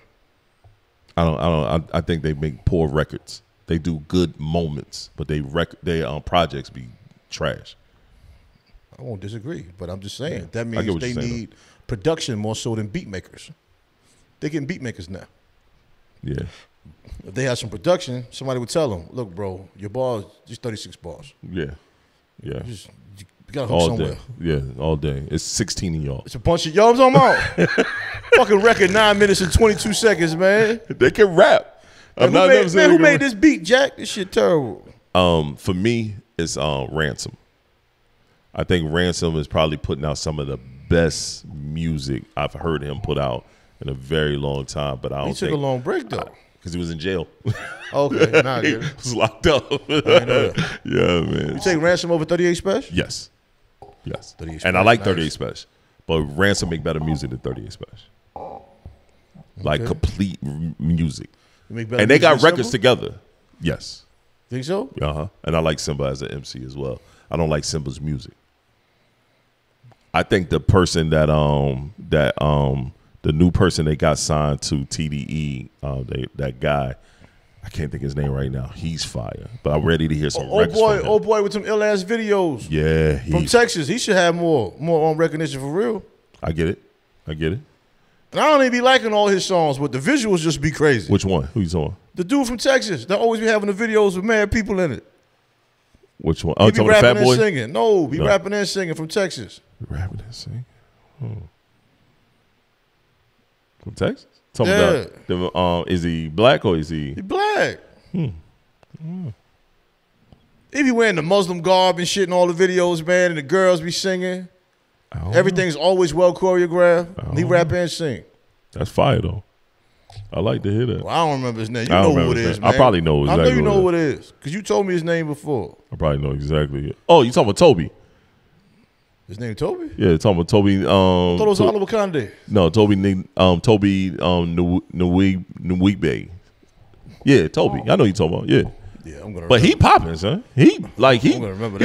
Speaker 2: I think they make poor records. They do good moments, but they projects be trash.
Speaker 3: I won't disagree, but I'm just saying that means they need production more so than beat makers. They're getting beat makers now.
Speaker 2: Yeah.
Speaker 3: If they had some production, somebody would tell them, "Look, bro, your bars just 36 bars."
Speaker 2: Yeah. Yeah.
Speaker 3: You gotta hook somewhere.
Speaker 2: Day. Yeah, all day. It's 16 of y'all.
Speaker 3: It's a bunch of y'all. I'm talking about. Fucking record 9 minutes and 22 seconds, man.
Speaker 2: They can rap.
Speaker 3: Who made this beat, Jack? This shit terrible.
Speaker 2: For me, it's Ransom. I think Ransom is probably putting out some of the best music I've heard him put out in a very long time. But I don't think
Speaker 3: he took a long break though,
Speaker 2: because he was in jail.
Speaker 3: Okay, nah,
Speaker 2: he was locked up. Yeah, man.
Speaker 3: You take Ransom over 38 Special?
Speaker 2: Yes, yes. And I like 38 Special, but Ransom make better music than 38 Special. Like complete music. And they got records together. Yes.
Speaker 3: Think so?
Speaker 2: And I like Simba as an MC as well. I don't like Simba's music. I think the person that the new person they got signed to TDE, that guy, I can't think of his name right now. He's fire, but I'm ready to hear some records from him.
Speaker 3: Oh boy, with some ill ass videos.
Speaker 2: Yeah,
Speaker 3: from Texas. He should have more on recognition for real.
Speaker 2: I get it. And
Speaker 3: I don't even be liking all his songs, but the visuals just be crazy.
Speaker 2: Which one? Who you talking?
Speaker 3: The dude from Texas. They always be having the videos with mad people in it.
Speaker 2: Which one?
Speaker 3: He be rapping and singing. No, be rapping and singing from Texas.
Speaker 2: Rapping and singing. From Texas? Is he black or is he?
Speaker 3: He black. He be wearing the Muslim garb and shit in all the videos, man, and the girls be singing. Everything's always well choreographed. He rap and sing.
Speaker 2: That's fire though. I like to hear that.
Speaker 3: Well, I don't remember his name. You know who it is, man.
Speaker 2: I probably know exactly.
Speaker 3: I know you know who it is because you told me his name before.
Speaker 2: I probably know exactly. Oh, you talking about Toby?
Speaker 3: His name Toby?
Speaker 2: Yeah, talking about Toby.
Speaker 3: I thought it was Oliver Conde.
Speaker 2: No, Toby Nwigbe. Yeah, Toby. I know you talking about. Yeah.
Speaker 3: Yeah, I'm gonna.
Speaker 2: But he popping, son. He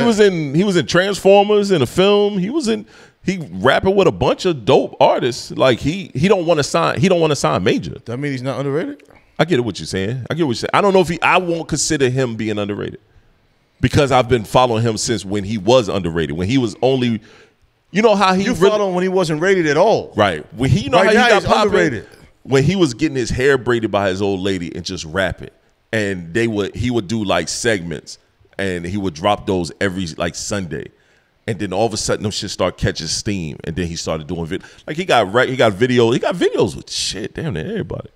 Speaker 2: was in Transformers in a film. He He rapping with a bunch of dope artists. Like he don't want to sign. He don't want to sign major.
Speaker 3: That mean he's not underrated?
Speaker 2: I get what you're saying. I don't know if I won't consider him being underrated because I've been following him since when he was underrated. When he was only, you know how he
Speaker 3: followed him when he wasn't rated at all.
Speaker 2: Right. When he, you know
Speaker 3: right
Speaker 2: how he got popular?
Speaker 3: Underrated.
Speaker 2: When he was getting his hair braided by his old lady and just rapping, and he would do like segments, and he would drop those every like Sunday. And then all of a sudden, them shit start catching steam. And then he started doing like he got videos with shit. Damn near everybody.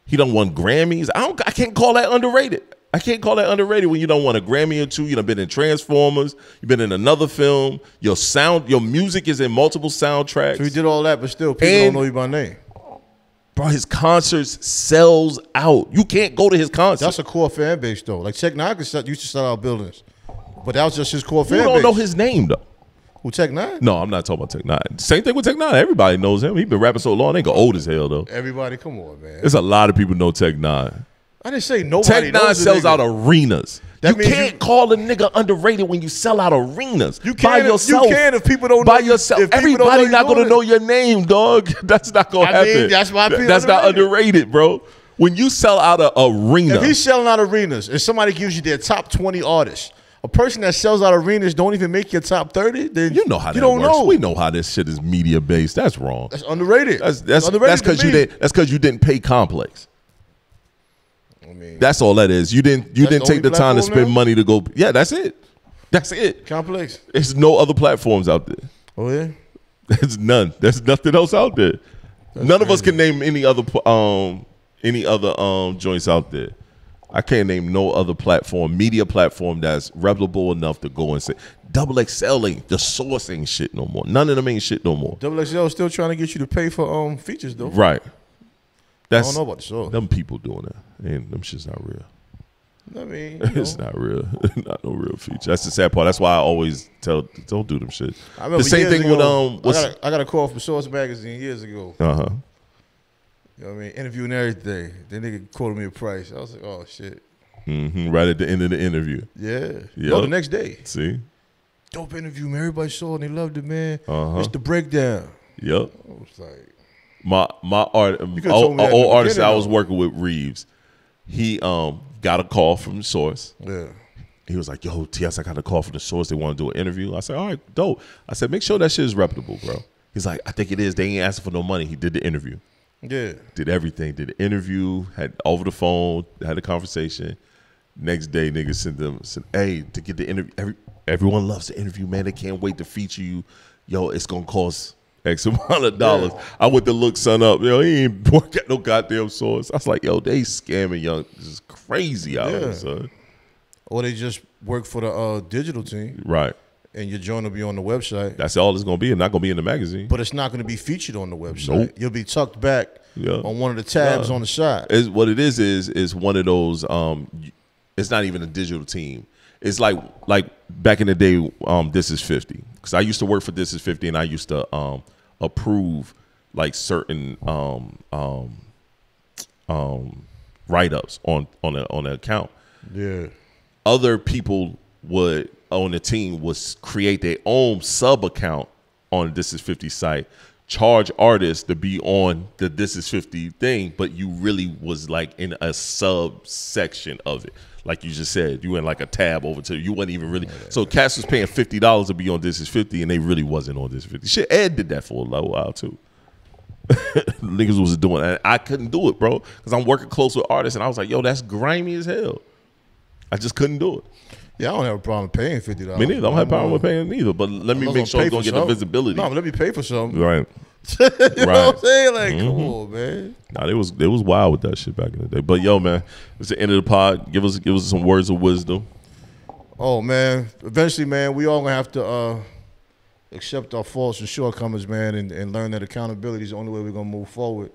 Speaker 2: He done won Grammys. I can't call that underrated. I can't call that underrated when you don't want a Grammy or two. You done been in Transformers. You've been in another film. Your music is in multiple soundtracks.
Speaker 3: So he did all that, but still people don't know you by name.
Speaker 2: Bro, his concerts sells out. You can't go to his concerts.
Speaker 3: That's a core fan base though. Like Tech Nine used to sell out buildings. But that was just his core fan base.
Speaker 2: You don't know his name, though.
Speaker 3: Who, Tech Nine?
Speaker 2: No, I'm not talking about Tech Nine. Same thing with Tech Nine. Everybody knows him. He been rapping so long. They go old as hell, though.
Speaker 3: Everybody, come on, man.
Speaker 2: There's a lot of people know Tech Nine.
Speaker 3: I didn't say nobody
Speaker 2: Tech Nine
Speaker 3: knows
Speaker 2: sells out arenas.
Speaker 3: That
Speaker 2: you can't call a nigga underrated when you sell out arenas.
Speaker 3: You can
Speaker 2: by yourself.
Speaker 3: You can if people don't know.
Speaker 2: By yourself. Everybody not going to know your name, dog. That's not going to happen.
Speaker 3: Mean, that's why people
Speaker 2: That's not underrated, bro. When you sell out an arena.
Speaker 3: If he's selling out arenas and somebody gives you their top 20 artists, a person that sells out arenas don't even make your top 30, then
Speaker 2: you know how that works. Know. We know how this shit is media based. That's wrong.
Speaker 3: That's underrated.
Speaker 2: That's because you didn't pay Complex. I mean, that's all that is. You didn't take the time to spend money to go. Yeah, that's it. That's it.
Speaker 3: Complex.
Speaker 2: There's no other platforms out there.
Speaker 3: Oh yeah.
Speaker 2: There's none. There's nothing else out there. None of us can name any other joints out there. I can't name no other media platform that's reputable enough to go and say XXL ain't the Source ain't shit no more. None of them ain't shit no more.
Speaker 3: XXL is still trying to get you to pay for features though.
Speaker 2: Right. I don't
Speaker 3: know about the Source.
Speaker 2: Them people doing that. And them shit's not real.
Speaker 3: I mean,
Speaker 2: it's not real. Not no real feature. That's the sad part. That's why I always tell don't do them shit.
Speaker 3: The same thing with I got a call from Source Magazine years ago.
Speaker 2: Uh-huh.
Speaker 3: You know what I mean? Interview and everything. Then nigga quoted me a price. I was like, oh shit.
Speaker 2: Mm-hmm. Right at the end of the interview.
Speaker 3: Yeah.
Speaker 2: Yep.
Speaker 3: No, the next day.
Speaker 2: See?
Speaker 3: Dope interview, man. Everybody saw it and they loved it, man.
Speaker 2: Uh-huh.
Speaker 3: It's the breakdown.
Speaker 2: Yep.
Speaker 3: I was like,
Speaker 2: my old artist I was working with, Reeves, he got a call from the Source.
Speaker 3: Yeah.
Speaker 2: He was like, yo, TS, I got a call from the Source. They want to do an interview. I said, all right, dope. I said, make sure that shit is reputable, bro. He's like, I think it is. They ain't asking for no money. He did the interview.
Speaker 3: Yeah.
Speaker 2: Did everything. Did the interview, had over the phone, had a conversation. Next day, niggas said, hey, to get the interview, everyone loves the interview, man. They can't wait to feature you. Yo, it's going to cost X amount of dollars. Yeah. I went to look son up. Yo, he ain't work at no goddamn Source. I was like, yo, they scamming young. This is crazy out here, son.
Speaker 3: Or they just work for the digital team.
Speaker 2: Right.
Speaker 3: And your joint will be on the website.
Speaker 2: That's all it's going to be. It's not going to be in the magazine.
Speaker 3: But it's not going to be featured on the website.
Speaker 2: Nope.
Speaker 3: You'll be tucked back on one of the tabs on the side.
Speaker 2: What it is one of those, it's not even a digital team. It's like back in the day, This Is 50. Because I used to work for This Is 50 and I used to approve like certain write-ups on an account.
Speaker 3: Yeah.
Speaker 2: Other people on the team would create their own sub account on This Is 50 site, charge artists to be on the This Is 50 thing, but you really was like in a subsection of it. Like you just said, you went like a tab over to you wasn't even really. So Cass was paying $50 to be on This Is 50, and they really wasn't on This Is 50. Shit, Ed did that for a little while too. Niggas was doing that. I couldn't do it, bro, because I'm working close with artists, and I was like, yo, that's grimy as hell. I just couldn't do it.
Speaker 3: Yeah, I don't have a problem paying $50.
Speaker 2: Me neither. I don't have a problem with paying either, but let me make sure it's going to get the visibility.
Speaker 3: No, but let me pay for something.
Speaker 2: Right.
Speaker 3: You know what I'm saying? Like, come on, man.
Speaker 2: Nah, it was wild with that shit back in the day. But yo, man, it's the end of the pod. Give us some words of wisdom.
Speaker 3: Oh man, eventually, man, we all gonna have to accept our faults and shortcomings, man, and learn that accountability is the only way we're gonna move forward.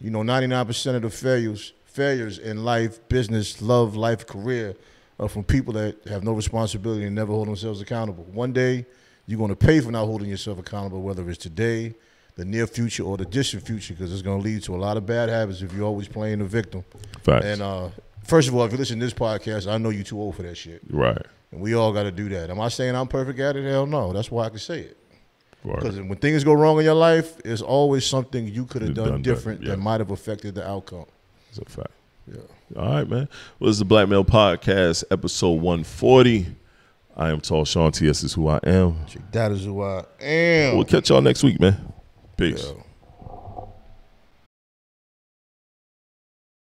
Speaker 3: You know, 99% of the failures in life, business, love, life, career are from people that have no responsibility and never hold themselves accountable. One day, you're gonna pay for not holding yourself accountable, whether it's today, the near future, or the distant future, because it's going to lead to a lot of bad habits if you're always playing the victim.
Speaker 2: Facts.
Speaker 3: And first of all, if you listen to this podcast, I know you're too old for that shit.
Speaker 2: Right.
Speaker 3: And we all got to do that. Am I saying I'm perfect at it? Hell no. That's why I can say it. Because when things go wrong in your life, there's always something you could have done different that might have affected the outcome.
Speaker 2: It's a fact.
Speaker 3: Yeah.
Speaker 2: All right, man. Well, this is the Black Male Podcast, episode 140. I am Tre Shon. TS is who I am.
Speaker 3: That is who I am.
Speaker 2: We'll catch y'all next week, man. Peace.
Speaker 3: Yeah.